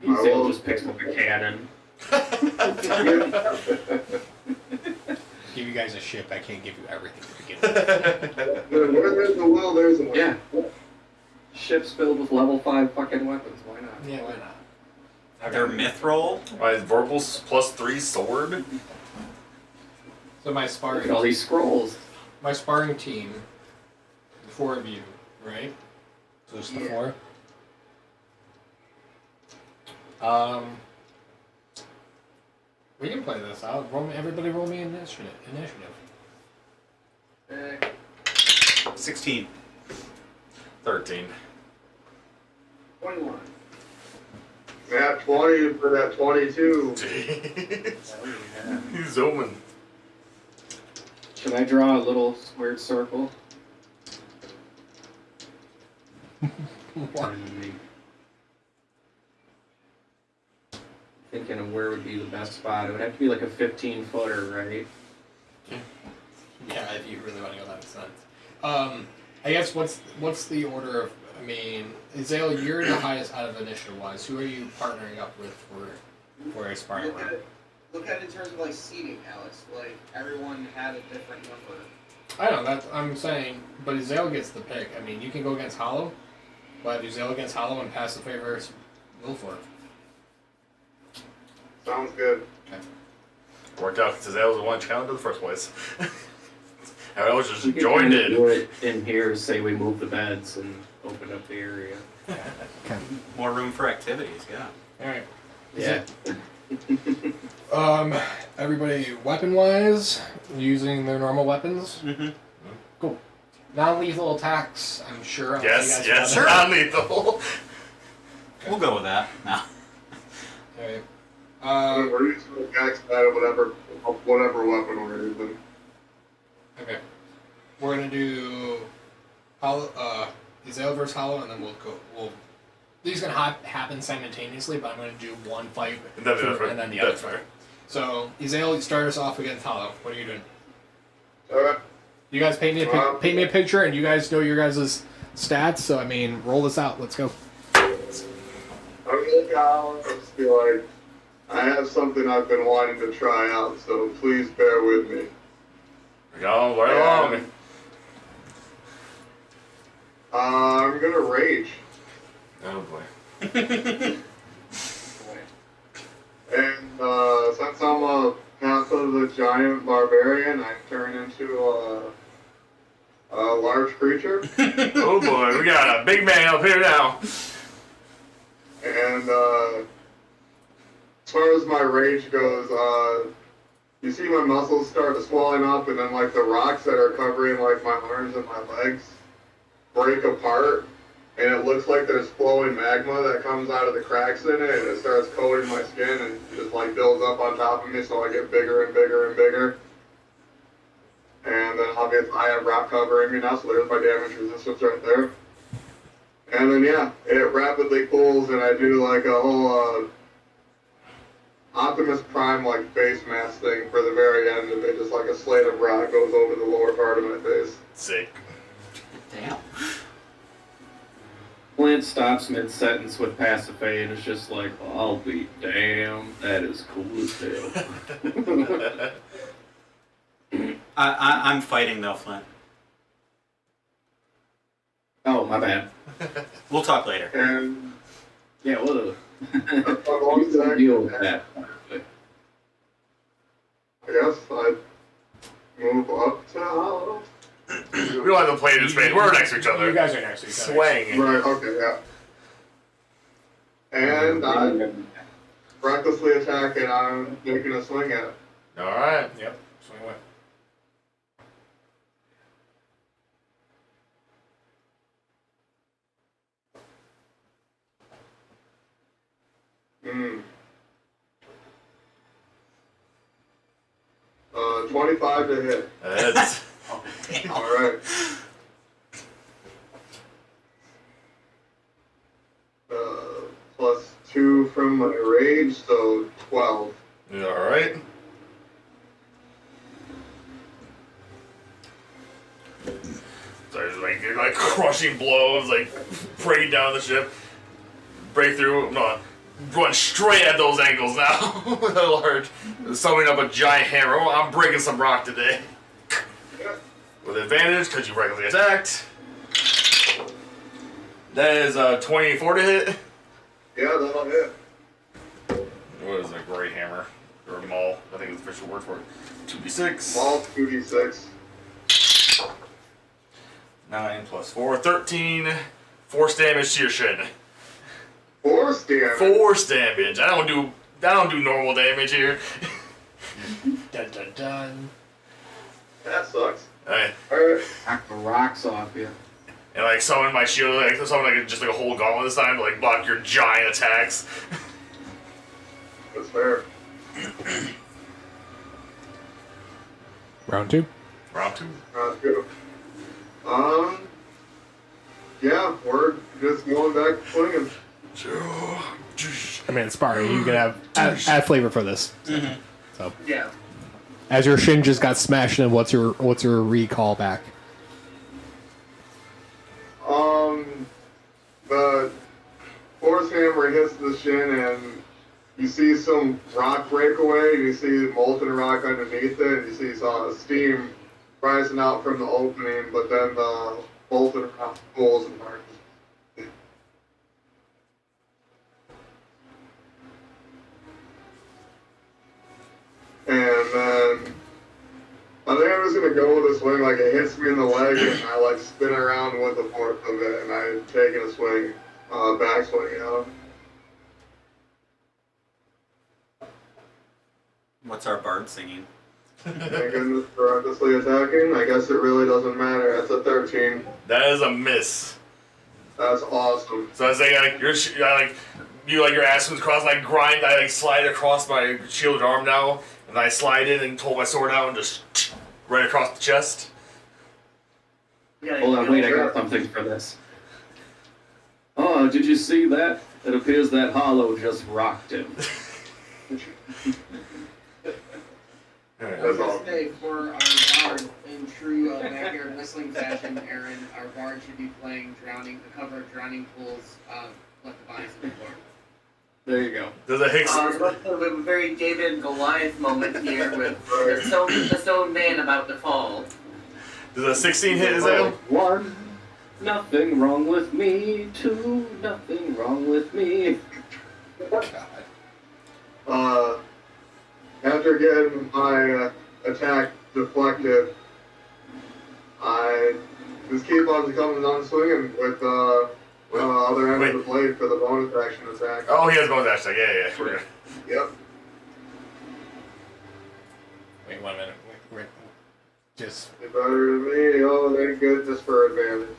Azale just picks up a cannon. Give you guys a ship. I can't give you everything to begin with. Where there's a will, there's a way. Yeah. Ships filled with level 5 fucking weapons. Why not? Yeah, why not? Their mithril. My verbals +3 sword. So my Look sparring. at all these scrolls. My sparring team. The 4 of you, right? So it's the 4. We can play this out. Everybody roll me initiative. 16. 13. 21. Nat 20 for that 22. He's zooming. Should I draw a little squared circle? What? Thinking of where would be the best spot. It would have to be like a 15-footer, right? Yeah, if you really want to go that sense. I guess what's the order of? I mean, Azale, you're the highest out of initiative-wise. Who are you partnering up with for a sparring round? Look at it in terms of seating, Alex. Everyone had a different number. I know that I'm saying, but Azale gets the pick. I mean, you can go against Hollow, but Azale against Hollow and pass the favor Wilford. Sounds good. Okay. Worked out because Azale was the one challenged in the first place. I was just We could joined kinda in. do it in here, say we move the beds and open up the area. Okay. More room for activities, yeah. All right. Yeah. Everybody, weapon-wise, using their normal weapons. Mm-hmm. Cool. Non-lethal attacks. I'm sure. Yes, you guys yes, got sure. Non-lethal. We'll go with that. No. it. Okay. We're using the axe pad or whatever weapon we're using. Okay. We're gonna do Hollow, Azale versus Hollow, and then we'll. These are gonna happen simultaneously, but I'm gonna do one fight And then the other and then the other That's fight. fair. So Azale, start us off against Hollow. What are you doing? Alright. You guys paint me a picture, and you guys know your guys' stats. So I mean, roll this out. Let's go. Okay, I'll just be like, I have something I've been wanting to try out, so please bear with me. Go right along. I'm gonna rage. Oh boy. And since I'm a half of the giant barbarian, I turn into a large creature. Oh boy, we got a big man up here now. And as far as my rage goes, you see my muscles start swelling up, and then like the rocks that are covering like my arms and my legs break apart, and it looks like there's flowing magma that comes out of the cracks in it, and it starts coating my skin and just like builds up on top of me, so I get bigger and bigger and bigger. And then obviously I have rock covering me now, so there's my damage resistance right there. And then yeah, it rapidly cools, and I do like a whole Optimus Prime like face mask thing for the very end of it, just like a slate of rock goes over the lower part of my face. Sick. Damn. Flint stops mid-sentence with Pasiphae and is just like, I'll be damned, that is cool as hell. I'm fighting though, Flint. Oh, my bad. We'll talk later. And Yeah, well, that's my bonus action. deal with that. I guess I move up to Hollow. We don't have to play this space. We're next to each other. You guys are next to each other. Swang. Right, okay, yeah. And I recklessly attack, and I'm making a swing at it. Alright. Yep. Swing away. Hmm. 25 to hit. That's Alright. Plus 2 from my rage, so 12. alright. So there's like crushing blows, like breaking down the ship. Break through, no, run straight at those ankles now. Large. Summoning up a giant hammer. Oh, I'm breaking some rock today. With advantage, because you regularly attacked. That is 24 to hit. Yeah, that'll hit. What is a great hammer? Or a maul, I think is the official word for it. 2d6. Ball 2d6. 9 plus 4, 13. Force damage to your shin. Force damage. Force damage. I don't do normal damage here. Dun dun dun. That sucks. Alright. Alright. Knock the rocks off you. And like summon my shield, like summon like just like a whole gauntlet this time to like block your giant attacks. That's fair. Round 2. Round 2. That's good. Yeah, we're just going back to swinging. I mean, it's sparring. You can add flavor for this. So, Yeah. as your shin just got smashed in, what's your recall back? The force hammer hits the shin, and you see some rock break away, and you see molten rock underneath it, and you see steam rising out from the opening, but then the molten rock pulls apart. And then I think I'm just gonna go with a swing, like it hits me in the leg, and I like spin around with the force of it, and I take a swing, back swing at him. What's our bard singing? Thank goodness for recklessly attacking. I guess it really doesn't matter. That's a 13. That is a miss. That's awesome. So I was saying like your ass was crossed, I grind, I like slide across my shielded arm now, and I slide in and pull my sword out and just right across the chest. Yeah, Hold on, wait, I got something for this. Oh, did you see that? It appears that Hollow just rocked him. That's awesome. Today, for our bard, in true backyard whistling fashion, Aaron, our bard should be playing Drowning, the cover of Drowning Pool's Let the Bodies in the Floor. There you go. Does a Hicks A very David and Goliath moment here with the stone man about to fall. does a 16 hit Hezilleon? 1, nothing wrong with me. 2, nothing wrong with me. After getting my attack deflected, I just keep on coming on swinging with other end of the blade for the bonus action attack. Oh, he has bonus action. Yeah. We're good. Yep. Wait 1 minute. Wait. Just. You're better than me. Oh, thank goodness for advantage.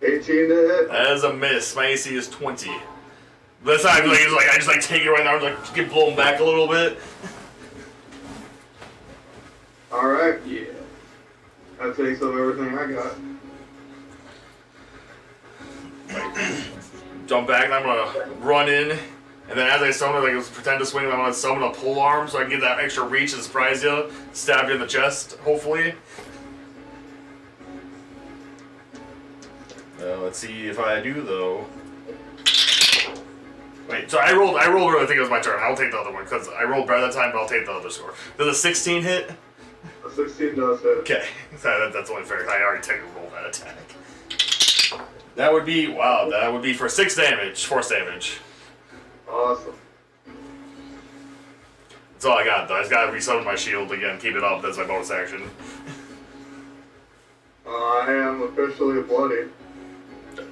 18 to hit. That is a miss. My AC is 20. This time, I just take it right now, get blown back a little bit. All right. Yeah. That takes up everything I got. Jump back, and I'm gonna run in, and then as I summon, pretend to swing, I'm gonna summon a pole arm so I can get that extra reach and surprise you, stab you in the chest, hopefully. Let's see if I do though. Wait, so I rolled really, I think it was my turn. I'll take the other one, because I rolled better that time, but I'll take the other score. Does a 16 hit? A 16 does hit. Okay, that's only fair. I already take a roll that attack. That would be, wow, that would be for 6 damage, force damage. Awesome. That's all I got, though. I just gotta resummon my shield again, keep it up. That's my bonus action. I am officially bloody.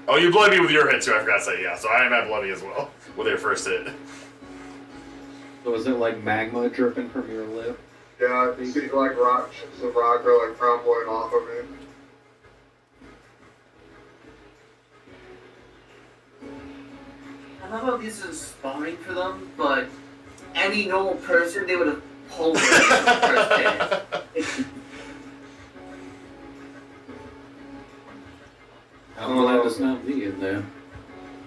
Oh, you bloody me with your hit, too, I forgot to say, yeah. So I am at bloody as well, with your first hit. So is it like magma dripping from your lip? Yeah, I can see like some rock are like crumbling off of me. I don't know if this is spawning for them, but any normal person, they would have pulled it the first hit. I'm glad it's not me in there.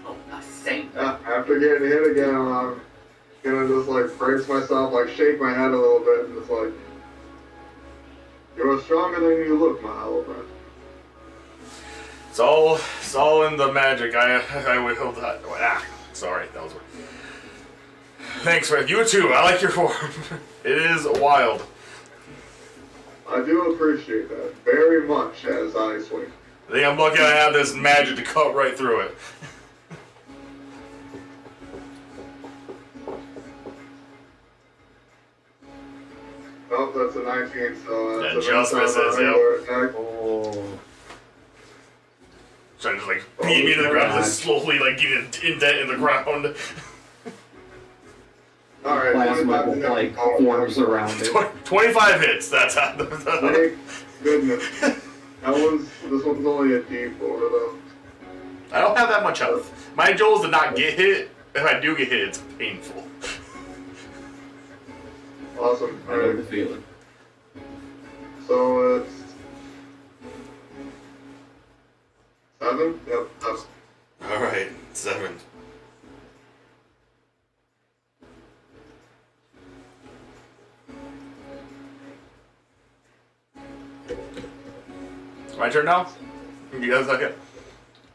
Oh, same. After getting hit again, I'm gonna just like brace myself, like shake my head a little bit, and just like, you're stronger than you look, my hollow friend. It's all in the magic. I will hold that. Sorry, that was weird. Thanks, Fred. You too. I like your form. It is wild. I do appreciate that very much as I swing. I think I'm lucky I have this magic to cut right through it. Oh, that's a 19, so That that's just misses, yep. Oh. Trying to beat me to the ground, just slowly get an indent in the ground. Alright, Plasma forms around it. 25 hits, that's how. Thank goodness. This one's only a D4 though. I don't have that much health. My goal is to not get hit. If I do get hit, it's painful. Awesome. I know the feeling. So it's 7? Yep, that's Alright, 7. My turn now? You guys okay?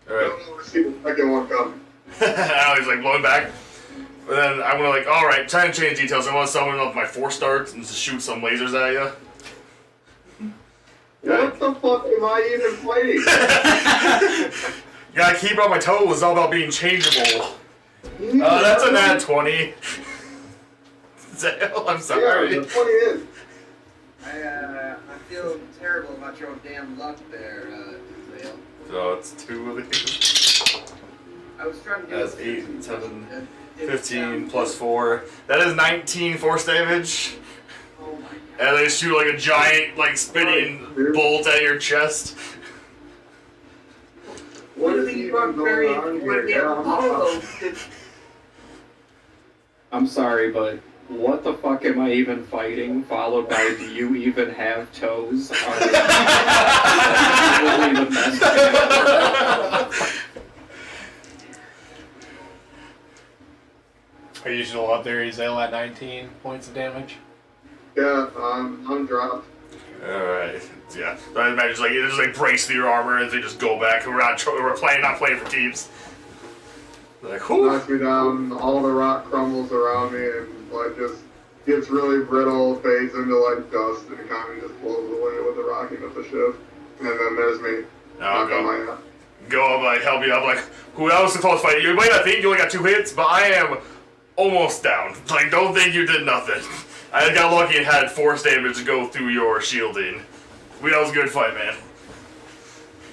Alright. I see the second one coming. Now he's blowing back. But then I'm gonna alright, trying to change details. I want to summon up my 4 starts and just shoot some lasers at you. What the fuck am I even fighting? You gotta keep on my toes. It's all about being changeable. That's a nat 20. Zale, I'm sorry. Yeah, the 20 is. I feel terrible about your damn luck there, Zale. So it's 2 of these. I was trying to do That's 8, 7, 15 plus 4. That is 19 force damage. Oh my god. And they shoot a giant, spinning bolt at your chest. What is think even you are very going on here? I'm sorry, but what the fuck am I even fighting? Followed by, do you even have toes? Are really the best. Are you still up there, Zale, at 19 points of damage? Yeah, I'm dropped. Alright, yeah. So I imagine it just breaks through your armor and they just go back. We're not playing for keeps. Whew. Knocks me down, all the rock crumbles around me and just gets really brittle, fades into dust, and it kind of just blows away with the rocking of the ship. And then there's me. Now Go up, help you up. Who else is close fight? You might not think you only got 2 hits, but I am almost down. Like, don't think you did nothing. I got lucky and had force damage go through your shielding. That was a good fight, man.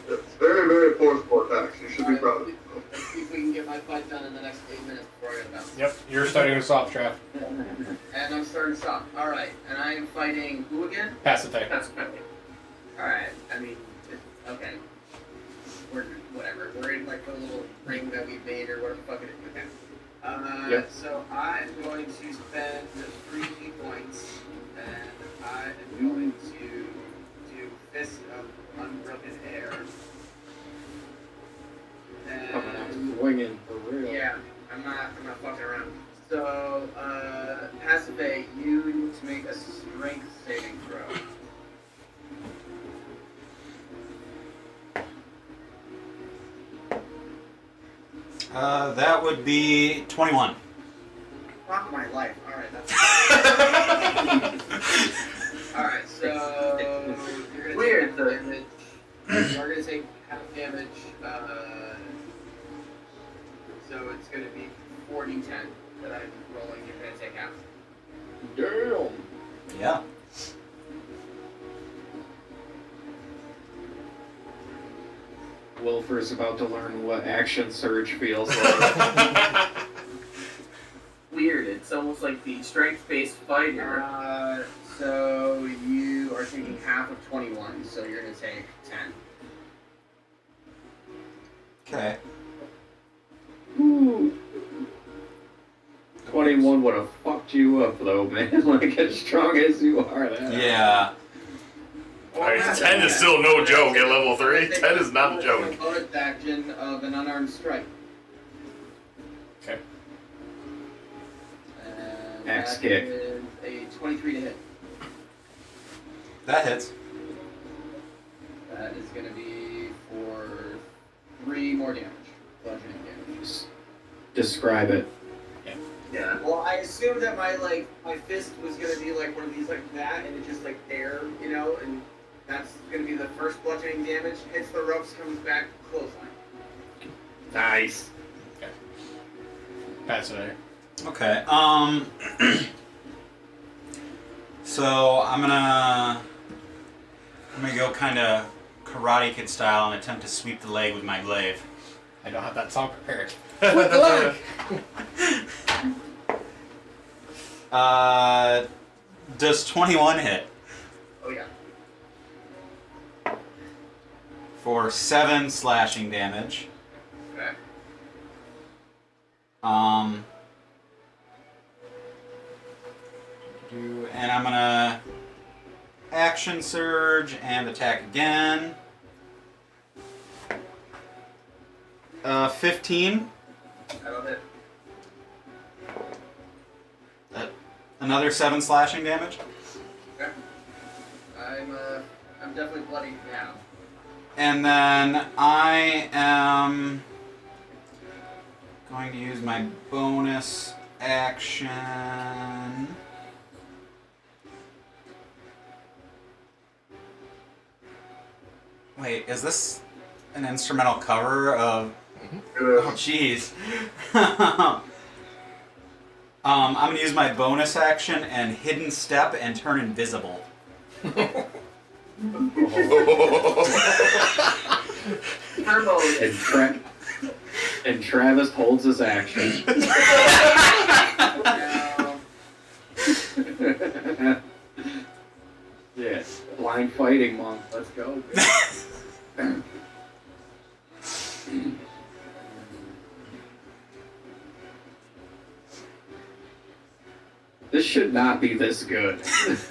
It's very, very forceful attacks. You should be proud of yourself. Let's see if we can get my fight done in the next 8 minutes before I get bounce. Yep, you're starting a soft trap. And I'm starting to stop. Alright, and I am fighting who again? Pacify. That's okay. Alright, I mean, okay. Whatever. We're in like the little ring that we made or whatever the fuck it is. Okay. Yep. So I'm going to spend 3 key points, and I am going to do Fist of Unbroken Air. And Swinging for real. yeah, I'm not fucking around. So, Pacific, you need to make a strength saving throw. That would be 21. Fuck my life. Alright, that's Alright, so you're gonna Weird, take half damage. You're gonna take half damage, so it's gonna be 40-10 that I'm rolling, you're gonna take half. Damn. Yeah. Wilfer's about to learn what action surge feels like. Weird. It's almost like the strength-based fighter. So you are taking half of 21, so you're gonna take 10. Okay. Ooh. 21 would have fucked you up though, man. Like as strong as you are. That. Yeah. Alright, 10 is still no joke at level 3. 10 is not a joke. Bonus action of an unarmed strike. Okay. And Axe that kick. is a 23 to hit. That hits. That is going to be for 3 more damage. Bludgeoning damage. Describe it. Yeah. Well, I assumed that my fist was going to be like one of these like that, and it's just like there, you know, and that's going to be the first bludgeoning damage. Hits the ropes, comes back, clothesline. Nice. Pacify. Okay. So I'm gonna go kind of Karate Kid style and attempt to sweep the leg with my glaive. I don't have that song prepared. Does 21 hit Oh yeah. for 7 slashing damage? Okay. And I'm gonna action surge and attack again. 15. That'll hit. Another 7 slashing damage. Okay. I'm definitely bloody now. And then I am going to use my bonus action. Wait, is this an instrumental cover of... Oh, jeez. I'm going to use my bonus action and hidden step and turn invisible. Turbo. And Travis holds his action. Yeah, blind fighting monk. Let's go. This should not be this good.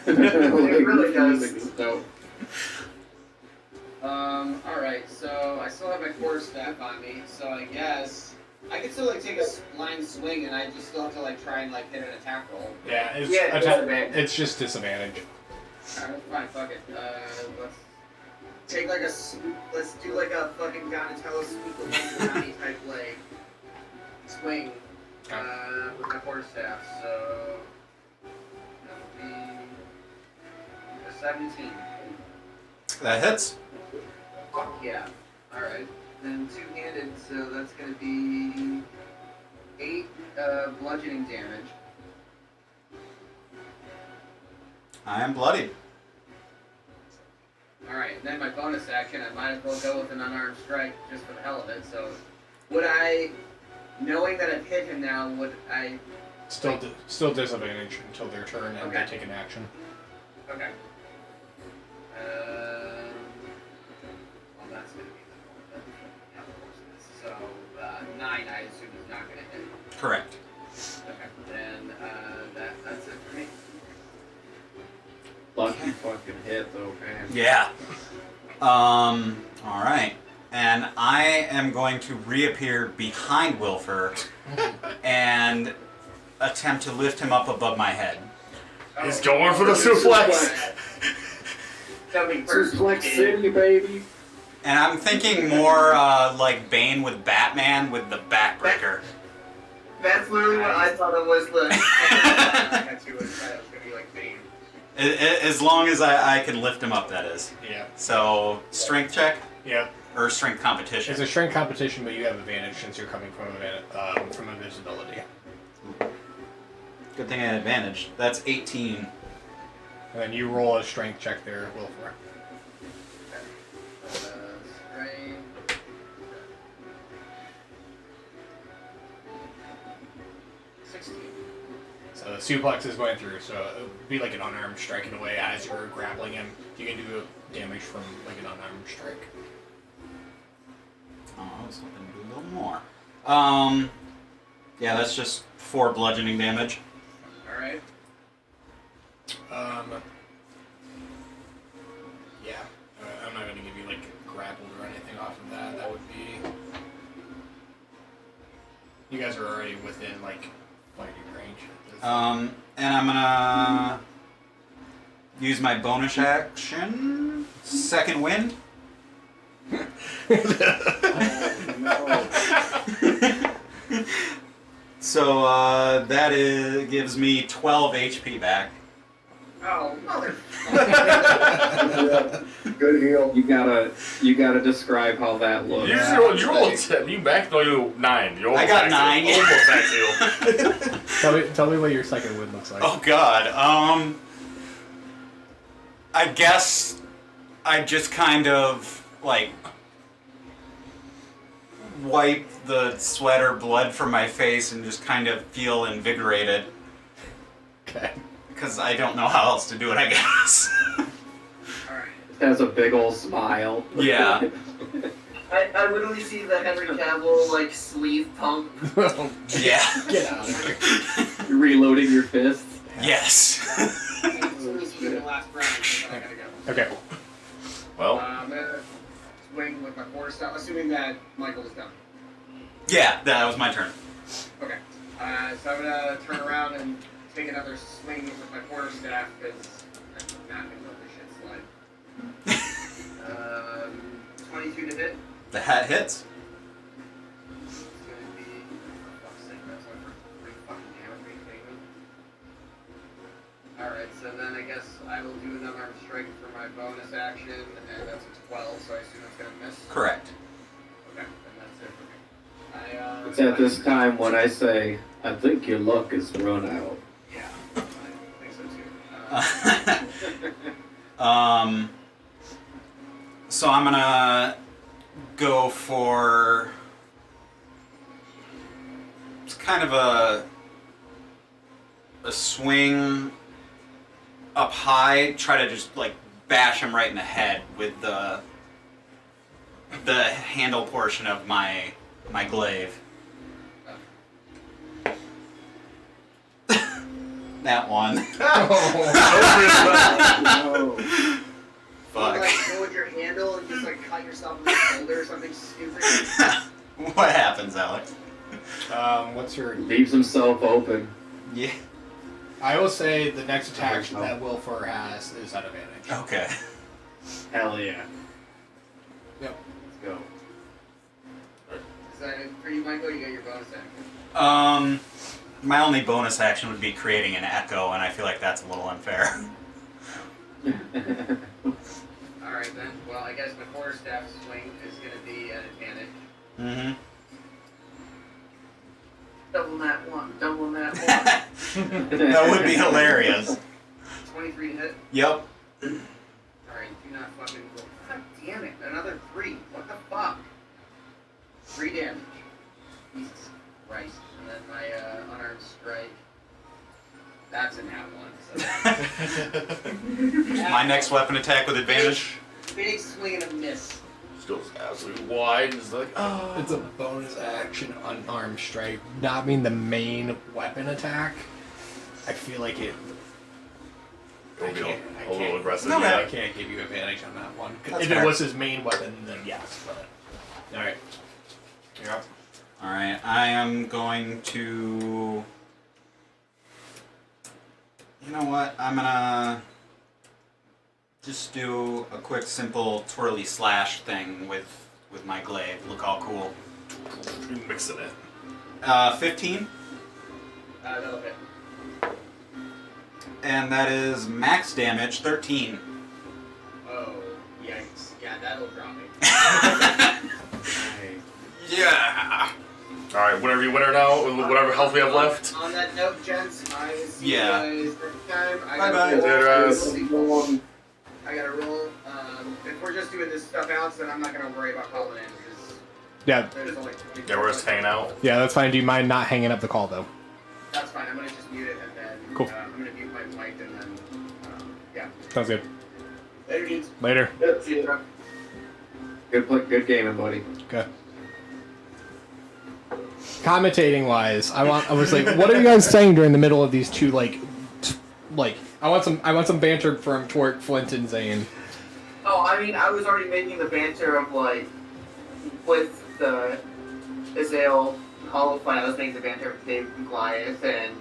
It really does. No. Alright, so I still have my quarterstaff on me, so I guess I could still take a line swing and I just still have to try and hit an attack roll. Yeah, it's disadvantage. it's just disadvantage. Alright, fine, fuck it. Let's take let's do a fucking Donatello sweep with Johnny type swing with my quarterstaff, so that'll be a 17. That hits. Fuck yeah. Alright. Then two-handed, so that's gonna be 8 bludgeoning damage. I am bloodied. Alright, then my bonus action, I might as well go with an unarmed strike just for the hell of it. So, would I, knowing that I've hit him now, would I... Still disadvantage until their turn and Okay. they take an action. Okay. Well, that's going to be the one that, so, 9 I assume is not going to hit. Correct. Okay, then that's it for me. Lucky fucking hit though, man. Yeah. Alright. And I am going to reappear behind Wilfer and attempt to lift him up above my head. He's going for the suplex. That'll be first. Suplex City, baby. And I'm thinking more like Bane with Batman with the backbreaker. That's literally what I thought it was. The I had to, it was going to be like Bane. As long as I can lift him up, that is. Yeah. So, strength check? Yeah. Or strength competition? It's a strength competition, but you have advantage since you're coming from invisibility. Good thing I had advantage. That's 18. And then you roll a strength check there, Wilfer. Strength. So the suplex is going through, so it would be like an unarmed strike in a way as you're grappling him. You can do damage from like an unarmed strike. Oh, I was hoping to do a little more. Yeah, that's just 4 bludgeoning damage. Alright. Yeah. I'm not going to give you like grappled or anything off of that. That would be... You guys are already within like fighting range. And I'm gonna use my bonus action. Second wind. So that gives me 12 HP back. Oh, mother. Good heal. You gotta describe how that looks. You rolled a 10. You backed on you 9. You I got 9. Almost back heal. Tell me what your second wind looks like. Oh god. I guess I just kind of like wipe the sweat or blood from my face and just kind of feel invigorated. Okay. Because I don't know how else to do it, I guess. Alright. Has a big old smile. Yeah. I literally see the Henry Cavill like sleeve pump. Yeah. Get out of here. You're reloading your fists. Yes. The last round, so I gotta go. Okay. Well, I'm gonna swing with my quarter staff, assuming that Michael is done. Yeah, that was my turn. Okay. So I'm gonna turn around and take another swing with my quarter staff because I'm not gonna let this shit slide. 22 to hit. The hat hits. It's gonna be, for fuck's sake, that's like for 3 fucking damage. Are you kidding me? Alright, so then I guess I will do another arm strike for my bonus action, and that's a 12, so I assume it's gonna miss. Correct. Okay, then that's it for me. It's at this time when I say, I think your luck is run out. Yeah, I think so too. So I'm gonna go for it's kind of a swing up high, try to just like bash him right in the head with the handle portion of my glaive. That one. Fuck. Like, go with your handle and just like cut yourself in the shoulder or something stupid. What happens, Alex? What's your... Leaves himself open. Yeah. I will say the next attack that Wilfer has is at advantage. Okay. Hell yeah. Yep. Let's go. Is that it for you, Michael? You got your bonus action. My only bonus action would be creating an echo, and I feel like that's a little unfair. Alright then. Well, I guess my quarterstaff swing is going to be at advantage. Mm-hmm. Double that one. Double that one. That would be hilarious. 23 to hit. Yep. Alright, do not fucking roll. God damn it, another 3. What the fuck? 3 damage. Jesus Christ. And then my unarmed strike. That's a nat 1. So. My next weapon attack with advantage. Big swing and a miss. Just goes absolutely wide and is like, oh. It's a bonus action unarmed strike, not being the main weapon attack. I feel like it. It'll be I a little aggressive. No, yeah. I can't give you advantage on that one. That's If fair. it was his main weapon, then yes. But all right. Yep. All right, I am going to. You know what? I'm gonna just do a quick, simple twirly slash thing with my glaive. Look all cool. You're mixing it. 15, That'll hit. and that is max damage 13. Oh, yikes. Yeah, that'll drop me. Yeah. Alright, whenever you winner now, with whatever health we have left. On that note, gents, I will see Yeah. you guys next time. I Bye-bye. gotta roll. If we're just doing this stuff out, then I'm not gonna worry about calling in because Yeah. there's only 20. Yeah, we're just hanging out. Yeah, that's fine. Do you mind not hanging up the call though? That's fine. I'm gonna just mute it and then Cool. I'm gonna mute my mic and then yeah. Sounds good. Later, dudes. Later. Yep. See you, bro. Good gaming, buddy. Okay. Commentating wise, I was like, what are you guys saying during the middle of these two like I want some banter from Twerk, Flint, and Zane. Oh, I mean, I was already making the banter of like with the Hezilleon Hollow fight. I was making the banter of David and Goliath and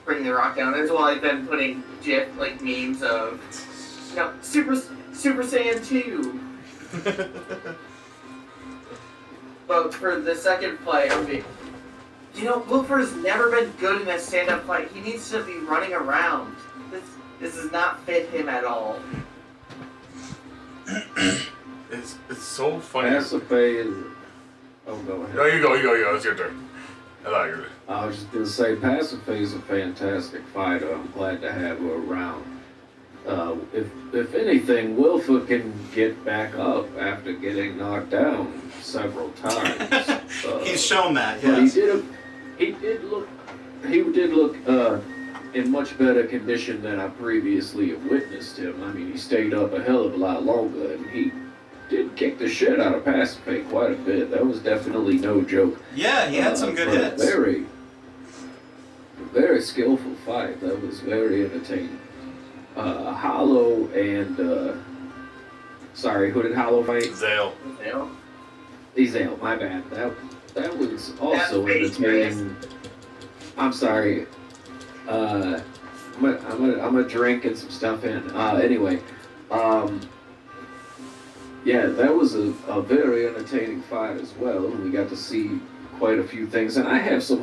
bringing the rock down. As well, I've been putting GIF like memes of Super Saiyan 2. But for the second fight, I'm being, Wilfer's never been good in a stand-up fight. He needs to be running around. This does not fit him at all. It's so funny. Pacife is. Oh, go ahead. No, you go. It's your turn. I thought you were. I was just gonna say, Pacife is a fantastic fighter. I'm glad to have her around. If anything, Wilfer can get back up after getting knocked down several times. He's shown that, But yes. he did look in much better condition than I previously have witnessed him. I mean, he stayed up a hell of a lot longer, and he did kick the shit out of Pacife quite a bit. That was definitely no joke. Yeah, he had some good But hits. Very, very skillful fight. That was very entertaining. Hollow and sorry, who did Hollow fight? Zale. Ezale, my bad. That was also That's entertaining. I'm sorry. I'm gonna drink and some stuff in. Anyway, yeah, that was a very entertaining fight as well. We got to see quite a few things, and I have some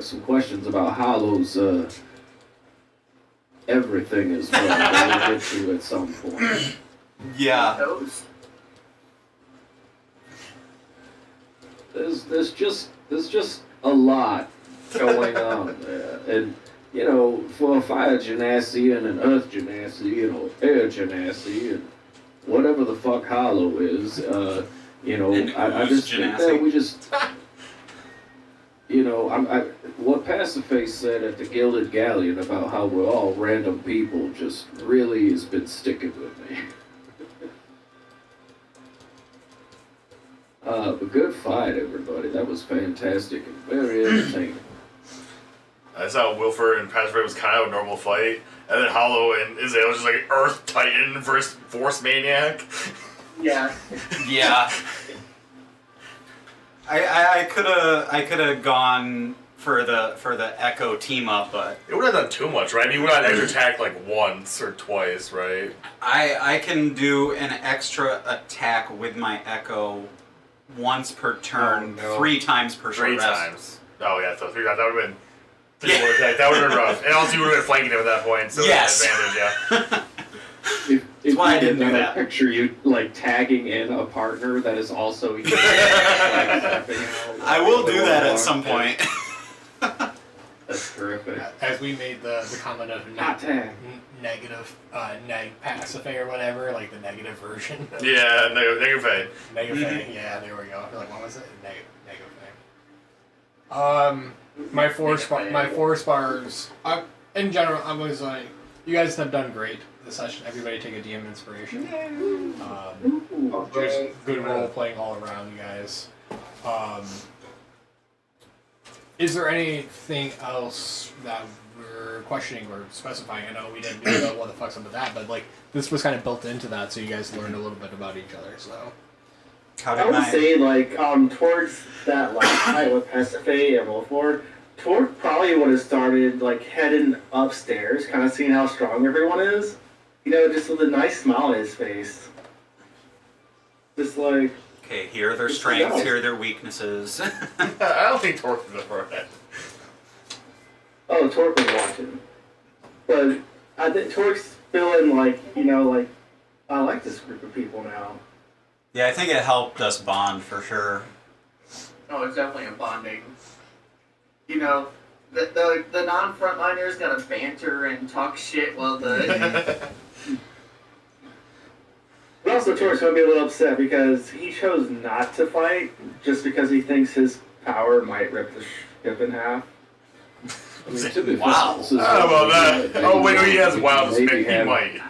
some questions about Hollow's everything as well. That we'll get to at some point. Yeah. Those. There's just a lot going on there, and for a fire genasi and an earth genasi, air genasi, and whatever the fuck Hollow is, I just think that we just, what Pacife said at the Gilded Galleon about how we're all random people just really has been sticking with me. But good fight, everybody. That was fantastic and very entertaining. I saw Wilfer and Pacife was kind of a normal fight, and then Hollow and Izale was just like Earth Titan versus Force Maniac. Yeah. Yeah. I could have gone for the Echo team up, but It would have done too much, right? I mean, we would have extra attack like once or twice, right? I can do an extra attack with my Echo once per turn, Oh, no. 3 times per short 3 rest. times. Oh yeah, so 3 times. That would have been 3 more attack. That would have been rough. And also you would have been flanking him at that point, so Yes. advantage, yeah. If why I you didn't did do that. Picture you tagging in a partner that is also. I will do that at some point. terrific. As we made the comment of Hot tag. negative neg pacify or whatever, like the negative version. Yeah, negative fade. Negative yeah, there we go. Like, what was it? Negative my four spars. In general, I was like, you guys have done great this session. Everybody take a DM inspiration. Just good role playing all around, you guys. Is there anything else that we're questioning or specifying? I know we didn't know what the fuck's up with that, but like this was kind of built into that, so you guys learned a little bit about each other. So I would say like towards that last fight with Pasiphae and Wolflord, Torque probably would have started like heading upstairs, kind of seeing how strong everyone is. You know, just with a nice smile on his face. Just like. Okay, here are their strengths, here are their weaknesses. I don't think Torque was for that. Oh, Torque was watching. But I think Torque's feeling like, you know, like, I like this group of people now. Yeah, I think it helped us bond for sure. Oh, it's definitely a bonding. You know, the non-frontliners gotta banter and talk shit while the... But also Torque's going to be a little upset because he chose not to fight just because he thinks his power might rip the ship in half. I mean, to be Wow. fair, How about that? Oh, wait, no, he has wild Maybe spit. He have- might.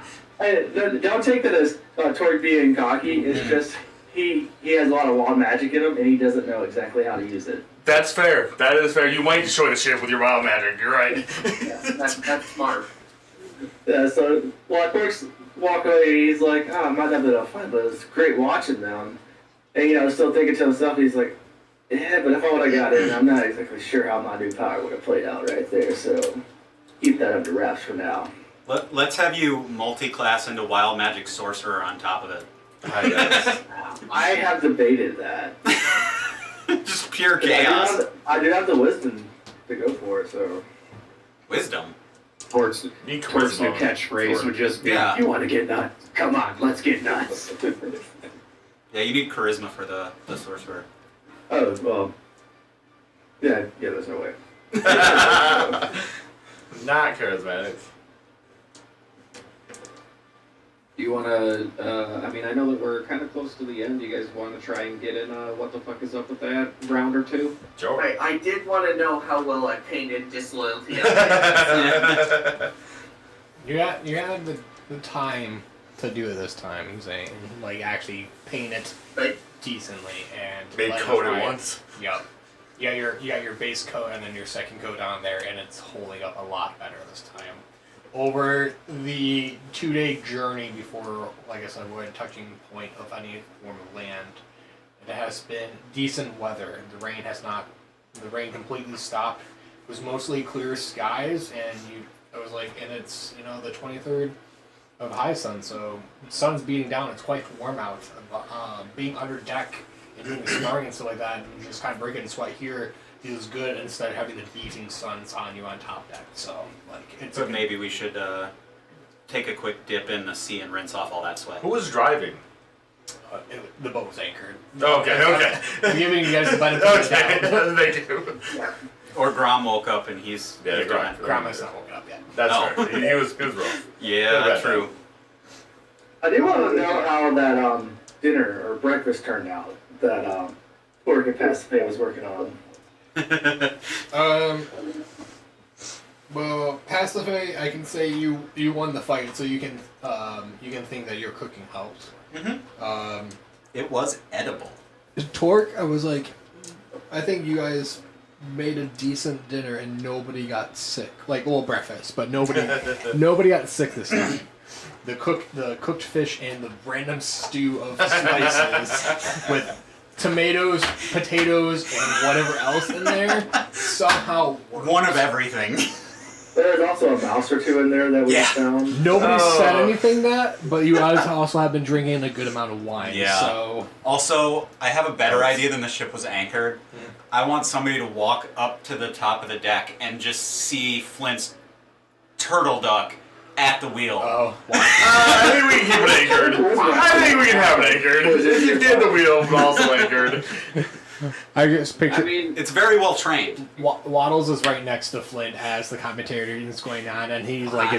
Don't take that as Torque being cocky. It's just he has a lot of wild magic in him and he doesn't know exactly how to use it. That's fair. That is fair. You might destroy the ship with your wild magic. You're right. That's smart. Yeah, so while Torque's walking away, he's like, oh, I might not be able to fight, but it's great watching them. And, you know, still thinking to himself, he's like, yeah, but if I would have got in, I'm not exactly sure how my new power would have played out right there, so keep that under wraps for now. Let's have you multi-class into Wild Magic Sorcerer on top of it. I have debated that. Just pure But chaos. I do have the wisdom to go for it, so. Wisdom. Torque's You Torque's new charisma. catchphrase would just be, Yeah. "You want to get nuts? Come on, let's get nuts." Yeah, you need charisma for the sorcerer. Oh, well. Yeah, there's no way. Not charismatic. Do you want to, I mean, I know that we're kind of close to the end. You guys want to try and get in what the fuck is up with that round or two? Sure. Right, I did want to know how well I painted disloyalty. you had the time to do it this time, Zane. Like actually paint it Right. decently and Made let coat dry. it once. Yep. You got your base coat and then your second coat on there, and it's holding up a lot better this time. Over the 2-day journey before, like I said, we're at a touching point of any form of land, it has been decent weather. The rain completely stopped. It was mostly clear skies, and it's the 23rd of high sun, so the sun's beating down. It's quite warm out. Being under deck and doing the sparring and stuff like that, and just kind of breaking sweat here feels good instead of having the beating suns on you on top deck. So it's But maybe we should take a quick dip in the sea and rinse off all that sweat. Who was driving? the boat was anchored. Okay. I'm giving you guys the benefit of the Okay. doubt. Thank you. Or Grom woke up and he's Yeah, Grom. Grandma's not woken up yet. That's Oh. fair. He was rough. Yeah, true. I do want to know how that dinner or breakfast turned out that Torque and Pasiphae was working on. Well, Pasiphae, I can say you won the fight, so you can think that your cooking helped. It was edible. Torque, I was like, I think you guys made a decent dinner and nobody got sick. Like, well, breakfast, but nobody got sick this time. The cooked fish and the random stew of spices with tomatoes, potatoes, and whatever else in there somehow worked. One of everything. There's also a mouse or two in there that we Yeah. found. Nobody said anything but you guys also have been drinking a good amount of wine. Yeah. So Also, I have a better idea than the ship was anchored. I want somebody to walk up to the top of the deck and just see Flint's turtle duck at the wheel. wow. I think we can keep it anchored. I think we can have it anchored. You did the wheel, but also anchored. I just picture. I mean, It's very well trained. Waddles is right next to Flint as the commentator is going on, and he's like,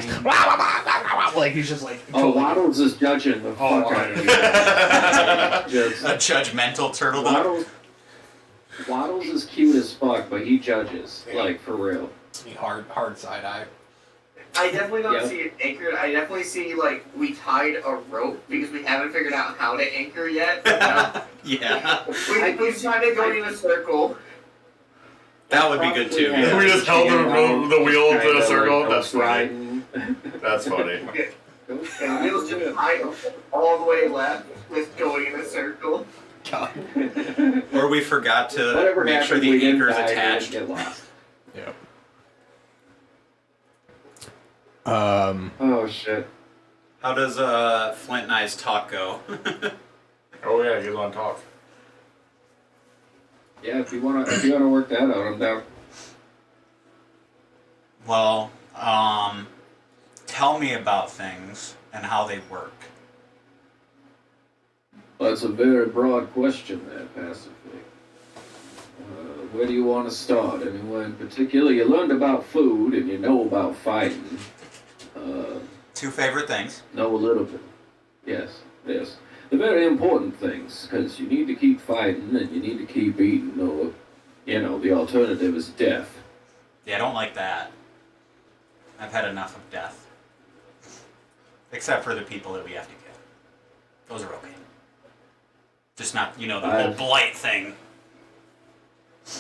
like he's just like. oh, Waddles is judging the fuck out of you. Just, A judgmental turtle dog. Waddles is cute as fuck, but he judges, like, for real. Hard side eye. I definitely don't Yep. see it anchored. I definitely see, like, we tied a rope because we haven't figured out how to anchor yet. Yeah, We decided going in a circle. that would be good too. Yeah. Yeah. We just held the wheel to the circle. Like, That's funny. riding. That's funny. And the wheels just tied all the way left with going in a circle. God. Or we forgot to Whatever make sure happened, the we didn't anchor's die, we didn't attached. get lost. Yep. Oh shit. How does Flint and I's talk go? Oh yeah, he was on talk. Yeah, if you wanna work that out, I'm down. Well, tell me about things and how they work. That's a very broad question there, passively. Where do you want to start? Anywhere in particular? You learned about food and you know about fighting. Two favorite things. Know a little bit. Yes. They're very important things, because you need to keep fighting and you need to keep eating, or, the alternative is death. Yeah, I don't like that. I've had enough of death. Except for the people that we have to kill. Those are okay. Just not, the whole blight thing.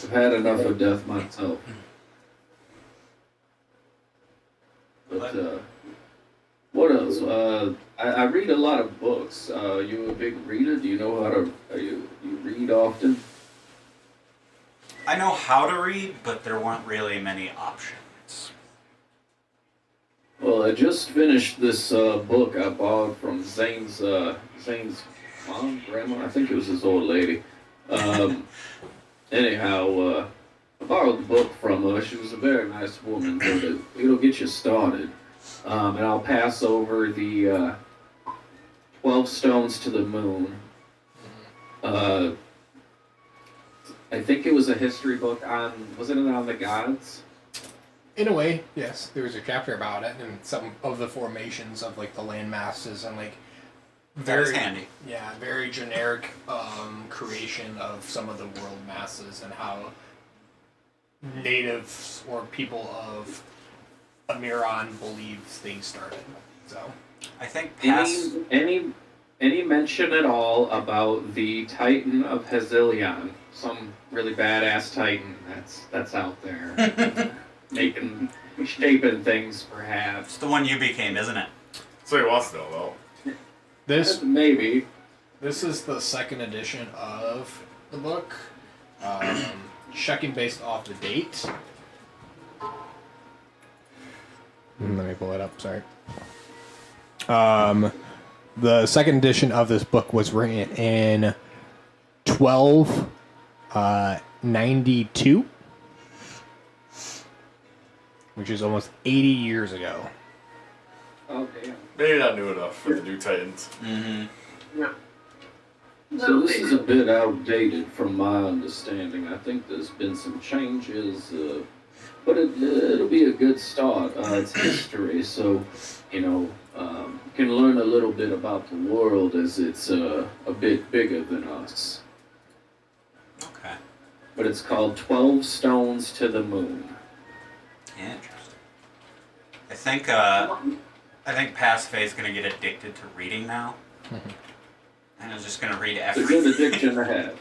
I've had enough of death myself. But, what else? I read a lot of books. You a big reader? Do you know how to... you read often? I know how to read, but there weren't really many options. Well, I just finished this book I borrowed from Zane's mom, grandma. I think it was his old lady. Anyhow, I borrowed the book from her. She was a very nice woman, but it'll get you started. And I'll pass over the 12 Stones to the Moon. I think it was a history book wasn't it on the gods? In a way, yes. There was a chapter about it and some of the formations of like the land masses and like That is handy. Yeah, very generic creation of some of the world masses and how natives or people of Imeron believes things started. So I think Any mention at all about the Titan of Hezilleon? Some really badass Titan that's out there. Shaping things, perhaps. It's the one you became, isn't it? So he wants to know, though. Maybe. This is the second edition of the book. Checking based off the date. Let me pull it up, sorry. The second edition of this book was written in 1292, which is almost 80 years ago. Oh, damn. Maybe not new enough for the new Titans. Mm-hmm. Yeah. So this is a bit outdated from my understanding. I think there's been some changes, but it'll be a good start. It's history, so, you can learn a little bit about the world as it's a bit bigger than us. Okay. But it's called 12 Stones to the Moon. Interesting. I think Passphae's gonna get addicted to reading now. And is just gonna read It's a everything. good addiction to have.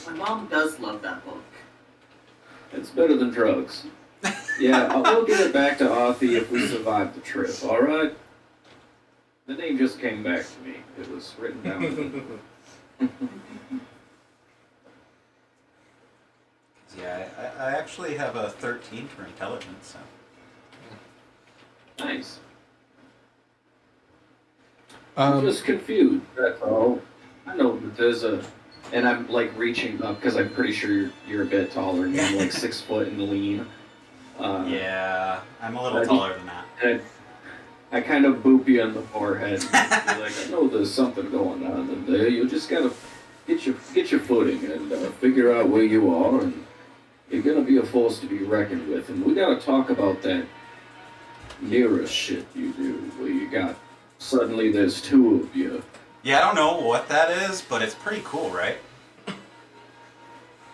My mom does love that book. It's better than drugs. Yeah, we'll get it back to Arthi if we survive the trip, alright? The name just came back to me. It was written down. Yeah, I actually have a 13 for intelligence, so. Nice. I'm just confused, that's all. I know that there's and I'm like reaching up because I'm pretty sure you're a bit taller than me. I'm like 6 foot and lean. Yeah, I'm a little taller than that. And I kind of boop you on the forehead. You're like, I know there's something going on in there. You just gotta get your footing and figure out where you are, and you're gonna be a force to be reckoned with. And we gotta talk about that mirror shit you do, where you got suddenly there's two of you. Yeah, I don't know what that is, but it's pretty cool, right?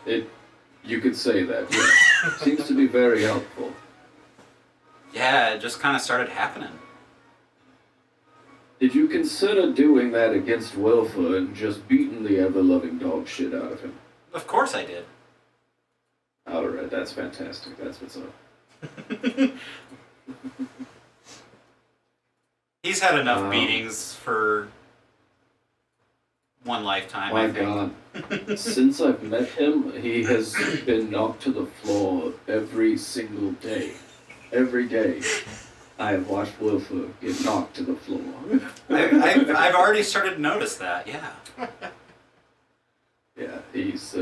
You could say that. Yeah. Seems to be very helpful. Yeah, it just kind of started happening. Did you consider doing that against Wilfer and just beating the ever-loving dog shit out of him? Of course I did. Alright, that's fantastic. That's what's up. He's had enough beatings for one lifetime, My I think. God. Since I've met him, he has been knocked to the floor every single day. Every day. I have watched Wilfer get knocked to the floor. I've already started to notice that, yeah. Yeah, he's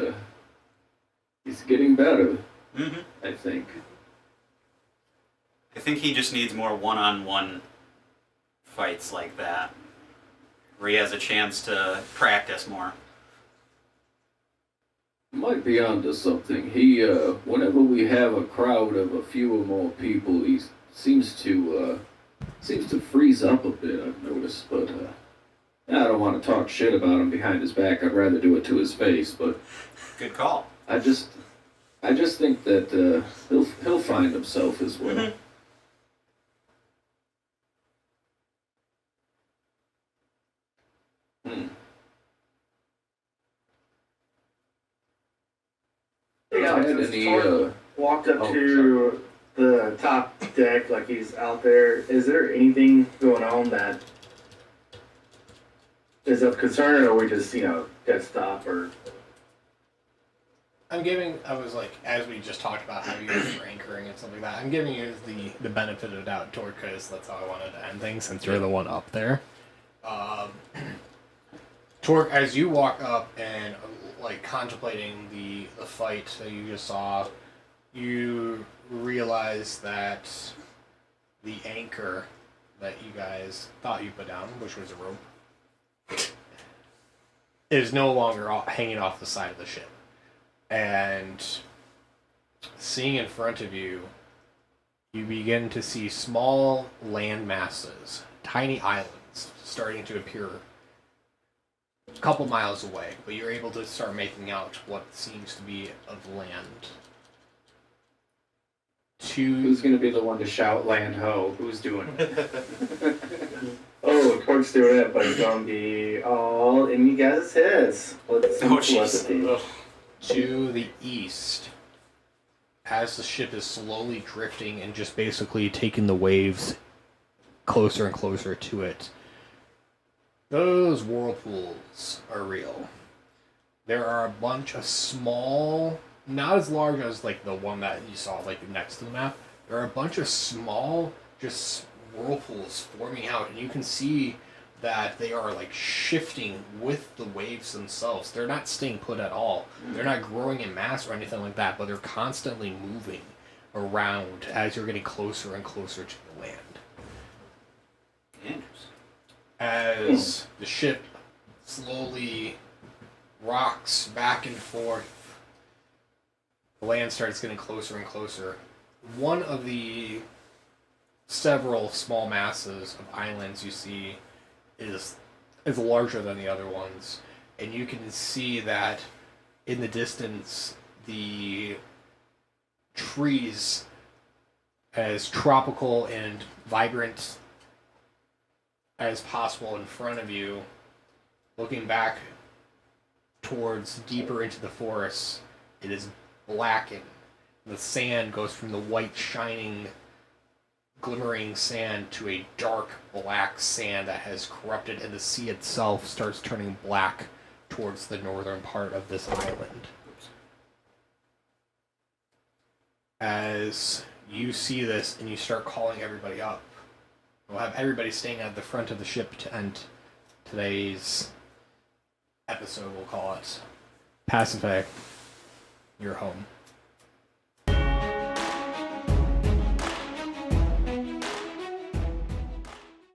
getting better, Mm-hmm. I think. I think he just needs more one-on-one fights like that, where he has a chance to practice more. Might be onto something. He, whenever we have a crowd of a few or more people, he seems to freeze up a bit, I've noticed, but, I don't want to talk shit about him behind his back. I'd rather do it to his face, but Good call. I just think that, he'll find himself as well. Mm-hmm. Yeah, Had since any, Torque walked up oh, to the top deck, like he's out there. Is there anything going on that is of concern, or are we just, dead stop, or? I was like, as we just talked about how you guys were anchoring and stuff like that, I'm giving you the benefit of the doubt, Torque, because that's how I wanted to end things, since you're the one up there. Torque, as you walk up and, like, contemplating the fight that you just saw, you realize that the anchor that you guys thought you put down, which was a rope, is no longer hanging off the side of the ship. And seeing in front of you, you begin to see small land masses, tiny islands, starting to appear a couple miles away, but you're able to start making out what seems to be of land. Who's gonna be the one to shout land ho? Who's doing it? Oh, Torque's doing it, but it's gonna be all in you guys' heads. Let's see Oh, jeez. telepathy. To the east, as the ship is slowly drifting and just basically taking the waves closer and closer to it, those whirlpools are real. There are a bunch of small, not as large as like the one that you saw like next to the map. There are a bunch of small, just whirlpools forming out, and you can see that they are like shifting with the waves themselves. They're not staying put at all. They're not growing in mass or anything like that, but they're constantly moving around as you're getting closer and closer to the land. Interesting. As the ship slowly rocks back and forth, the land starts getting closer and closer. One of the several small masses of islands you see is larger than the other ones, and you can see that in the distance the trees, as tropical and vibrant as possible in front of you, looking back towards deeper into the forest, it is blackened. The sand goes from the white shining glimmering sand to a dark black sand that has corrupted, and the sea itself starts turning black towards the northern part of this island. As you see this and you start calling everybody up, we'll have everybody staying at the front of the ship to end today's episode, we'll call it. Pacific, you're home.